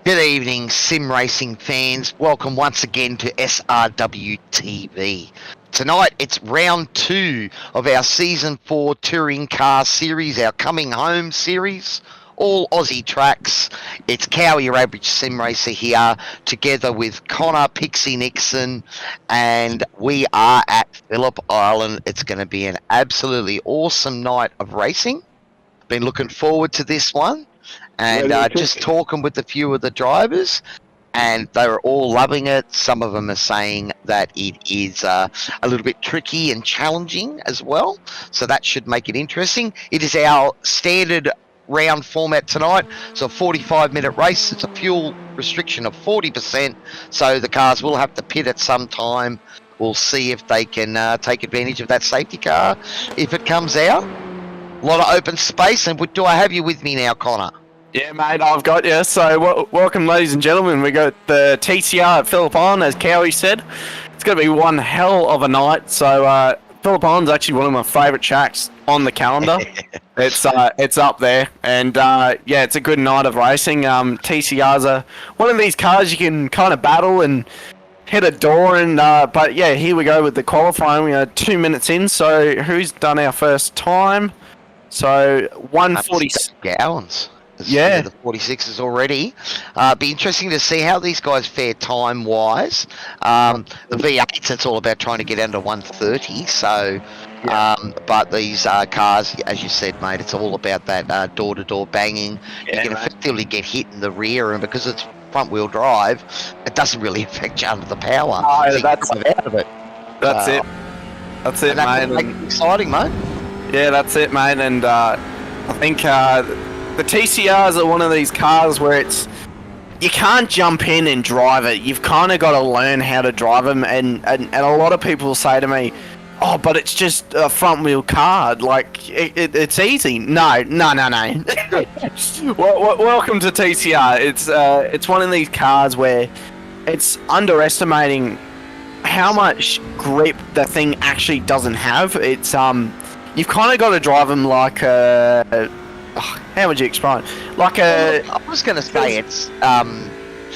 Good evening, sim racing fans. Welcome once again to SRW TV. Tonight, it's round 2 of our Season 4 Touring Car Series, our Coming Home series. All Aussie tracks. It's Cowie, your average sim racer here, together with Connor, Pixie Nixon, and we are at Phillip Island. It's going to be an absolutely awesome night of racing. Been looking forward to this one. And just talking with a few of the drivers, and they were all loving it. Some of them are saying that it is a little bit tricky and challenging as well, so that should make it interesting. It is our standard round format tonight, so a 45-minute race. It's a fuel restriction of 40%, so the cars will have to pit at some time. We'll see if they can take advantage of that safety car if it comes out. A lot of open space, and do I have you with me now, Connor? Yeah, mate, I've got you. So, welcome, ladies and gentlemen. We got the TCR at Phillip Island, as Cowie said. It's going to be one hell of a night. So, Phillip Island's actually one of my favourite tracks on the calendar. It's up there, and yeah, it's a good night of racing. TCR's one of these cars you can kind of battle and hit a door, and but yeah, here we go with the qualifying. We are 2 minutes in. So, who's done our first time? So, 1:46 gallons. Yeah, the 46s already. Be interesting to see how these guys fare time-wise. The V8s, it's all about trying to get under 130. So, but these cars, as you said, mate, it's all about that door-to-door banging. Yeah, you can effectively get hit in the rear, and because it's front-wheel drive, it doesn't really affect you under the power. No, so that's out of it. That's it. That's it, mate. That's exciting, mate. Yeah, that's it, mate. And I think the TCRs are one of these cars where you can't jump in and drive it. You've kind of got to learn how to drive them. And a lot of people say to me, "Oh, but it's just a front wheel car. Like it's easy." No. Welcome to TCR. It's one of these cars where it's underestimating how much grip the thing actually doesn't have. It's you've kind of got to drive them like how would you explain? Like I was going to say it's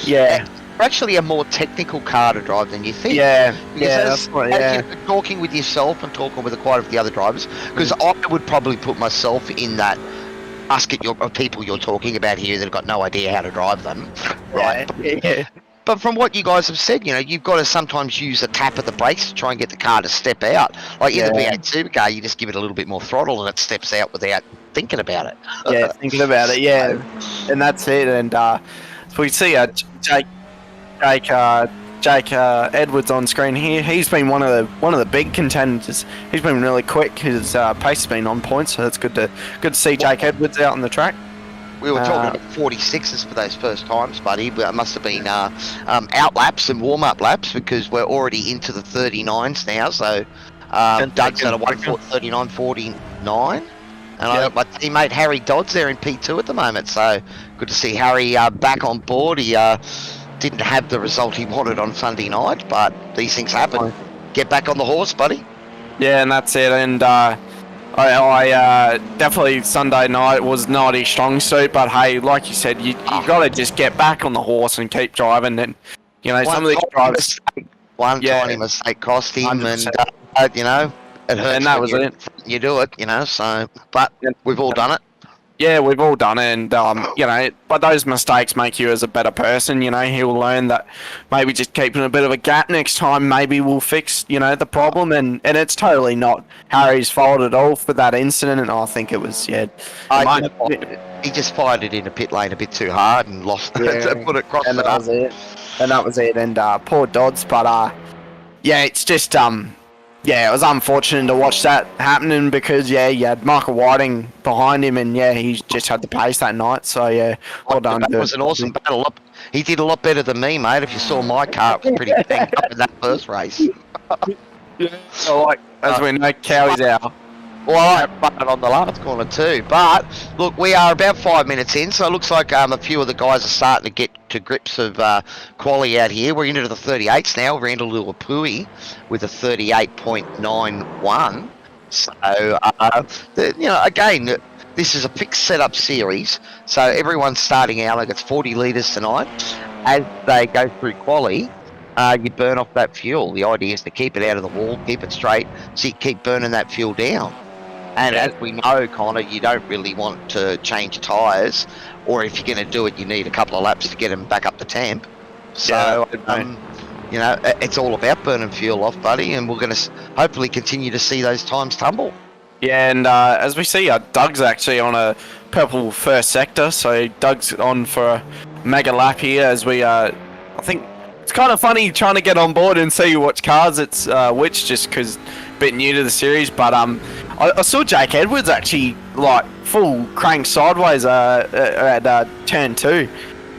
yeah, actually a more technical car to drive than you think. Yeah, because as you're talking with yourself and talking with quite a few other drivers, because I would probably put myself in that basket of people you're talking about here that have got no idea how to drive them, right? Yeah. But from what you guys have said, you've got to sometimes use a tap of the brakes to try and get the car to step out. Like in the V8 Supercar, you just give it a little bit more throttle and it steps out without thinking about it. Yeah, thinking about it, yeah. And that's it. And so we see Jake Edwards on screen here. He's been one of the big contenders. He's been really quick. His pace has been on point, so it's good to see Jake Edwards out on the track. We were talking about 46s for those first times, buddy. But it must have been out laps and warm-up laps because we're already into the 39s now. So Doug's at a 1:39.49. And I got my teammate Harry Dodds there in P2 at the moment. So good to see Harry back on board. He didn't have the result he wanted on Sunday night, but these things happen. Get back on the horse, buddy. Yeah, and that's it. And I definitely Sunday night was not his strong suit, but hey, like you said, you got to just get back on the horse and keep driving. And some of these drivers, tiny mistake cost him, and it hurts. And that was it. You do it, So, but we've all done it. Yeah, we've all done it, and but those mistakes make you as a better person. He'll learn that maybe just keeping a bit of a gap next time maybe will fix the problem, and it's totally not Harry's fault at all for that incident. And I think it was he just fired it in the pit lane a bit too hard and lost it, put it across and that was it. And poor Dodds, but it's just yeah, it was unfortunate to watch that happening because, you had Michael Whiting behind him and, he just had the pace that night. So, well done. That was an awesome battle. He did a lot better than me, mate. If you saw my car, it was pretty banged up in that first race. So, as we know, Cowie's out. Well, I run it on the last corner too. But, look, we are about 5 minutes in, so it looks like a few of the guys are starting to get to grips of quality out here. We're into the 38s now. We're into Luapui with a 38.91. So, again, this is a fixed setup series, so everyone's starting out like it's 40 litres tonight. As they go through quali, you burn off that fuel. The idea is to keep it out of the wall, keep it straight, so you keep burning that fuel down. And as we know, Connor, you don't really want to change tyres, or if you're going to do it, you need a couple of laps to get them back up to temp. So, you know, it's all about burning fuel off, buddy, and we're going to hopefully continue to see those times tumble. Yeah, and as we see, Doug's actually on a purple first sector, so Doug's on for a mega lap here as we, I think it's kind of funny trying to get on board and see which cars it's which, just because a bit new to the series, but I saw Jake Edwards actually like full crank sideways at turn 2.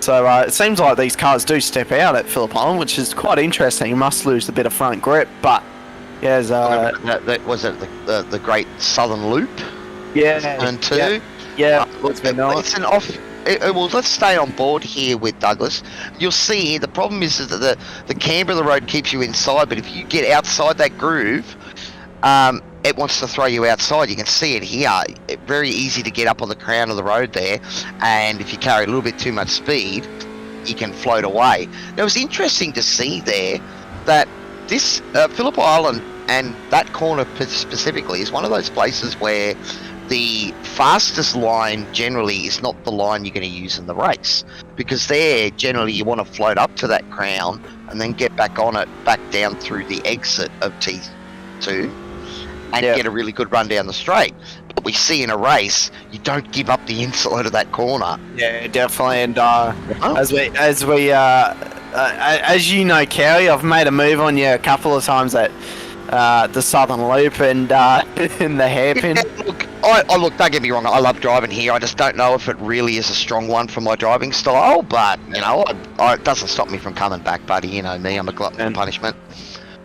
So it seems like these cars do step out at Phillip Island, which is quite interesting. You must lose a bit of front grip, but yeah, that was it the Great Southern Loop. Yeah, turn 2. Yeah, it's an off. Well, let's stay on board here with Douglas. You'll see the problem is that the camber of the road keeps you inside, but if you get outside that groove, it wants to throw you outside. You can see it here. Very easy to get up on the crown of the road there, and if you carry a little bit too much speed, you can float away. Now, it was interesting to see there that this Phillip Island and that corner specifically is one of those places where the fastest line generally is not the line you're going to use in the race, because there generally you want to float up to that crown and then get back on it, back down through the exit of T2 and get a really good run down the straight. But we see in a race, you don't give up the inside of that corner. Yeah, definitely. And as you know, Cowie, I've made a move on you a couple of times at the Southern Loop and in the hairpin. Look, don't get me wrong, I love driving here. I just don't know if it really is a strong one for my driving style, but, you know, it doesn't stop me from coming back, buddy. You know me, I'm a glutton for punishment.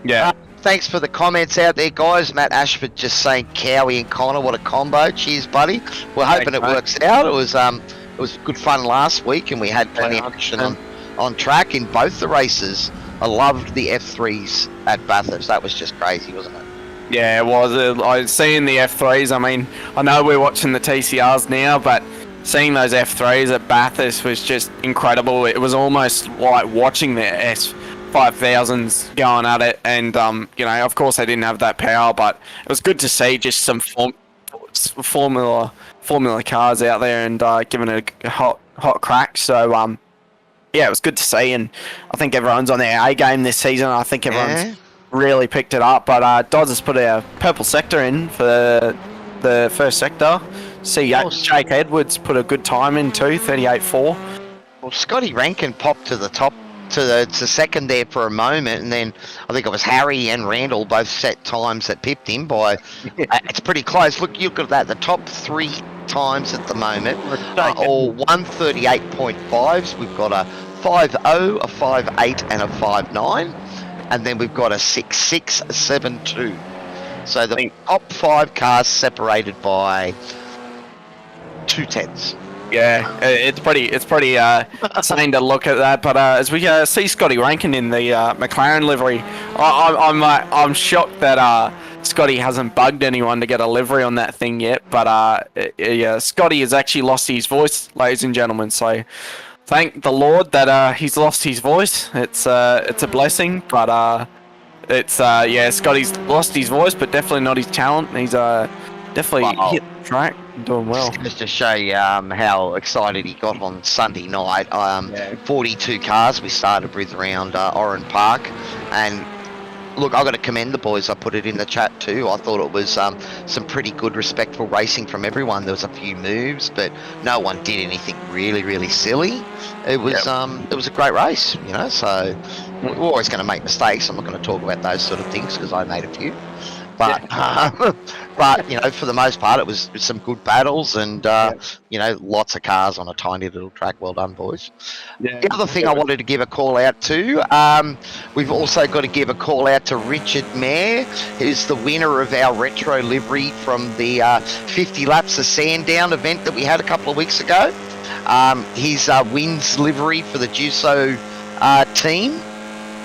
Yeah. Thanks for the comments out there, guys. Matt Ashford just saying Cowie and Connor, what a combo. Cheers, buddy. We're hoping it works out. It was good fun last week, and we had plenty of action on track in both the races. I loved the F3s at Bathurst. That was just crazy, wasn't it? Yeah, it was. I seeing the F3s. I mean, I know we're watching the TCRs now, but seeing those F3s at Bathurst was just incredible. It was almost like watching the S5000s going at it, and you know, of course, they didn't have that power, but it was good to see just some Formula cars out there and giving it a hot crack. So yeah, it was good to see, and I think everyone's on their A game this season. I think everyone's really picked it up, but Dodds has put a purple sector in for the first sector. See, Jake Edwards put a good time in too, 38.4. Well, Scotty Rankin popped to the top, to second there for a moment, and then I think it was Harry and Randall both set times that pipped him by. It's pretty close. Look at that. The top 3 times at the moment are all 138.5s. We've got a 5.0, a 5.8, and a 5.9, and then we've got a 6.6, a 7.2. So the top 5 cars separated by 2/10. Yeah, it's pretty insane to look at that. But as we see Scotty Rankin in the McLaren livery, I'm shocked that Scotty hasn't bugged anyone to get a livery on that thing yet. But yeah, Scotty has actually lost his voice, ladies and gentlemen. So thank the Lord that he's lost his voice. It's a blessing, but yeah, Scotty's lost his voice, but definitely not his talent. He's definitely hit the track and doing well. Just to show you how excited he got on Sunday night. 42 cars we started with around Oran Park, and look, I've got to commend the boys. I put it in the chat too. I thought it was some pretty good, respectful racing from everyone. There was a few moves, but no one did anything really silly. It was a great race, you know. So we're always going to make mistakes. I'm not going to talk about those sort of things because I made a few. But but you know, for the most part, it was some good battles, and you know, lots of cars on a tiny little track. Well done, boys. The other thing I wanted to give a call out to, we've also got to give a call out to Richard Mayer, who's the winner of our retro livery from the 50 laps of Sandown event that we had a couple of weeks ago. His wins livery for the Juso team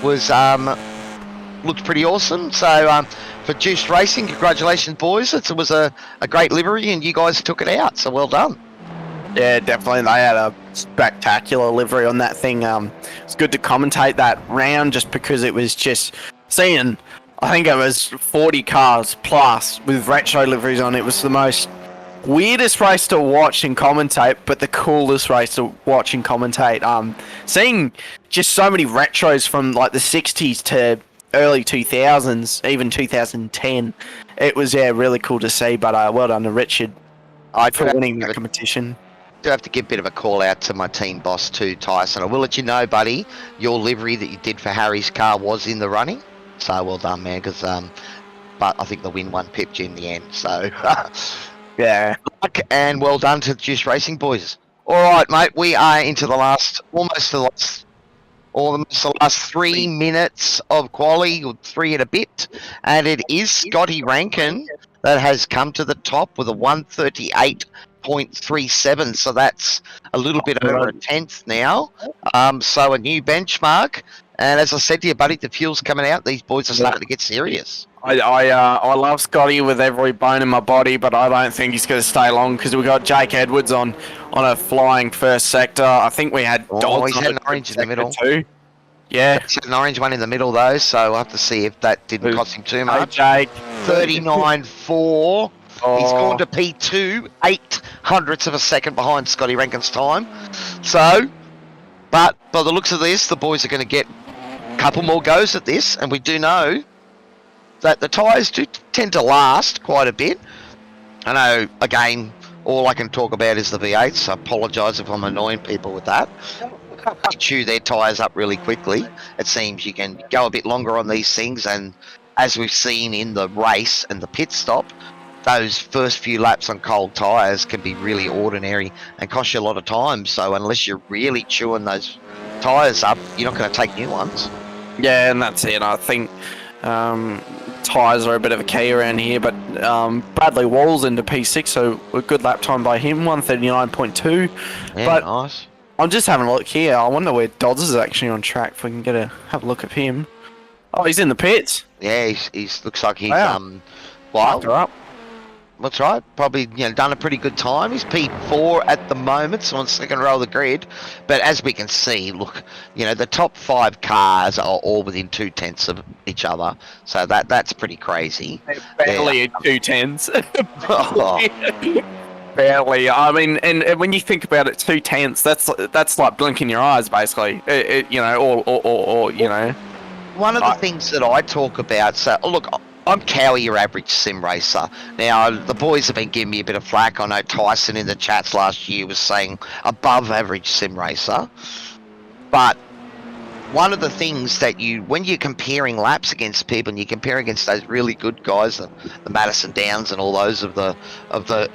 was looked pretty awesome. So for Juice Racing. Congratulations, boys. It was a great livery, and you guys took it out, so well done. Yeah, definitely. They had a spectacular livery on that thing. It's good to commentate that round just because it was just seeing, I think it was 40 cars plus with retro liveries on. It was the most weirdest race to watch and commentate, but the coolest race to watch and commentate. Seeing just so many retros from like the 60s to early 2000s, even 2010. It was, really cool to see, but well done to Richard for winning that competition. Do have to give a bit of a call out to my team boss too, Tyson. I will let you know, buddy, your livery that you did for Harry's car was in the running. So well done, man, because but I think the win one pipped you in the end. So yeah. And well done to the Juice Racing boys. All right, mate, we are into the last 3 minutes of quali, or 3 and a bit, and it is Scotty Rankin that has come to the top with a 138.37, so that's a little bit over a tenth now. So a new benchmark, and as I said to you, buddy, the fuel's coming out. These boys are starting to get serious. I love Scotty with every bone in my body, but I don't think he's going to stay long because we got Jake Edwards on a flying first sector. I think we had he's had an orange in the middle too. Yeah, he's had an orange one in the middle though, so I'll have to see if that didn't cost him too much. Jake, 39.4. He's gone to P2, 0.08 of a second behind Scotty Rankin's time. So, but by the looks of this, the boys are going to get a couple more goes at this, and we do know that the tyres do tend to last quite a bit. I know, again, all I can talk about is the V8s, so I apologise if I'm annoying people with that. Chew their tyres up really quickly. It seems you can go a bit longer on these things, and as we've seen in the race and the pit stop, those first few laps on cold tyres can be really ordinary and cost you a lot of time. So unless you're really chewing those tyres up, you're not going to take new ones. Yeah, and that's it. I think tyres are a bit of a key around here, but Bradley Wall's into P6, so a good lap time by him, 139.2. Yeah, but nice. I'm just having a look here. I wonder where Dodds is actually on track. If we can have a look at him. Oh, he's in the pits. Yeah, he's looks like he's wild. Up. That's right. Probably done a pretty good time. He's P4 at the moment, so on second row of the grid. But as we can see, look, the top 5 cars are all within 0.2 of each other. So that's pretty crazy. Barely in 2/10. Oh. Barely. I mean, and when you think about it, 2/10, that's like blinking your eyes, basically. One of the things that I talk about, so look, I'm Cowie, your average sim racer. Now, the boys have been giving me a bit of flack. I know Tyson in the chats last year was saying above average sim racer. But one of the things that when you're comparing laps against people, and you compare against those really good guys, the Madison Downs and all those of the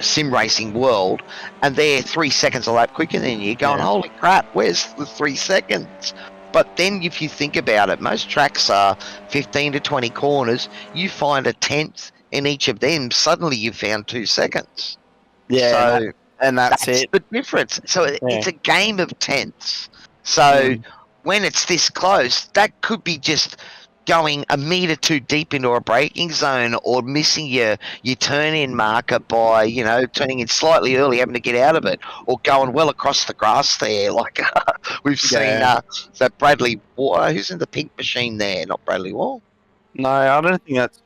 sim racing world, and they're 3 seconds a lap quicker than you, going, holy crap, where's the 3 seconds? But then if you think about it, most tracks are 15 to 20 corners. You find a tenth in each of them, suddenly you've found 2 seconds. Yeah, so and that's it. The difference. So it's a game of tenths. So when it's this close, that could be just going a metre too deep into a braking zone, or missing your turn-in marker by, turning in slightly early, having to get out of it, or going well across the grass there. Like we've seen that Bradley Wall, who's in the pink machine there, not Bradley Wall. No, I don't think that's...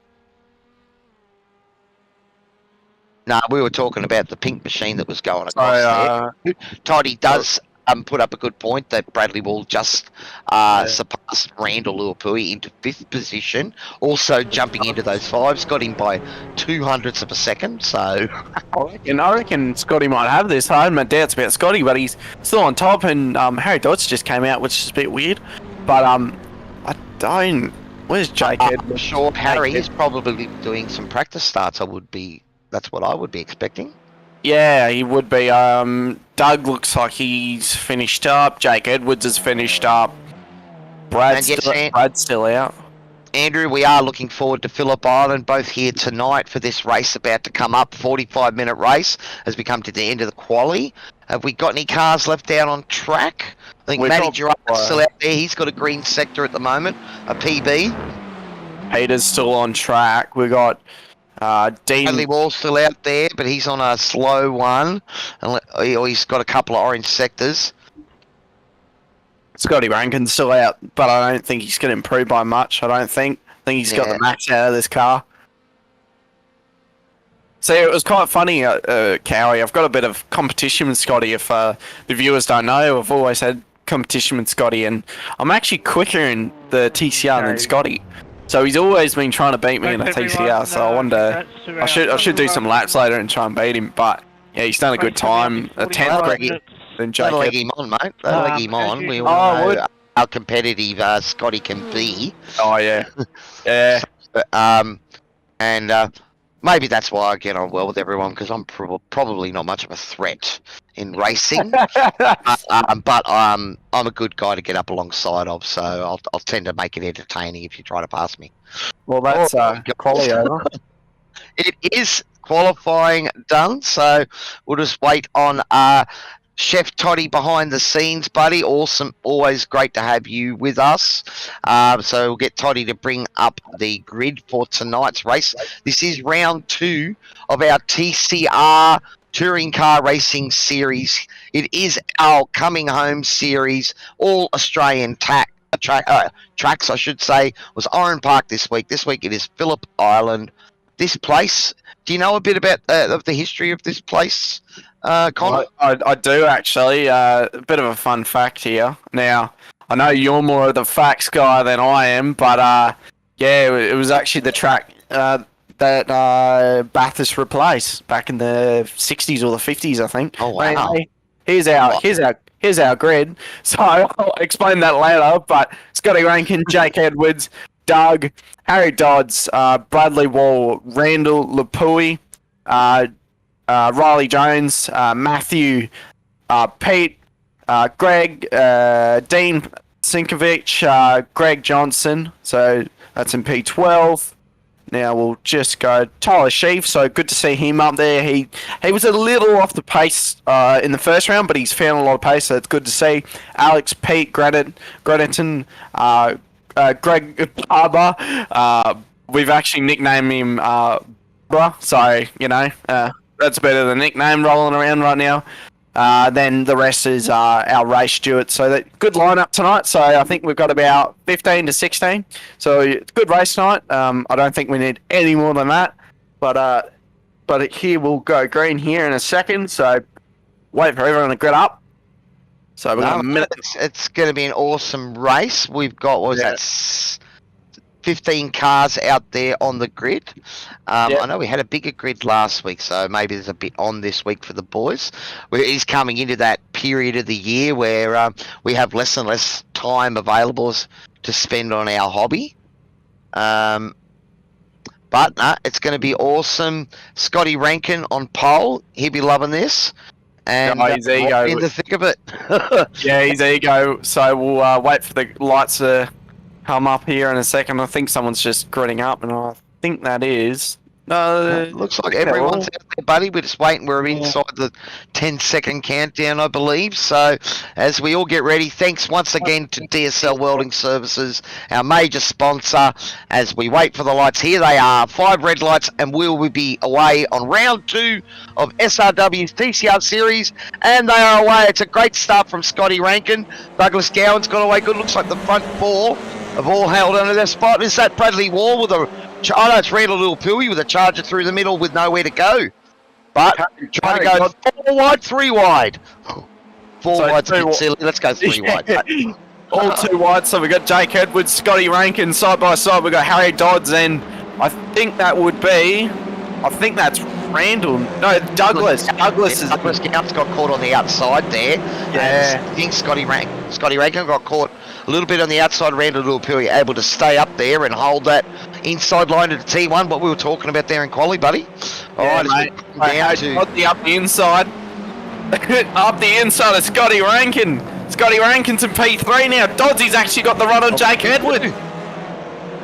No, we were talking about the pink machine that was going across there. Toddy does put up a good point that Bradley Wall just surpassed Randall Luapui into 5th position. Also jumping into those 5s, got him by 0.02 of a second. So I reckon Scotty might have this. I had my doubts about Scotty, but he's still on top. And Harry Dodds just came out, which is a bit weird. But I don't. Where's Jake Edwards? I'm sure Harry is probably doing some practice starts. That's what I would be expecting. Yeah, he would be. Doug looks like he's finished up. Jake Edwards is finished up. Brad's still out. Andrew, we are looking forward to Phillip Island, both here tonight for this race about to come up. 45-minute race as we come to the end of the quali. Have we got any cars left out on track? I think Matty Gerard's still out there. He's got a green sector at the moment, a PB. Peter's still on track. We got Dean. Bradley Wall's still out there, but he's on a slow one. He's got a couple of orange sectors. Scotty Rankin's still out, but I don't think he's going to improve by much. I think he's got the max out of this car. So it was quite funny, Cowie. I've got a bit of competition with Scotty. If the viewers don't know, I've always had competition with Scotty, and I'm actually quicker in the TCR than Scotty. So he's always been trying to beat me in a TCR. So I wonder, I should do some laps later and try and beat him. But yeah, he's done a good time. A 10th than Jacob. Don't leg him on, mate. Don't leg him on. We all know how competitive Scotty can be. Oh yeah, yeah. And maybe that's why I get on well with everyone, because I'm probably not much of a threat in racing. but I'm a good guy to get up alongside of, so I'll tend to make it entertaining if you try to pass me. Well, that's quality over. It is qualifying done, so we'll just wait on Chef Toddy behind the scenes, buddy. Awesome. Always great to have you with us. So we'll get Toddy to bring up the grid for tonight's race. This is round 2 of our TCR Touring Car Racing Series. It is our coming home series. All Australian tracks, I should say, was Oran Park this week. This week it is Phillip Island. This place, do you know a bit about of the history of this place? Connor? I do actually. A bit of a fun fact here. Now, I know you're more of the facts guy than I am, but yeah, it was actually the track that Bathurst replaced back in the 60s or the 50s, I think. Oh wow! Here's our grid. So I'll explain that later. But Scotty Rankin, Jake Edwards, Doug, Harry Dodds, Bradley Wall, Randall Lapui, Riley Jones, Matthew, Pete, Greg, Dean Sinkovic, Greg Johnson. So that's in P12. Now we'll just go Tyler Sheaf. So good to see him up there. He was a little off the pace in the first round, but he's found a lot of pace, so it's good to see. Alex, Pete, Gratterton, Greg Barber. We've actually nicknamed him Bruh, so you know. That's better than nickname rolling around right now. Then the rest is our race stewards. So that good lineup tonight. So I think we've got about 15 to 16. So it's good race tonight. I don't think we need any more than that. But here we'll go green here in a second. So wait for everyone to get up. So we've got a minute. It's going to be an awesome race. We've got 15 cars out there on the grid. I know we had a bigger grid last week, so maybe there's a bit on this week for the boys. He's coming into that period of the year where we have less and less time available to spend on our hobby. But it's going to be awesome. Scotty Rankin on pole. He'll be loving this. And his ego. In the thick of it. Yeah, his ego. So we'll wait for the lights to come up here in a second. I think someone's just gritting up, and I think that is. Looks like everyone's out there, buddy. We're just waiting. We're inside the 10-second countdown, I believe. So, as we all get ready, thanks once again to DSL Welding Services, our major sponsor. As we wait for the lights, here they are, 5 red lights, and we'll be away on round 2 of SRW's TCR series, and they are away. It's a great start from Scotty Rankin. Douglas Gowan's got away good. Looks like the front 4 have all held under their spot. Is that Bradley Wall with a... Oh no, it's Randall Little-Pui with a charger through the middle with nowhere to go. But trying to go 4 wide, 3 wide. 4 wide's a bit silly. Let's go 3 wide. All 2 wide. So we've got Jake Edwards, Scotty Rankin side by side. We've got Harry Dodds, and I think that would be... I think that's Randall. No, Douglas. Douglas Gouts got caught on the outside there. Yeah. I think Scotty Rankin got caught a little bit on the outside. Randall Little-Pui able to stay up there and hold that inside line to the T1. What we were talking about there in quali, buddy. All right, mate. Up the inside. Up the inside of Scotty Rankin. Scotty Rankin's in P3 now. Dodsey's actually got the run on Jake Edwards.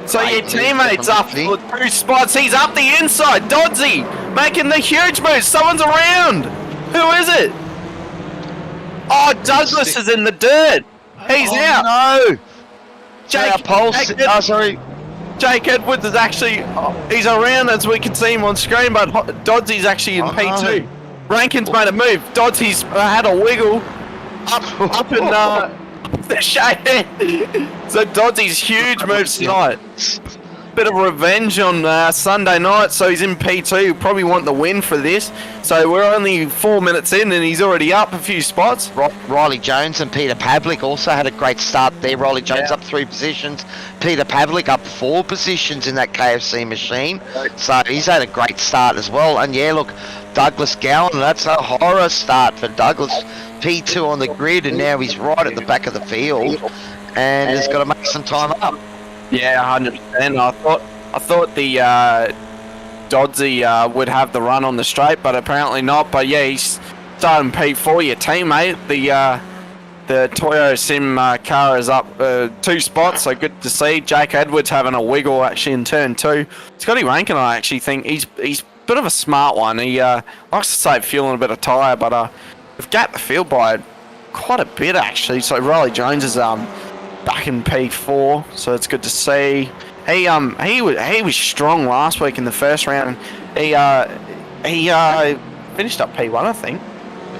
So your teammate's up for 2 spots. He's up the inside. Dodsey making the huge move. Someone's around. Who is it? Oh, Douglas is in the dirt. He's out. No. Jake. Sorry. Jake Edwards is actually, he's around as we can see him on screen, but Dodsy's actually in P2. Rankin's made a move. Dodsy's had a wiggle up in the shade. So Dodsy's huge moves tonight. Bit of revenge on Sunday night, so he's in P2. Probably want the win for this. So we're only 4 minutes in and he's already up a few spots. Riley Jones and Peter Pavlik also had a great start there. Riley Jones up 3 positions. Peter Pavlik up 4 positions in that KFC machine. So he's had a great start as well. And yeah, look, Douglas Gowan, that's a horror start for Douglas. P2 on the grid, and now he's right at the back of the field and has got to make some time up. Yeah, 100%. I thought the Dodsy would have the run on the straight, but apparently not. But yeah, he's starting P4. Your teammate, the Toyo Sim car is up 2 spots, so good to see. Jake Edwards having a wiggle actually in turn 2. Scotty Rankin, I actually think he's a bit of a smart one. He likes to save fuel and a bit of tyre, but we've gapped the field by quite a bit actually. So Riley Jones is back in P4, so it's good to see. He was strong last week in the first round. He finished up P1, I think.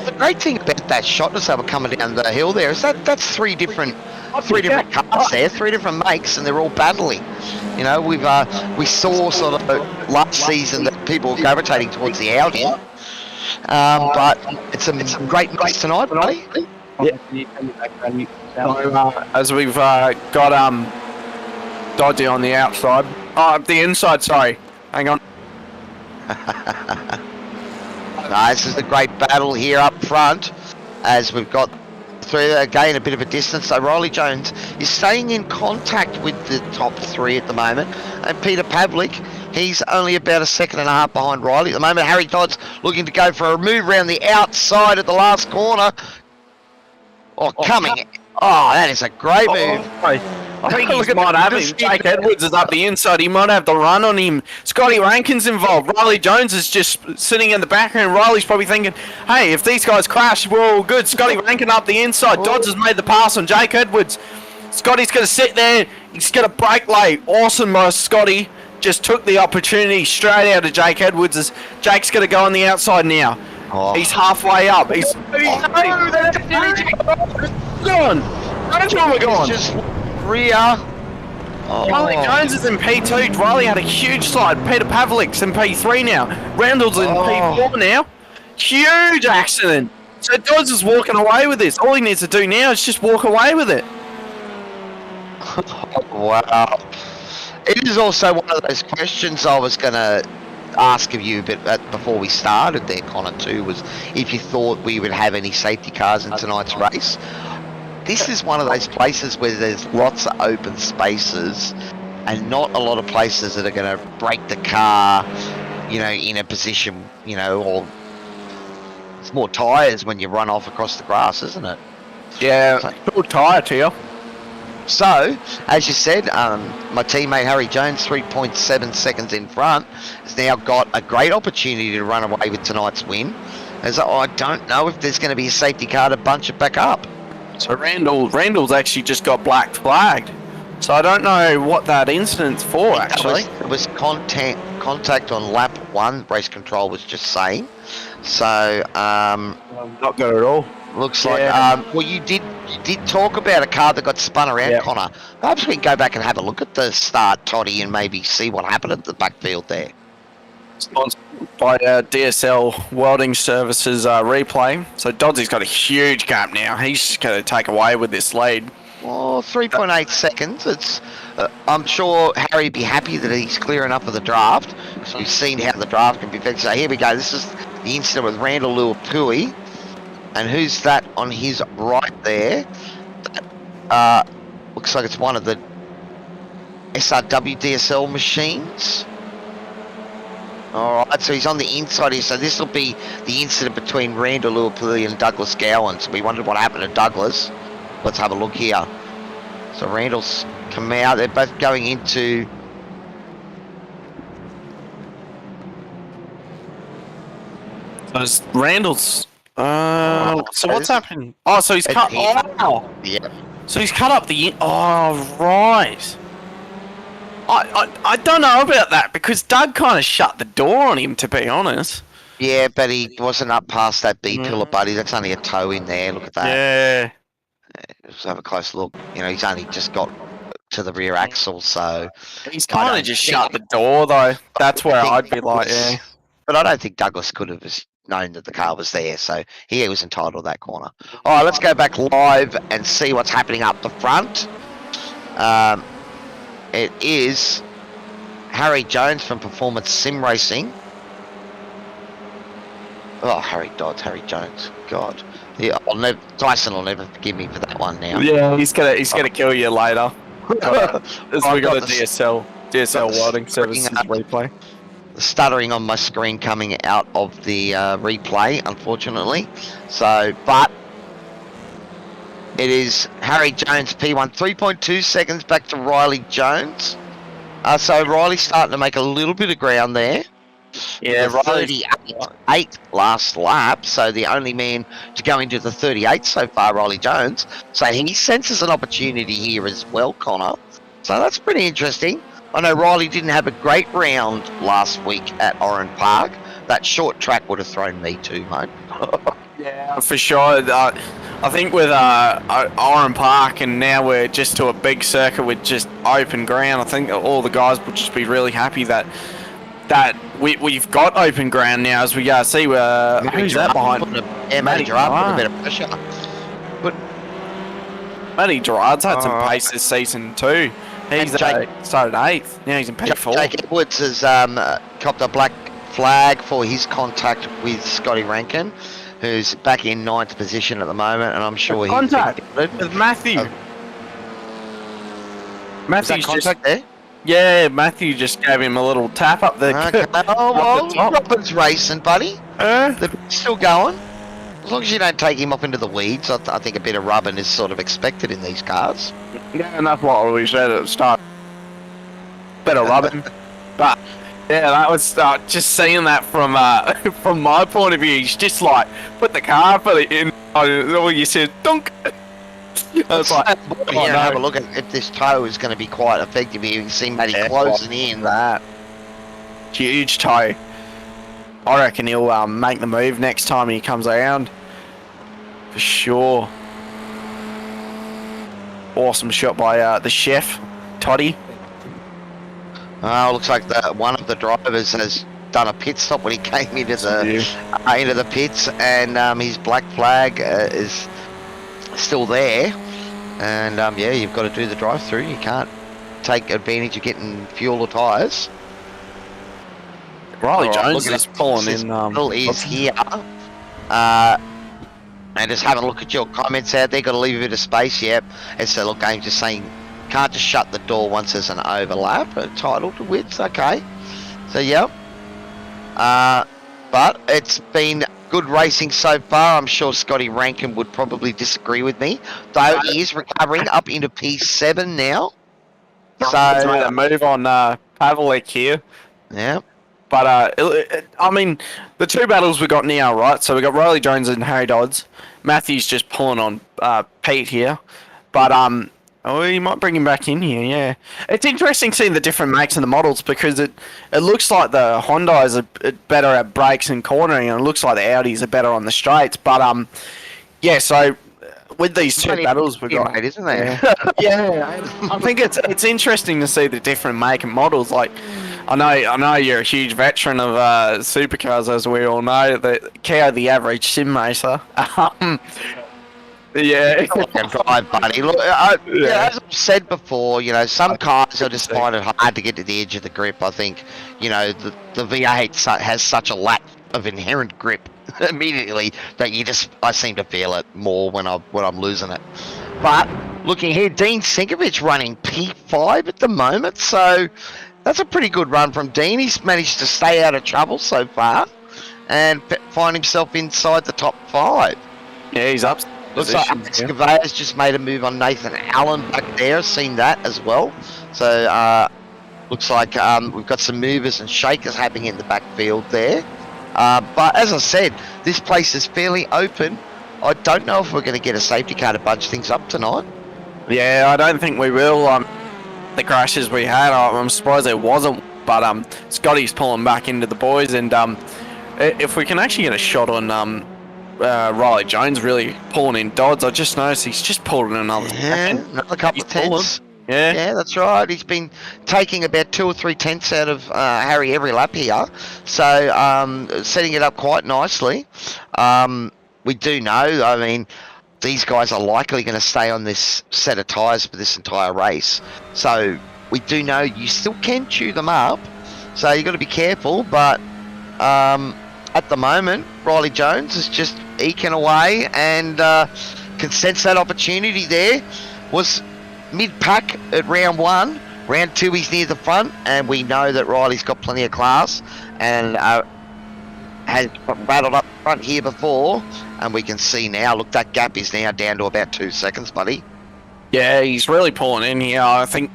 The great thing about that shot as they were coming down the hill there is that's three different cars there, 3 different makes, and they're all battling. You know, we saw sort of last season that people were gravitating towards the Audi, but it's a great mix tonight, buddy. Yeah. As we've got Dodgy on the outside. Oh, the inside, sorry. Hang on. This is a great battle here up front as we've got through again a bit of a distance. So Riley Jones is staying in contact with the top 3 at the moment, and Peter Pavlik, he's only about 1.5 seconds behind Riley at the moment. Harry Todd's looking to go for a move around the outside at the last corner. Coming. Oh, that is a great move. I think he might have him. Jake Edwards is up the inside. He might have the run on him. Scotty Rankin's involved. Riley Jones is just sitting in the background. Riley's probably thinking, hey, if these guys crash, we're all good. Scotty Rankin up the inside. Dodds has made the pass on Jake Edwards. Scotty's going to sit there. He's going to break late. Awesome, Scotty. Just took the opportunity straight out of Jake Edwards. As Jake's going to go on the outside now. He's halfway up. He's gone. Gone. Just rear. Riley Jones is in P2. Riley had a huge slide. Peter Pavlik's in P3 now. Randall's in P4 now. Huge accident. So Dodds is walking away with this. All he needs to do now is just walk away with it. Wow. It is also one of those questions I was going to ask of you a bit before we started there, Connor, too, was if you thought we would have any safety cars in tonight's race. This is one of those places where there's lots of open spaces and not a lot of places that are going to break the car, you know, in a position, you know, or it's more tyres when you run off across the grass, isn't it? Yeah, full tyre to you. So, as you said, my teammate Harry Jones, 3.7 seconds in front, has now got a great opportunity to run away with tonight's win. As I don't know if there's going to be a safety car to bunch it back up. So Randall's actually just got black flagged. So I don't know what that incident's for, actually. It was contact on lap 1, race control was just saying. So, not good at all. Looks like, well, you did talk about a car that got spun around, Connor. Perhaps we can go back and have a look at the start, Toddy, and maybe see what happened at the backfield there. Sponsored by DSL Welding Services replay. So Dodsy's got a huge gap now. He's going to take away with this lead. Well, 3.8 seconds. It's. I'm sure Harry would be happy that he's clear enough of the draft, because we've seen how the draft can be affected. So here we go. This is the incident with Randall Luapui. And who's that on his right there? That, looks like it's one of the SRW DSL machines. Alright, so he's on the inside here. So this will be the incident between Randall Luapui and Douglas Gowan. So we wondered what happened to Douglas. Let's have a look here. So Randall's come out. They're both going into... So Randall's... so what's happening? Oh, so he's cut... Oh, yeah. so he's cut up the... Oh, right. I don't know about that because Doug kind of shut the door on him, to be honest. Yeah, but he wasn't up past that B pillar, buddy. That's only a toe in there. Look at that. Yeah. Let's have a close look. You know, he's only just got to the rear axle, so He's kind of just shut the door, though. That's where I'd be like, yeah. But I don't think Douglas could have known that the car was there, so he was entitled to that corner. All right, let's go back live and see what's happening up the front. It is Harry Jones from Performance Sim Racing. Oh, Harry Jones. God. Yeah, Tyson will never forgive me for that one now. Yeah, he's gonna kill you later. We got a DSL Welding Services replay. The stuttering on my screen coming out of the replay, unfortunately. So, but it is Harry Jones P1, 3.2 seconds back to Riley Jones. So Riley's starting to make a little bit of ground there. Yeah, 38 last lap, so the only man to go into the 38 so far, Riley Jones. So he senses an opportunity here as well, Connor. So that's pretty interesting. I know Riley didn't have a great round last week at Oran Park. That short track would have thrown me too, mate. Yeah, for sure. I think with Oran Park and now we're just to a big circuit with just open ground, I think all the guys would just be really happy that we've got open ground now, as we see. Who's that behind? Matty Gerard put a bit of pressure. But Matty Gerard's had some pace this season too. He's started 8th. Now he's in P4. Jake Edwards has copped a black flag for his contact with Scotty Rankin, who's back in 9th position at the moment, and I'm sure he's contact with Matthew. Matthew's contact there. Yeah, Matthew just gave him a little tap up the. Okay. Oh well, Robin's racing, buddy. They're still going. As long as you don't take him up into the weeds, I think a bit of rubbing is sort of expected in these cars. Yeah, and that's what we said at the start. Bit of rubbing, but yeah, that was just seeing that from my point of view. He's just like put the car in. All you said, dunk. I was like, have a look at if this toe is going to be quite effective here. You can see Matty closing in. That huge toe. I reckon he'll make the move next time he comes around. For sure. Awesome shot by the chef, Toddy. Looks like one of the drivers has done a pit stop when he came into the pits, and his black flag is still there. And yeah, you've got to do the drive-through. You can't take advantage of getting fuel or tyres. Riley Jones is pulling in. Is here. And just have a look at your comments out there. Got to leave a bit of space. Yep. And so look, I'm just saying, can't just shut the door once there's an overlap. Entitled to width. Okay. So yeah. But it's been good racing so far. I'm sure Scotty Rankin would probably disagree with me, though he is recovering up into P7 now. So a move on Pavlik here. Yeah. But I mean, the two battles we got now, right? So we got Riley Jones and Harry Dodds. Matthew's just pulling on Pete here, but you might bring him back in here. Yeah, it's interesting seeing the different makes and the models because it looks like the Hondas are better at brakes and cornering, and it looks like the Audis are better on the straights. But yeah, so with these two battles we got, isn't there? Yeah, I think it's interesting to see the different make and models. Like, I know you're a huge veteran of supercars, as we all know. The average sim racer. Yeah. Drive, buddy. Look, as I've said before, some cars, I just find it hard to get to the edge of the grip. I think, the V8 has such a lack of inherent grip immediately that I seem to feel it more when I'm losing it. But looking here, Dean Sinkovich running P5 at the moment, so that's a pretty good run from Dean. He's managed to stay out of trouble so far and find himself inside the top 5. Yeah, he's up. Looks like Alex Gavay's just made a move on Nathan Allen back there. I've seen that as well. So looks like we've got some movers and shakers happening in the backfield there. But as I said, this place is fairly open. I don't know if we're going to get a safety car to bunch things up tonight. Yeah, I don't think we will. the crashes we had. I'm surprised there wasn't, but Scotty's pulling back into the boys, and if we can actually get a shot on Riley Jones really pulling in Dodds, I just noticed he's just pulled in another another couple of tenths. Yeah, that's right. He's been taking about 2 or 3 tenths out of Harry every lap here, so setting it up quite nicely. We do know, I mean, these guys are likely going to stay on this set of tyres for this entire race, so we do know you still can chew them up, so you've got to be careful, but at the moment, Riley Jones is just eking away and can sense that opportunity there. Was mid-pack at round 1. Round 2, he's near the front, and we know that Riley's got plenty of class and has rattled up front here before, and we can see now, look, that gap is now down to about 2 seconds, buddy. Yeah, he's really pulling in here. I think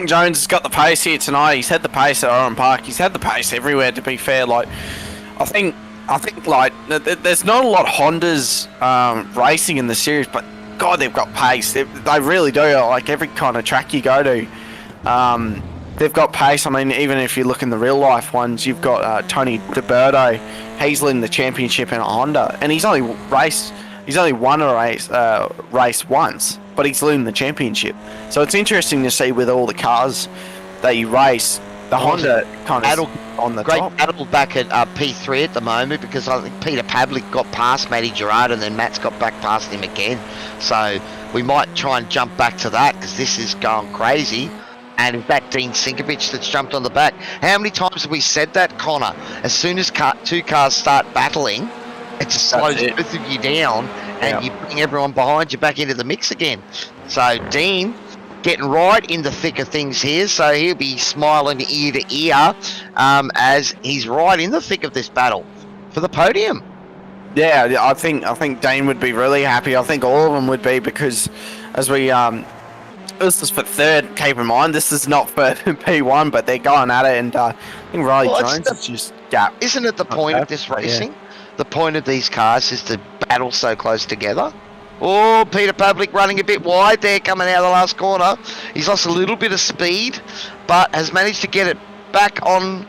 Jones has got the pace here tonight. He's had the pace at Oran Park. He's had the pace everywhere, to be fair. Like, I think like there's not a lot of Hondas racing in the series, but God, they've got pace. They really do. Like every kind of track you go to, they've got pace. I mean, even if you look in the real life ones, you've got Tony DeBerto. He's leading the championship in a Honda, and he's only won a race once, but he's leading the championship. So it's interesting to see with all the cars that you race, the Honda kind of on the great top. battle back at P3 at the moment, because I think Peter Pavlik got past Matty Gerard and then Matt's got back past him again. So we might try and jump back to that, because this is going crazy. And in fact, Dean Sinkovich that's jumped on the back. How many times have we said that, Connor? As soon as two cars start battling, it just slows both of you down, and you bring everyone behind you back into the mix again. So Dean getting right in the thick of things here, so he'll be smiling ear to ear as he's right in the thick of this battle for the podium. Yeah, I think Dean would be really happy. I think all of them would be, because as we this is for third. Keep in mind, this is not for P1, but they're going at it, and I think Riley Jones is just gap. Isn't it the point of this racing? Yeah. The point of these cars is to battle so close together. Oh, Peter Pavlik running a bit wide there, coming out of the last corner. He's lost a little bit of speed, but has managed to get it back on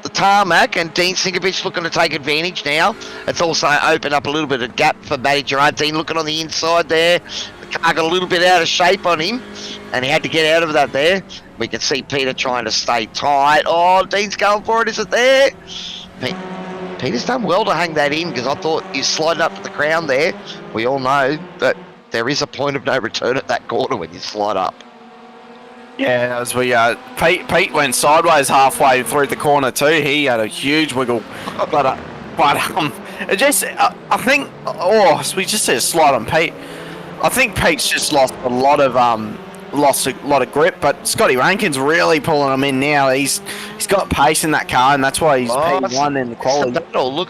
the tarmac, and Dean Sinkovich looking to take advantage now. It's also opened up a little bit of gap for Matty Gerard. Dean looking on the inside there. The car got a little bit out of shape on him, and he had to get out of that there. We can see Peter trying to stay tight. Oh, Dean's going for it. Is it there? Peter's done well to hang that in, because I thought you slide up to the crown there. We all know that there is a point of no return at that corner when you slide up. Yeah, as we Pete went sideways halfway through the corner too. He had a huge wiggle, but it just I think so we just said slide on Pete. I think Pete's just lost a lot of grip, but Scotty Rankin's really pulling him in now. He's got pace in that car, and that's why he's P1 in the quality.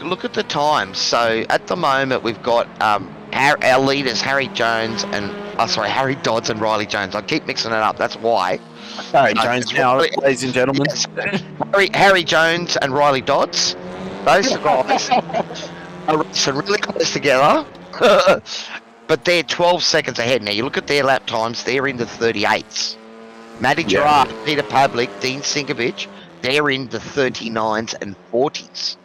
Look at the time. So at the moment we've got our leaders Harry Jones and Harry Dodds and Riley Jones. I keep mixing it up. That's why. Harry Jones now, ladies and gentlemen. Yes. Harry Jones and Riley Dodds. Those guys are racing really close together. But they're 12 seconds ahead. Now, you look at their lap times, they're in the 38s. Matty Gerard, Peter Pavlik, Dean Sinkovich, they're in the 39s and 40s.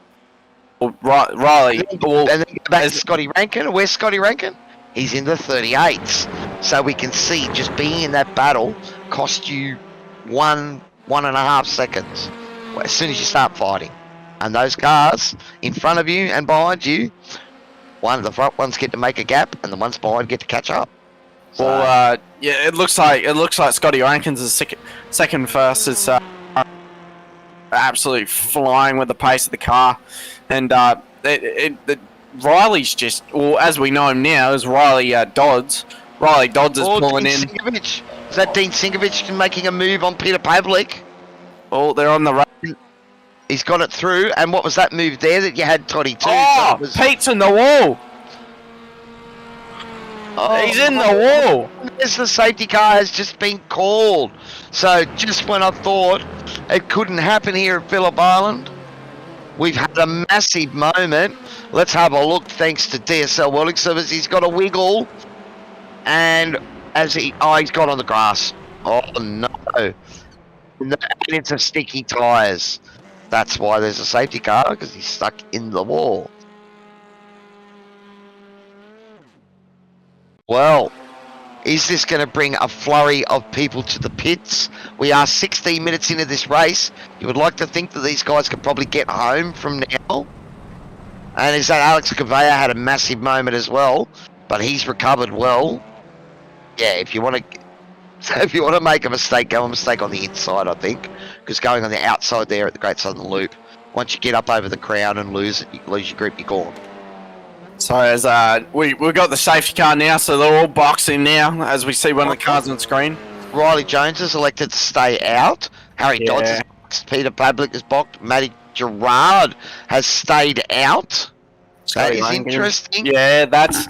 Well, Riley. And then back to Scotty Rankin. Where's Scotty Rankin? He's in the 38s. So we can see just being in that battle cost you 1.5 seconds as soon as you start fighting. And those cars in front of you and behind you, the front ones get to make a gap, and the ones behind get to catch up. So, well, it looks like Scotty Rankins is second first. It's absolutely flying with the pace of the car, and Riley's just, well, as we know him now, is Riley Dodds. Riley Dodds is pulling in. Sinkovich. Is that Dean Sinkovich making a move on Peter Pavlik? Oh, they're on the right. He's got it through, and what was that move there that you had, Toddy, too? Oh, Pete's in the wall. Oh, he's in the wall. As the safety car has just been called. So just when I thought it couldn't happen here at Phillip Island, we've had a massive moment. Let's have a look, thanks to DSL Welding Service. He's got a wiggle, and he's got on the grass. Oh no. No, and it's a sticky tyres. That's why there's a safety car, because he's stuck in the wall. Well, is this going to bring a flurry of people to the pits? We are 16 minutes into this race. You would like to think that these guys could probably get home from now. And is that Alex Gavea had a massive moment as well, but he's recovered well. Yeah, if you want to make a mistake, go a mistake on the inside, I think, because going on the outside there at the Great Southern Loop, once you get up over the crown and lose your grip, you're gone. So as we've got the safety car now, so they're all boxing now as we see one of the cars on screen. Riley Jones has elected to stay out. Harry Dodds is boxed. Peter Public is boxed. Matty Gerard has stayed out. That is interesting. Yeah, that's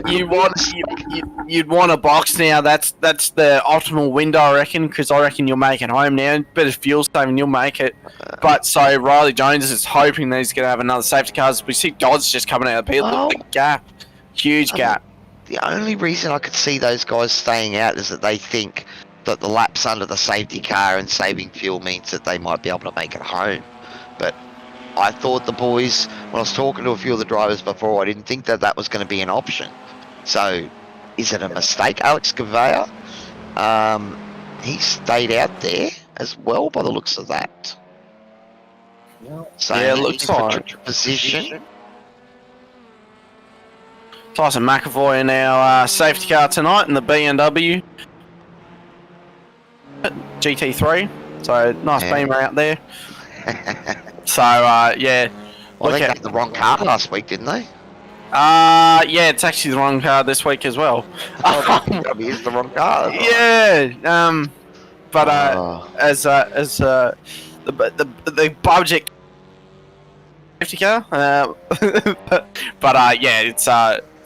you'd want a box now. That's the optimal window, I reckon, because I reckon you'll make it home now. Bit of fuel saving, you'll make it. But so Riley Jones is hoping that he's going to have another safety car. We see Dodds just coming out of the pit. Look at the gap, huge gap. The only reason I could see those guys staying out is that they think that the laps under the safety car and saving fuel means that they might be able to make it home. But I thought the boys, when I was talking to a few of the drivers before, I didn't think that that was going to be an option. So, is it a mistake, Alex Gavea? He stayed out there as well, by the looks of that. So yeah, it looks like position. Tyson McAvoy in our safety car tonight in the BMW GT3. So nice beamer out there. So yeah. Well, they got the wrong car last week, didn't they? Yeah, it's actually the wrong car this week as well. BMW is the wrong car. Yeah. But as the budget safety car. But yeah, it's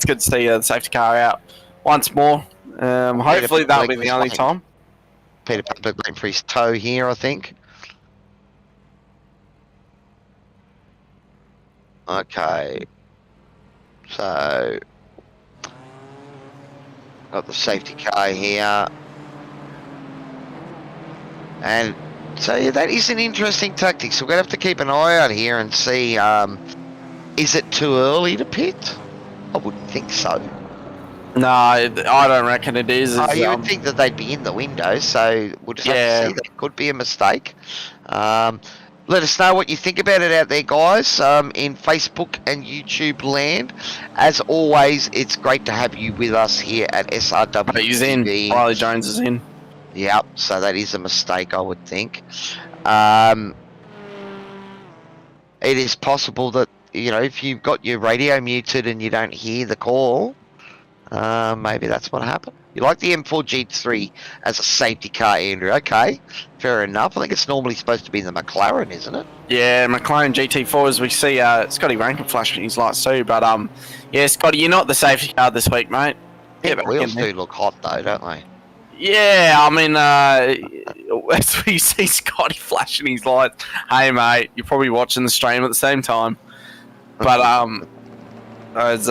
good to see the safety car out once more. Hopefully that'll be the only time. Peter Public went for his toe here, I think. Okay. So got the safety car here. And so yeah, that is an interesting tactic. So we're going to have to keep an eye out here and see, is it too early to pit? I wouldn't think so. No, I don't reckon it is. You would think that they'd be in the window, so we'll just have to see. That could be a mistake. Let us know what you think about it out there, guys, in Facebook and YouTube land. As always, it's great to have you with us here at SRW. He's in. Riley Jones is in. Yep, so that is a mistake, I would think. It is possible that, you know, if you've got your radio muted and you don't hear the call, maybe that's what happened. You like the M4 G3 as a safety car, Andrew? Okay, fair enough. I think it's normally supposed to be the McLaren, isn't it? Yeah, McLaren GT4, as we see Scotty Rankin flashing his lights too. But yeah, Scotty, you're not the safety car this week, mate. Yeah, but wheels do look hot though, don't they? Yeah, I mean, as we see Scotty flashing his lights, hey mate, you're probably watching the stream at the same time. But as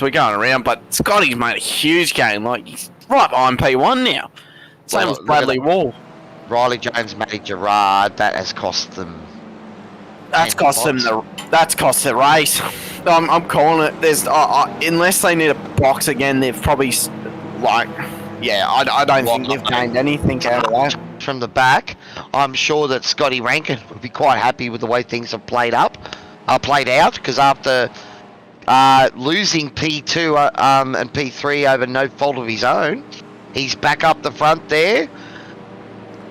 we're going around, but Scotty's made a huge game. Like, he's right behind P1 now. Same as Bradley Wall. Riley Jones, Matty Gerard, that has cost them. That's cost them the race. I'm calling it. There's unless they need a box again, they've probably I don't think they've gained anything out of that. From the back, I'm sure that Scotty Rankin would be quite happy with the way things have played out, because after losing P2 and P3 over no fault of his own, he's back up the front there.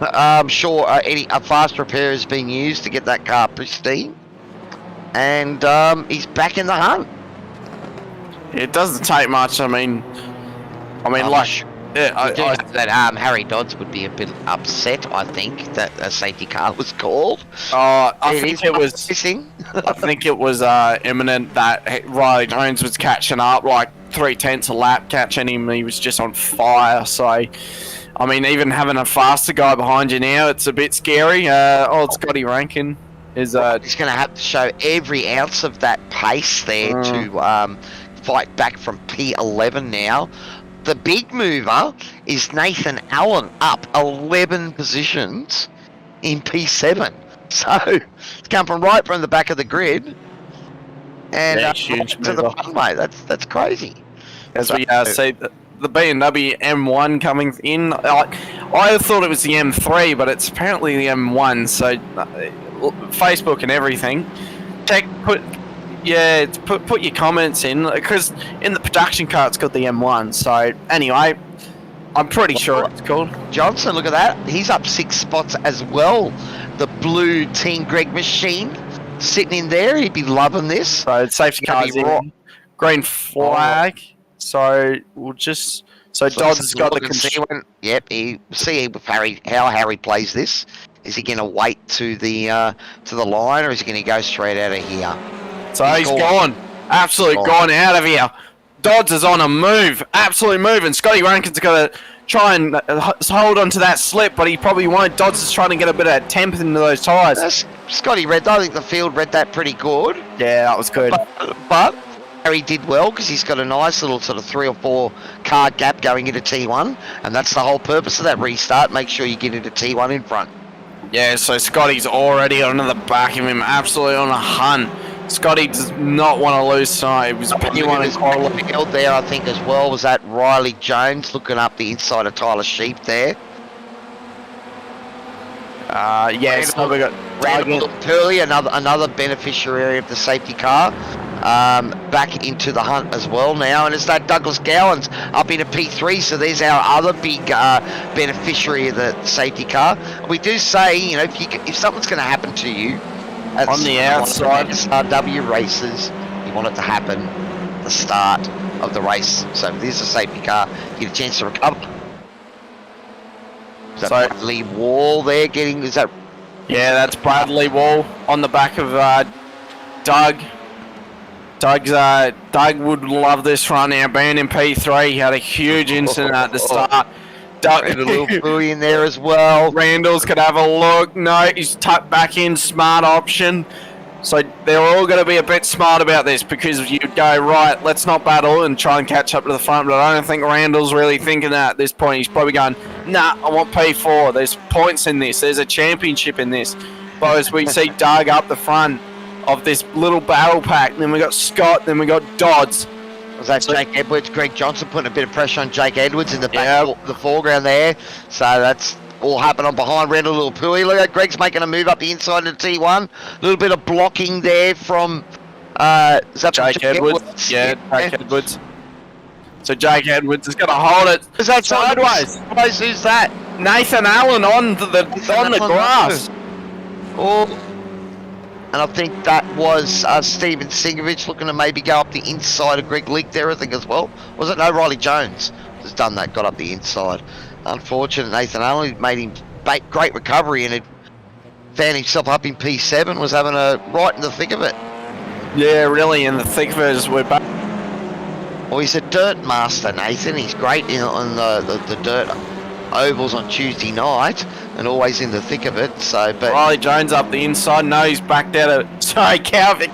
I'm sure a fast repair is being used to get that car pristine, and he's back in the hunt. It doesn't take much. I mean, that Harry Dodds would be a bit upset. I think that a safety car was called. I think it was imminent that Riley Jones was catching up, like 0.3 a lap, catching him. He was just on fire. So, I mean, even having a faster guy behind you now, it's a bit scary. Scotty Rankin is. He's going to have to show every ounce of that pace there to fight back from P11 now. the big mover is Nathan Allen up 11 positions in P7. So it's come from right from the back of the grid and huge right to the front, mate. That's crazy. As we see the BMW M1 coming in, I thought it was the M3, but it's apparently the M1. So Facebook and everything, put your comments in, because in the production car it's got the M1. So anyway, I'm pretty sure it's called Johnson. Look at that, he's up 6 spots as well. The blue Team Greg machine sitting in there, he'd be loving this. So safety car's in, green flag. So we'll just Dodds has got the Yep, see how Harry plays this. Is he going to wait to the line, or is he going to go straight out of here? So he's gone. Absolutely gone out of here. Dodds is on a move. Absolute move. And Scotty Rankin's got to try and hold on to that slip, but he probably won't. Dodds is trying to get a bit of temp into those tyres. Scotty read, I think the field read that pretty good. Yeah, that was good. But Harry did well, because he's got a nice little sort of 3 or 4 car gap going into T1, and that's the whole purpose of that restart. Make sure you get into T1 in front. Yeah, so Scotty's already on the back of him, absolutely on a hunt. Scotty does not want to lose tonight. It was P1 there, I think, as well. Was that Riley Jones looking up the inside of Tyler Sheep there? So we got Randall Curley, another beneficiary of the safety car, back into the hunt as well now, and it's that Douglas Gowans up into P3. So there's our other big beneficiary of the safety car. We do say, you know, if something's going to happen to you on the outside, SRW races, you want it to happen at the start of the race. So if there's a safety car, you get a chance to recover. Is that Bradley Wall there getting? Is that? Yeah, that's Bradley Wall on the back of Doug. Doug would love this run now. Being in P3, he had a huge incident at the start. Doug, a little buoy in there as well. Randall's could have a look. No, he's tucked back in. Smart option. So they're all going to be a bit smart about this, because you'd go, right, let's not battle and try and catch up to the front. But I don't think Randall's really thinking that at this point. He's probably going, nah, I want P4. There's points in this. There's a championship in this. But as we see Doug up the front of this little battle pack, then we got Scott, then we got Dodds. Was that Jake Edwards? Greg Johnson putting a bit of pressure on Jake Edwards in the back, the foreground there. So that's all happening on behind Randall, little Pooey. Look at Greg's making a move up the inside of T1. A little bit of blocking there from Jake Edwards. Yeah, Jake Edwards. So Jake Edwards has got to hold it. Is that sideways? Who's that? Nathan Allen on the grass. Oh. And I think that was Steven Singovich looking to maybe go up the inside of Greg Leake there, I think, as well. Was it? No, Riley Jones has done that, got up the inside. Unfortunate, Nathan Allen made him great recovery and had found himself up in P7, was having a right in the thick of it. Yeah, really in the thick of it as we're back. Well, he's a dirt master, Nathan. He's great on the dirt ovals on Tuesday night and always in the thick of it. So, but Riley Jones up the inside. No, he's backed out of. Sorry, Calvin.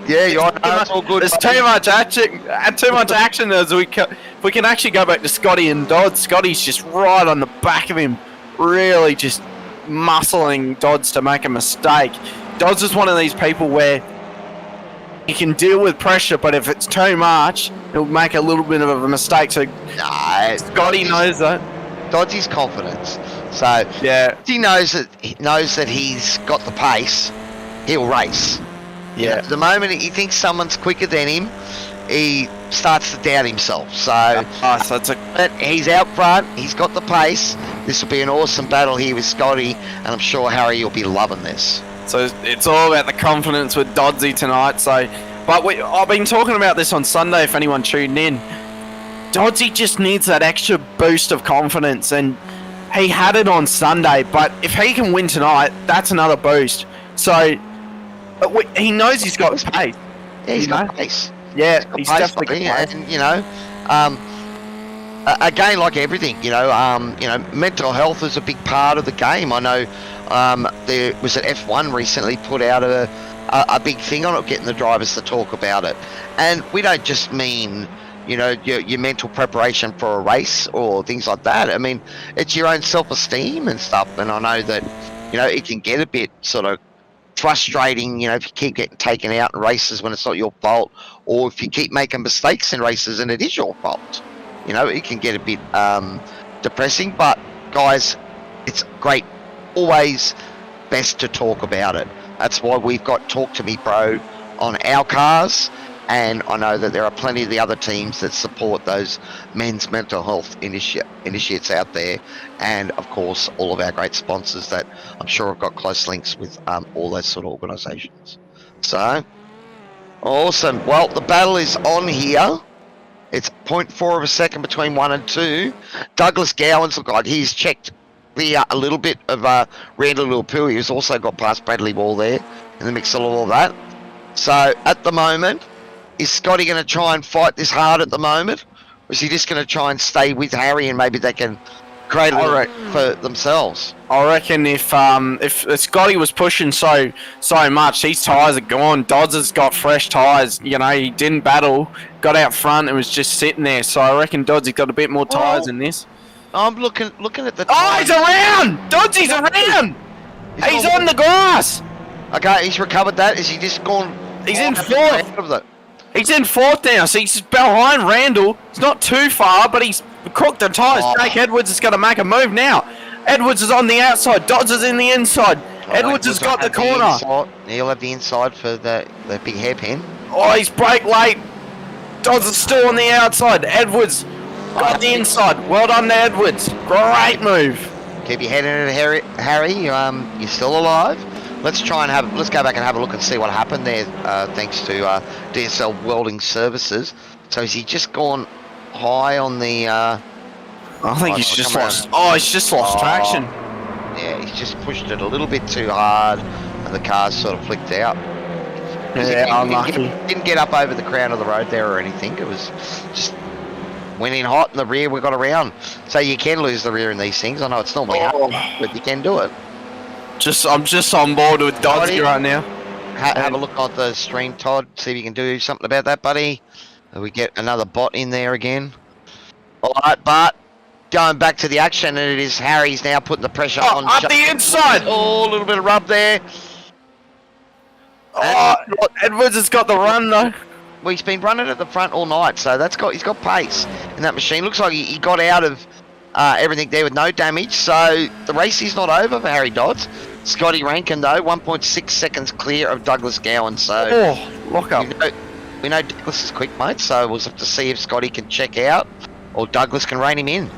Yeah, you're right. It's all good. There's too much action. As we can actually go back to Scotty and Dodds. Scotty's just right on the back of him, really just muscling Dodds to make a mistake. Dodds is one of these people where he can deal with pressure, but if it's too much, he'll make a little bit of a mistake. So Scotty knows that. Dodds' confidence. So yeah, he knows that he's got the pace. He'll race. Yeah. The moment he thinks someone's quicker than him, he starts to doubt himself. So he's out front. He's got the pace. This will be an awesome battle here with Scotty, and I'm sure Harry will be loving this. So it's all about the confidence with Doddsy tonight. So, but I've been talking about this on Sunday. If anyone tuned in, Doddsy just needs that extra boost of confidence, and he had it on Sunday. But if he can win tonight, that's another boost. So. He knows he's got pace. Yeah, he's got pace. Yeah, he's definitely got pace. And, you know, again, like everything, you know, mental health is a big part of the game. I know there was an F1 recently put out a big thing on it, getting the drivers to talk about it. And we don't just mean your mental preparation for a race or things like that. I mean, it's your own self-esteem and stuff. And I know that, it can get a bit sort of frustrating, if you keep getting taken out in races when it's not your fault, or if you keep making mistakes in races and it is your fault. It can get a bit depressing. But guys, it's great. Always best to talk about it. That's why we've got Talk to Me Bro on our cars. And I know that there are plenty of the other teams that support those men's mental health initiates out there. And, of course, all of our great sponsors that I'm sure have got close links with all those sort of organisations. So, awesome. Well, the battle is on here. It's 0.4 of a second between 1 and 2. Douglas Gowans, look like he's checked a little bit of Randall Lilpui, who's also got past Bradley Wall there in the mix of all that. So, at the moment, is Scotty going to try and fight this hard at the moment? Or is he just going to try and stay with Harry and maybe they can create a little for themselves? I reckon if Scotty was pushing so much, his tyres are gone. Dodds has got fresh tyres. He didn't battle, got out front and was just sitting there. So I reckon Dodds has got a bit more tyres in this. I'm looking at the... Oh, he's around! Dodds, he's around! He's on the grass! Okay, he's recovered that. Is he just gone... He's in fourth. He's in fourth now, so he's behind Randall. It's not too far, but he's cooked the tyres. Jake Edwards is going to make a move now. Edwards is on the outside. Dodds is in the inside. Edwards has got the corner. He'll have the inside for the big hairpin. Oh, he's brake late. Dodds is still on the outside. Edwards got the inside. Well done to Edwards. Great move. Keep your head in it, Harry. You're still alive. Let's go back and have a look and see what happened there. Thanks to DSL Welding Services. So has he just gone high on the? I think he's just lost. Oh, he's just lost traction. Yeah, he's just pushed it a little bit too hard, and the car's sort of flicked out. Yeah, unlucky. Didn't get up over the crown of the road there or anything. It was just went in hot in the rear. We got around. So you can lose the rear in these things. I know it's normally hard, but you can do it. I'm just on board with Dodgy right now. Have a look at the stream, Todd. See if you can do something about that, buddy. We get another bot in there again. All right, but going back to the action, and it is Harry's now putting the pressure on. Up the inside. Oh, a little bit of rub there. Oh, Edwards has got the run though. Well, he's been running at the front all night, so he's got pace in that machine. Looks like he got out of everything there with no damage, so the race is not over for Harry Dodds. Scotty Rankin, though, 1.6 seconds clear of Douglas Gowan, so... lock up. We know Douglas is quick, mate, so we'll have to see if Scotty can check out, or Douglas can rein him in.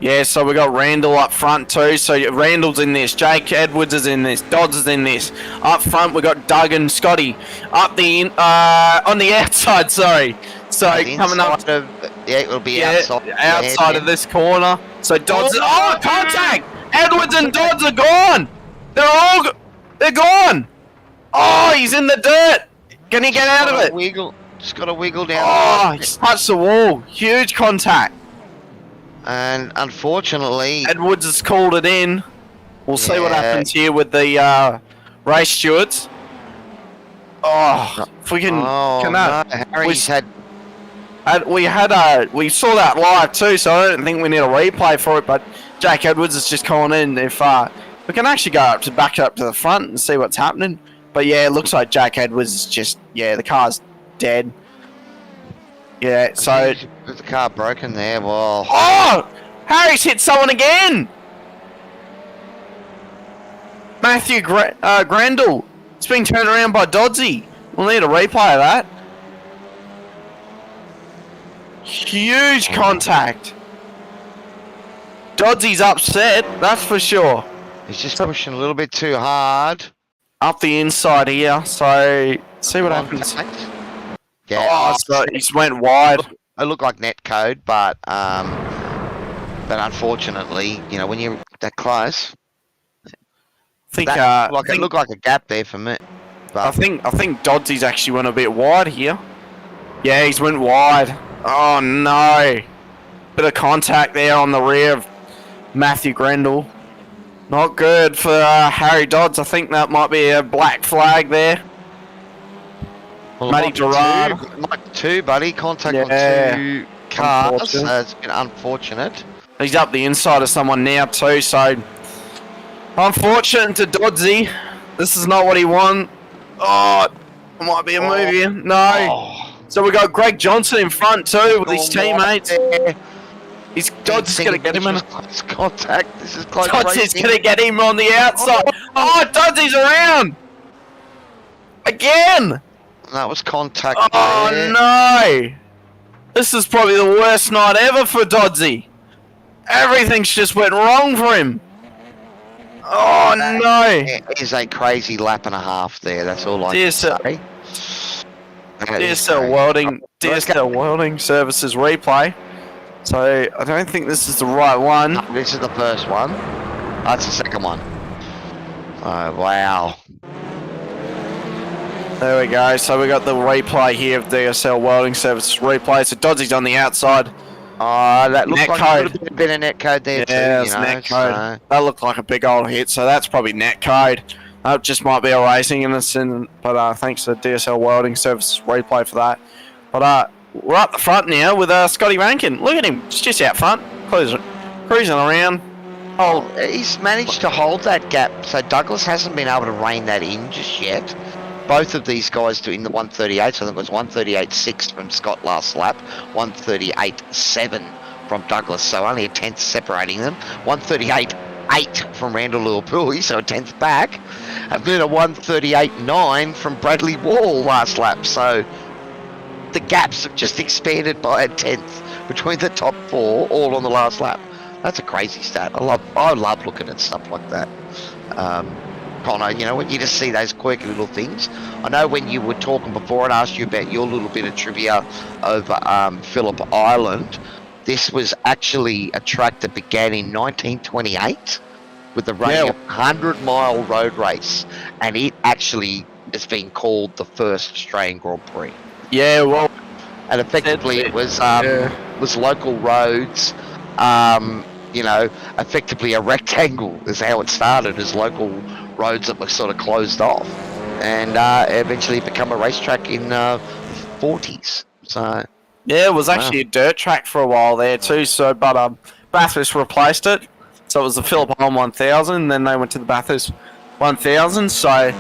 Yeah, so we got Randall up front too, so Randall's in this, Jake Edwards is in this, Dodds is in this. Up front we got Doug and Scotty. Up on the outside, sorry. So coming up... it'll be outside of this corner. So Dodds... Oh, contact! Edwards and Dodds are gone! They're gone! Oh, he's in the dirt! Can he get out of it? Just got to wiggle down. Oh, he's touched the wall. Huge contact. And unfortunately... Edwards has called it in. We'll see what happens here with the race stewards. Oh, if we can... Harry's we saw that live too, so I don't think we need a replay for it, but Jake Edwards is just calling in if we can actually go back up to the front and see what's happening. But yeah, it looks like Jake Edwards is just, the car's dead. Yeah, so... Is the car broken there? Well... Oh! Harry's hit someone again! Matthew Grendel. It's being turned around by Doddsy. We'll need a replay of that. Huge contact. Dodsy's upset, that's for sure. He's just pushing a little bit too hard. Up the inside here, so see what happens. Yeah. Oh, so he went wide. It looked like net code, but unfortunately, when you're that close, it looked like a gap there for me. But I think Dodsy's actually went a bit wide here. Yeah, he's went wide. Oh no! Bit of contact there on the rear of Matthew Grendel. Not good for Harry Dodds. I think that might be a black flag there. Well, Matty Gerard. Might be two, buddy. Contact on two cars. It's been unfortunate. He's up the inside of someone now too, so unfortunate to Dodsey. This is not what he won. Oh, it might be a move here. No. Oh. So we got Greg Johnson in front too with his teammates. Dodsey's going to get him in. Close contact. This is close. Dodsey's going to get him on the outside. Oh, Dodsey's around. Again. That was contact. Oh, there. no. This is probably the worst night ever for Dodsey. Everything's just went wrong for him. Oh, no. It is a crazy lap and a half there. That's all I can say. DSL Welding Services replay. So I don't think this is the right one. No, this is the first one. That's the second one. Oh, wow. There we go. So we got the replay here of DSL Welding Services replay. So Dodsey's on the outside. Oh, that looks net like code. it could have been a net code there too. Yeah, it's net code. So. That looked like a big old hit. So that's probably net code. That just might be a racing innocent. But thanks to DSL Welding Services replay for that. But we're up the front now with Scotty Rankin. Look at him. He's just out front. Cruising around. Oh, he's managed to hold that gap. So Douglas hasn't been able to rein that in just yet. Both of these guys doing the 138, so I think it was 138.6 from Scott last lap, 138.7 from Douglas, so only a tenth separating them, 138.8 from Randall Lillipui, so a tenth back, and then a 138.9 from Bradley Wall last lap, so the gaps have just expanded by a tenth between the top four, all on the last lap. That's a crazy stat. I love looking at stuff like that. Connor, you know, when you just see those quirky little things. I know when you were talking before and asked you about your little bit of trivia over Phillip Island, this was actually a track that began in 1928 with the running of 100-mile road race, and it actually has been called the first Australian Grand Prix. Yeah, well, and effectively it was local roads. You know, effectively a rectangle is how it started, as local roads that were sort of closed off, and eventually become a racetrack in the 40s. So yeah, it was actually a dirt track for a while there too. So, but Bathurst replaced it, so it was the Phillip Island 1000. And then they went to the Bathurst 1000. So I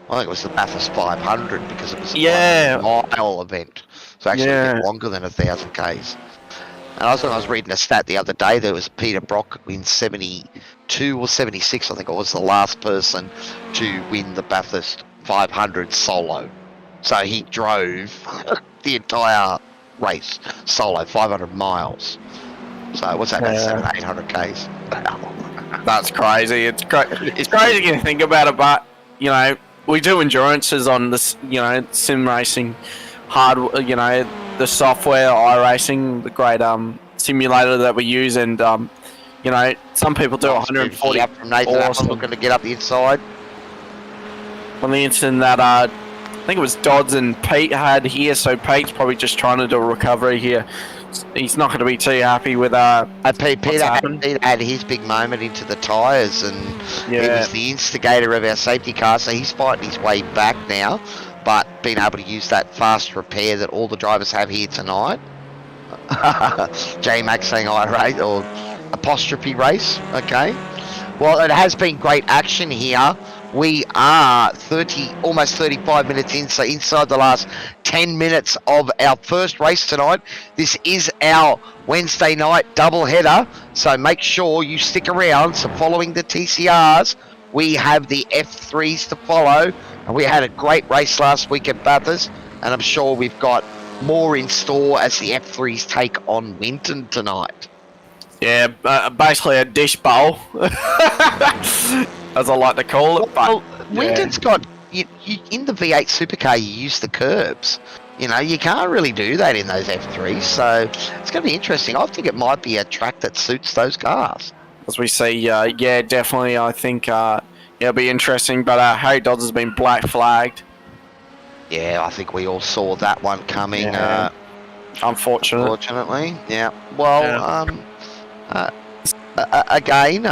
think it was the Bathurst 500 because it was a mile event, so actually a bit longer than 1,000 k's. And I was reading a stat the other day. There was Peter Brock in 72 or 76, I think it was, the last person to win the Bathurst 500 solo. So he drove the entire race solo, 500 miles. So what's that, about 700-800 Ks? That's crazy. It's crazy when you think about it, but, you know, we do endurances on this, you know, sim racing, hard, you know, the software, iRacing, the great simulator that we use, and you know, some people do 140 up from Nathan looking to get up the inside. On the instant that I think it was Dodds and Pete had here, so Pete's probably just trying to do a recovery here. He's not going to be too happy with Peter had his big moment into the tyres, and he was the instigator of our safety car, so he's fighting his way back now. But being able to use that fast repair that all the drivers have here tonight. J-Max saying iRace or apostrophe race. Okay. Well, it has been great action here. We are almost 35 minutes in, so inside the last 10 minutes of our first race tonight. This is our Wednesday night double header, so make sure you stick around. So following the TCRs, we have the F3s to follow. And we had a great race last week at Bathurst, and I'm sure we've got more in store as the F3s take on Winton tonight. Yeah, basically a dish bowl, as I like to call it. But Winton's got, in the V8 Supercar, you use the curbs. You know, you can't really do that in those F3s, so it's going to be interesting. I think it might be a track that suits those cars. As we see, yeah, definitely, I think... it'll be interesting, but Harry Dodds has been black flagged. Yeah, I think we all saw that one coming. Yeah. Unfortunately, yeah. Well, again,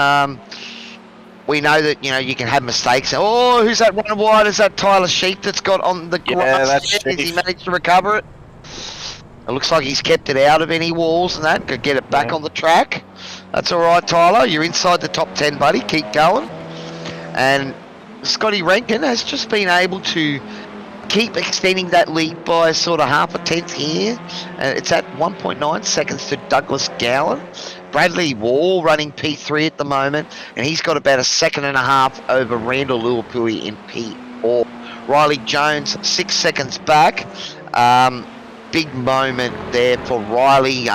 we know that, you know, you can have mistakes. Oh, who's that running wide? Is that Tyler Sheep that's got on the grass? Yeah, that's Has he Sheep. managed to recover it? It looks like he's kept it out of any walls and that. Could get it back on the track. That's all right, Tyler. You're inside the top 10, buddy. Keep going. And Scotty Rankin has just been able to keep extending that lead by sort of half a tenth here. It's at 1.9 seconds to Douglas Gowan. Bradley Wall running P3 at the moment, and he's got about a second and a half over Randall Luapui in P4. Riley Jones 6 seconds back. Big moment there for Riley.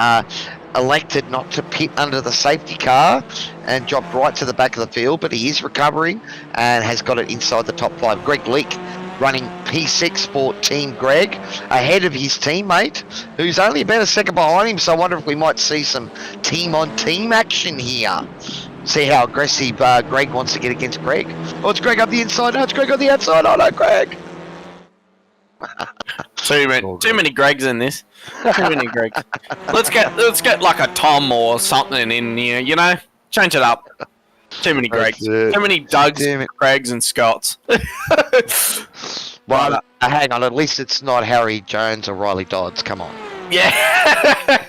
Elected not to pit under the safety car and dropped right to the back of the field, but he is recovering and has got it inside the top 5. Greg Leake running P6 for Team Greg, ahead of his teammate, who's only about a second behind him, so I wonder if we might see some team-on-team action here. See how aggressive Greg wants to get against Greg. Oh, it's Greg up the inside. No, it's Greg on the outside. Oh, no, Greg. Too many Gregs in this. Too many Gregs. Let's get like a Tom or something in here, you know? Change it up. Too many Gregs. Too many Dougs, Gregs, and Scotts. Well, hang on. At least it's not Harry Jones or Riley Dodds. Come on. Yeah.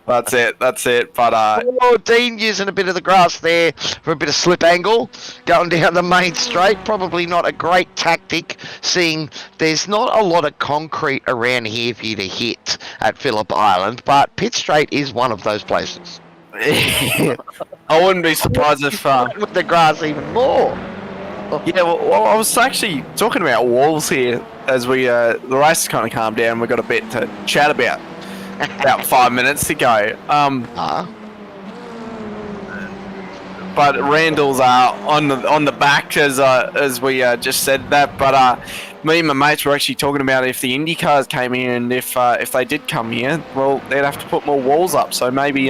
That's it. But Dean using a bit of the grass there for a bit of slip angle, going down the main straight. Probably not a great tactic, seeing there's not a lot of concrete around here for you to hit at Phillip Island, but Pitt Straight is one of those places. I wouldn't be surprised if with the grass even more. Yeah, well, I was actually talking about walls here as we the race kind of calmed down. We got a bit to chat about 5 minutes to go. But Randall's on the back as we just said that. But me and my mates were actually talking about if the Indy cars came here, and if they did come here, well, they'd have to put more walls up. So maybe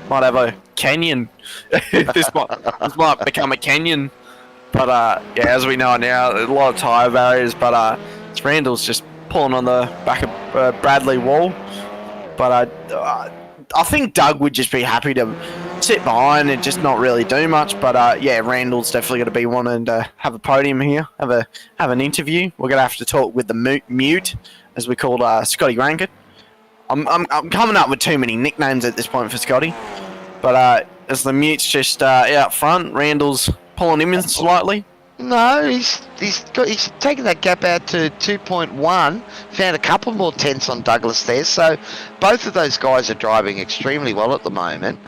might have a canyon. this might become a canyon. But yeah, as we know now, there's a lot of tyre barriers. But it's Randall's just pulling on the back of Bradley Wall. But I think Doug would just be happy to sit behind and just not really do much. But yeah, Randall's definitely going to be wanting to have a podium here, have an interview. We're going to have to talk with the mute, as we called Scotty Rankin. I'm coming up with too many nicknames at this point for Scotty. But as the mute's just out front, Randall's pulling him in slightly. No, he's taken that gap out to 2.1. Found a couple more tenths on Douglas there. So both of those guys are driving extremely well at the moment,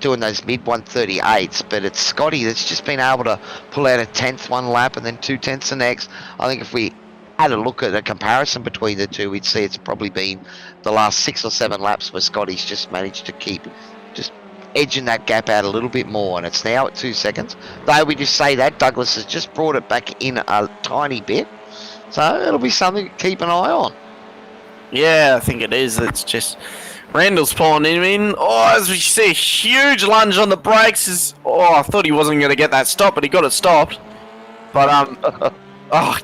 doing those mid 138s. But it's Scotty that's just been able to pull out a tenth one lap and then 2 tenths the next. I think if we had a look at a comparison between the two, we'd see it's probably been the last 6 or 7 laps where Scotty's just managed to keep just edging that gap out a little bit more, and it's now at 2 seconds. Though we just say that, Douglas has just brought it back in a tiny bit, so it'll be something to keep an eye on. Yeah, I think it is. It's just Randall's pulling him in. Oh, as we see, a huge lunge on the brakes. I thought he wasn't going to get that stop, but he got it stopped. But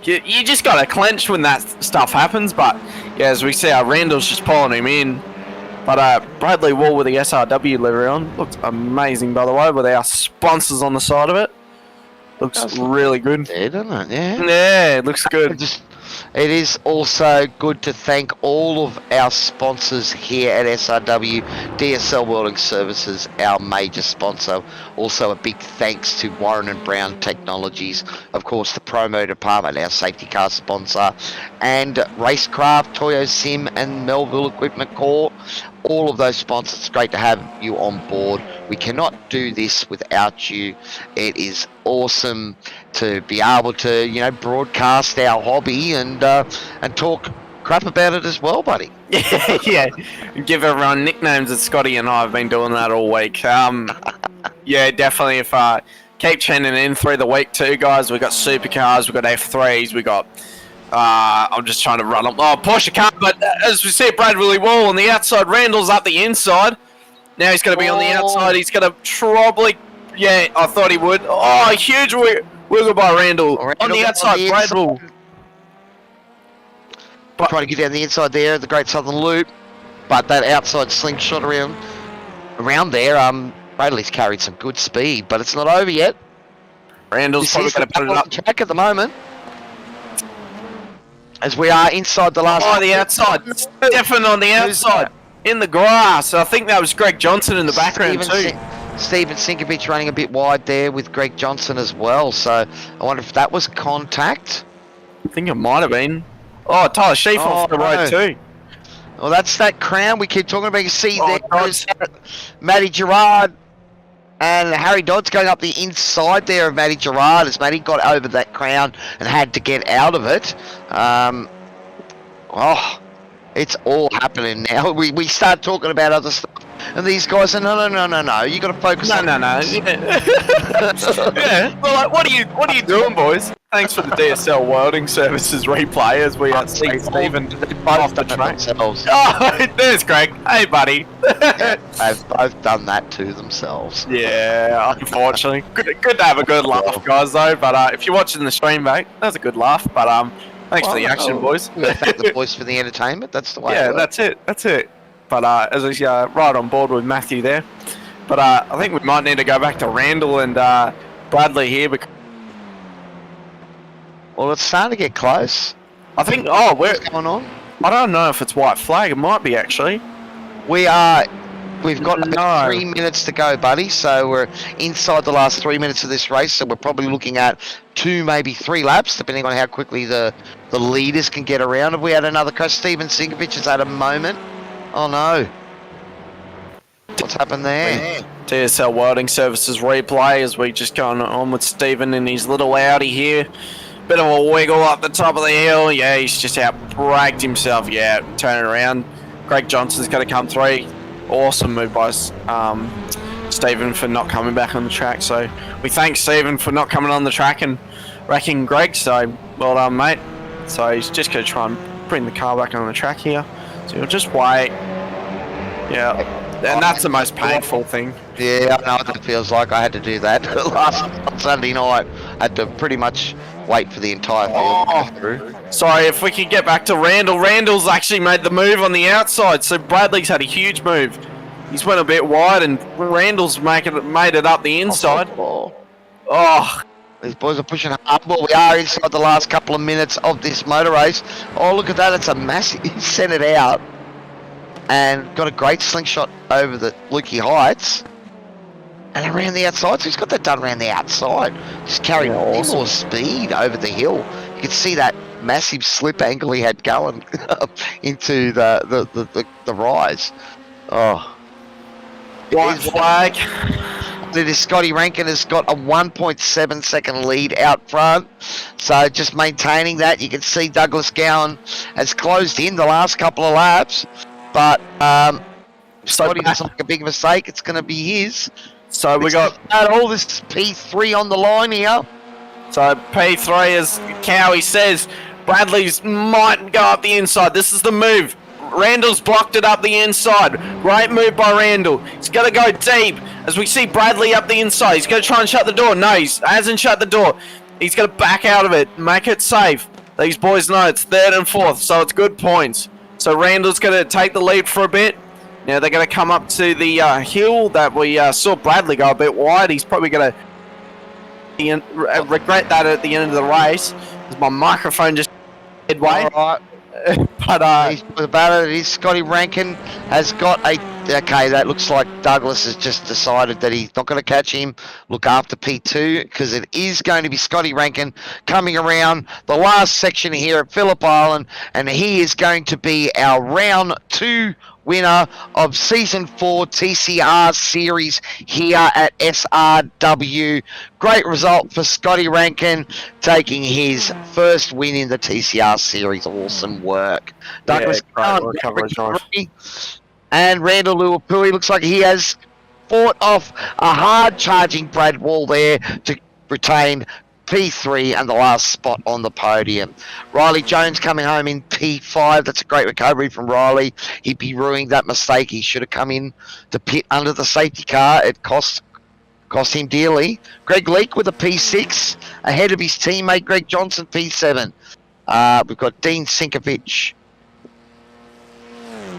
you just got to clench when that stuff happens. But yeah, as we see, Randall's just pulling him in. But Bradley Wall with the SRW livery on looks amazing, by the way, with our sponsors on the side of it. Looks really good. There, doesn't it? Yeah. Yeah, it looks good. It is also good to thank all of our sponsors here at SRW, DSL Welding Services, our major sponsor. Also a big thanks to Warren and Brown Technologies, of course the promo department, our safety car sponsor, and Racecraft, Toyo Sim and Melville Equipment Corp. All of those sponsors, it's great to have you on board. We cannot do this without you. It is awesome to be able to, you know, broadcast our hobby and talk crap about it as well, buddy. Yeah, give everyone nicknames. That Scotty and I have been doing that all week. Yeah, definitely. If keep tuning in through the week too, guys. We've got Supercars, we've got F3s, we got. I'm just trying to run them. Oh, Porsche car, but as we see, Bradley Wall on the outside, Randall's up the inside. Now he's going to be on the outside. He's going to probably, yeah, I thought he would. Oh, huge wiggle by Randall. On the outside, Brad Wall. Trying to get down the inside there, the Great Southern Loop, but that outside slingshot around there, Bradley's carried some good speed, but it's not over yet. Randall's probably going to put it up. Track at the moment. As we are inside the last... Oh, the outside. Stefan on the outside. In the grass. I think that was Greg Johnson in the background too. Steven Sinkovich running a bit wide there with Greg Johnson as well. So I wonder if that was contact. I think it might have been. Oh, Tyler Sheaf off the road too. Well, that's that crown we keep talking about. You see there goes Matty Gerard and Harry Dodd's going up the inside there of Matty Gerard as Matty got over that crown and had to get out of it. It's all happening now. We start talking about other stuff, and these guys are no. You got to focus. No. Yeah. Well, like, what are you doing, boys? Thanks for the DSL Welding Services replay as we see Stephen off the track. Oh, there's Greg. Hey, buddy. They've both done that to themselves. Yeah, unfortunately. Good to have a good laugh, guys, though. But if you're watching the stream back, that was a good laugh. But thanks for the action, boys. Thank the boys for the entertainment. That's the way. Yeah, that's it. But as I right on board with Matthew there. But I think we might need to go back to Randall and Bradley here. Because well, it's starting to get close. I think. What's going on? I don't know if it's white flag. It might be actually. We've got about 3 minutes to go, buddy. So we're inside the last 3 minutes of this race. So we're probably looking at 2, maybe 3 laps, depending on how quickly the leaders can get around. Have we had another crash? Steven Sinkovich has had a moment. Oh no. What's happened there? DSL Welding Services replay as we just going on with Stephen in his little Audi here. Bit of a wiggle up the top of the hill. Yeah, he's just out-bragged himself. Yeah, turning around. Greg Johnson's going to come through. Awesome move by Stephen for not coming back on the track. So we thank Stephen for not coming on the track and wrecking Greg. So well done, mate. So he's just going to try and bring the car back on the track here. So you'll just wait. Yeah, and that's the most painful thing. Yeah, I know what it feels like. I had to do that last Sunday night. I had to pretty much wait for the entire field to go through. Sorry, if we could get back to Randall. Randall's actually made the move on the outside, so Bradley's had a huge move. He's went a bit wide, and Randall's made it up the inside. These boys are pushing hard. Well, we are inside the last couple of minutes of this motor race. Oh, look at that. It's a massive... He sent it out and got a great slingshot over the Lukey Heights and around the outside. So he's got that done around the outside. Just carrying more speed over the hill. You can see that massive slip angle he had going into the rise. Oh. White flag. Scotty Rankin has got a 1.7 second lead out front. So just maintaining that. You can see Douglas Gowan has closed in the last couple of laps. But Scotty doesn't make a big mistake. It's going to be his. So we got all this P3 on the line here. So P3, as Cowie says, Bradley's might go up the inside. This is the move. Randall's blocked it up the inside. Great move by Randall. He's going to go deep as we see Bradley up the inside. He's going to try and shut the door. No, he hasn't shut the door. He's going to back out of it, make it safe. These boys know it's 3rd and 4th, so it's good points. So Randall's going to take the lead for a bit. Now they're going to come up to the hill that we saw Bradley go a bit wide. He's probably going to regret that at the end of the race. My microphone just midway. All right. But he's about it. Scotty Rankin has got a... Okay, that looks like Douglas has just decided that he's not going to catch him. Look after P2 because it is going to be Scotty Rankin coming around the last section here at Phillip Island, and he is going to be our round 2 winner of Season 4 TCR Series here at SRW. Great result for Scotty Rankin, taking his first win in the TCR Series. Awesome work. Douglas and Randall Luapui looks like he has fought off a hard-charging Brad Wall there to retain P3 and the last spot on the podium. Riley Jones coming home in P5. That's a great recovery from Riley. He'd be ruining that mistake. He should have come in to pit under the safety car. It cost him dearly. Greg Leake with a P6 ahead of his teammate Greg Johnson, P7. We've got Dean Sinkovich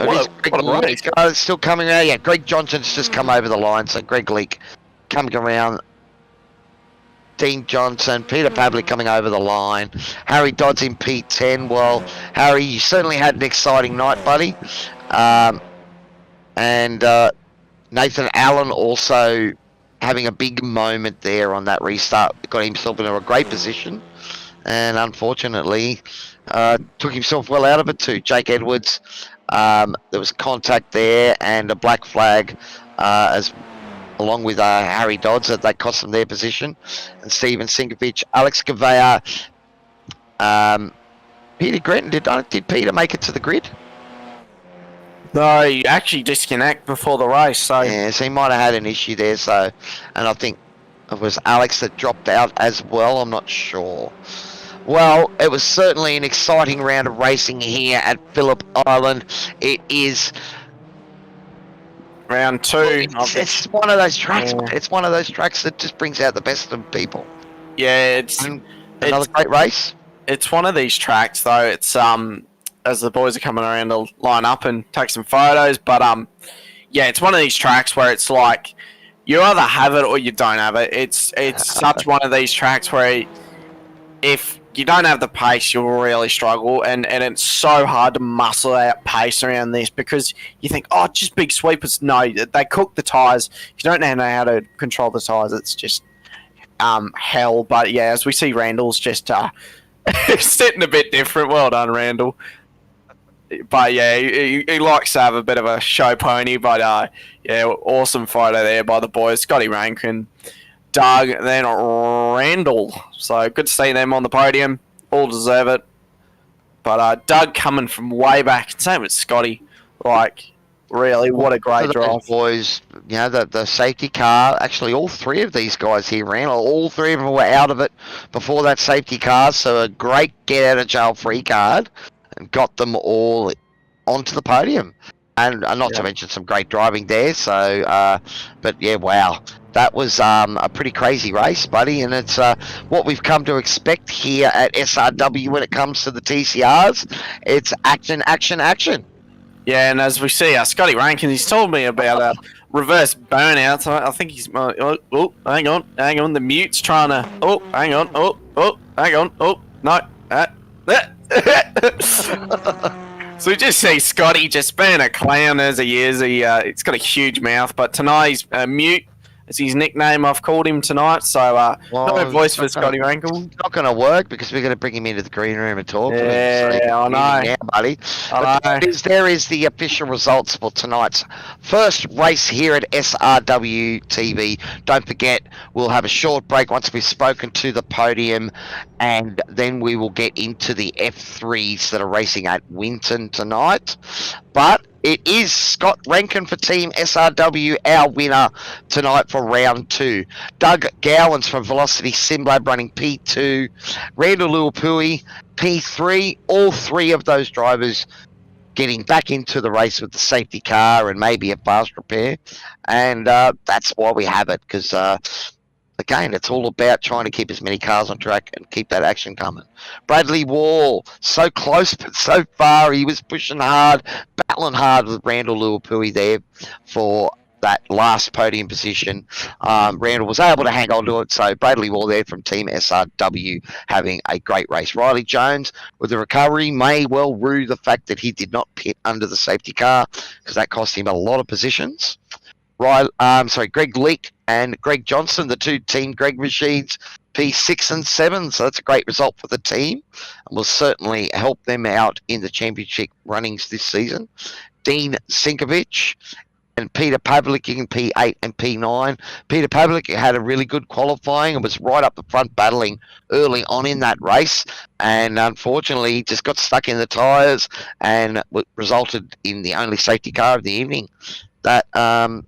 What a race. It's still coming around. Yeah, Greg Johnson's just come over the line. So Greg Leake coming around. Dean Johnson, Peter Pavlik coming over the line. Harry Dodds in P10. Well, Harry, you certainly had an exciting night, buddy. And Nathan Allen also having a big moment there on that restart. Got himself into a great position. And unfortunately, took himself well out of it too. Jake Edwards, there was contact there and a black flag along with Harry Dodds, that cost them their position. And Steven Sinkovich, Alex Gavea, Peter Gretton, did Peter make it to the grid? No, he actually disconnected before the race, so... Yeah, so he might have had an issue there, so... And I think it was Alex that dropped out as well, I'm not sure. Well, it was certainly an exciting round of racing here at Phillip Island. It is... Round 2. It's one of those tracks. Yeah. It's one of those tracks that just brings out the best of people. Yeah, it's another great race. It's one of these tracks, though. It's as the boys are coming around to line up and take some photos, but yeah, it's one of these tracks where it's like you either have it or you don't have it. It's such one of these tracks where if you don't have the pace, you'll really struggle, and it's so hard to muscle out pace around this because you think, oh, just big sweepers. No, they cook the tyres. If you don't know how to control the tyres, it's just hell. But yeah, as we see, Randall's just sitting a bit different. Well done, Randall. But yeah, he likes to have a bit of a show pony. But yeah, awesome photo there by the boys. Scotty Rankin, Doug, and then Randall. So good to see them on the podium. All deserve it. But Doug coming from way back. Same with Scotty. Like, really, what a great drive. Boys, you know, the safety car, actually all three of these guys here, Randall, all three of them were out of it before that safety car. So a great get out of jail free card and got them all onto the podium. And not to mention some great driving there. So, but yeah, wow. That was a pretty crazy race, buddy, and it's what we've come to expect here at SRW when it comes to the TCRs. It's action, action, action. Yeah, and as we see, Scotty Rankin, he's told me about reverse burnout. So I think he's... Oh, hang on. The mute's trying to... Oh, hang on. Hang on. Oh, no. So we just see Scotty just being a clown as he is. He's got a huge mouth, but tonight he's mute. It's his nickname. I've called him tonight, so no voice for Scotty Rankle. It's not going to work because we're going to bring him into the green room and talk. Yeah, I know. Now, buddy. There is the official results for tonight's first race here at SRW TV. Don't forget, we'll have a short break once we've spoken to the podium, and then we will get into the F3s that are racing at Winton tonight. But it is Scott Rankin for Team SRW, our winner tonight for round 2. Doug Gowans from Velocity Simlab running P2. Randall Luapui, P3. All three of those drivers getting back into the race with the safety car and maybe a fast repair. And that's why we have it, because again, it's all about trying to keep as many cars on track and keep that action coming. Bradley Wall, so close but so far. He was pushing hard, battling hard with Randall Luapui there for that last podium position. Randall was able to hang on to it, so Bradley Wall there from Team SRW having a great race. Riley Jones with the recovery may well rue the fact that he did not pit under the safety car because that cost him a lot of positions. Greg Leake and Greg Johnson, the two Team Greg machines, P6 and 7. So that's a great result for the team and will certainly help them out in the championship runnings this season. Dean Sinkovich and Peter Pavlik in P8 and P9. Peter Pavlik had a really good qualifying and was right up the front battling early on in that race. And unfortunately, he just got stuck in the tyres and resulted in the only safety car of the evening. That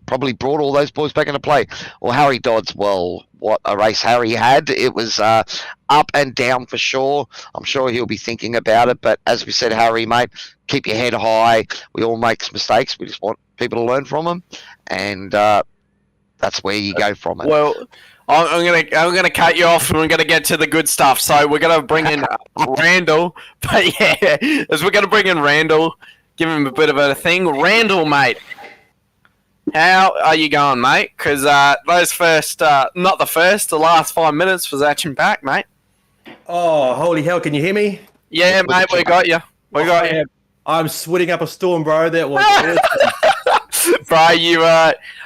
probably brought all those boys back into play. Well, Harry Dodds, well, what a race Harry had. It was up and down for sure. I'm sure he'll be thinking about it. But as we said, Harry, mate, keep your head high. We all make mistakes. We just want people to learn from them. And that's where you go from it. Well, I'm gonna cut you off and we're gonna get to the good stuff. So we're gonna bring in Randall. But yeah, as we're gonna bring in Randall, give him a bit of a thing. Randall, mate, how are you going, mate? Because those first, not the last 5 minutes was action packed, mate. Oh, holy hell, can you hear me? Yeah, mate, we got you. We got you. I'm sweating up a storm, bro. That was awesome. Bro,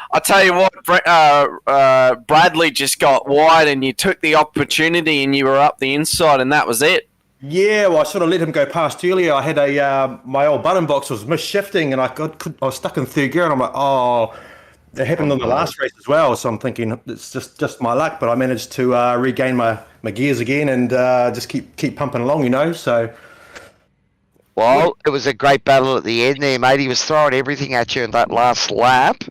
I tell you what, Bradley just got wide and you took the opportunity and you were up the inside and that was it. Yeah, well, I sort of let him go past earlier. I had my old button box was mis-shifting and I was stuck in third gear and I'm like, oh, it happened on the last race as well. So I'm thinking it's just my luck, but I managed to regain my gears again and just keep pumping along, you know, so... Well, it was a great battle at the end there, mate. He was throwing everything at you in that last lap.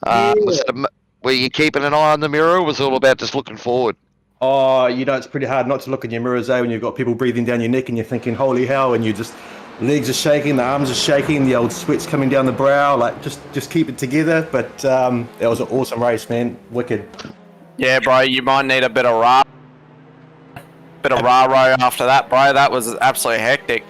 Were you keeping an eye on the mirror, or was it all about just looking forward? Oh, you know, it's pretty hard not to look in your mirrors, when you've got people breathing down your neck and you're thinking, holy hell, and you just, legs are shaking, the arms are shaking, the old sweat's coming down the brow, like, just keep it together. But that was an awesome race, man. Wicked. Yeah, bro, you might need a bit of rah-row after that, bro. That was absolutely hectic.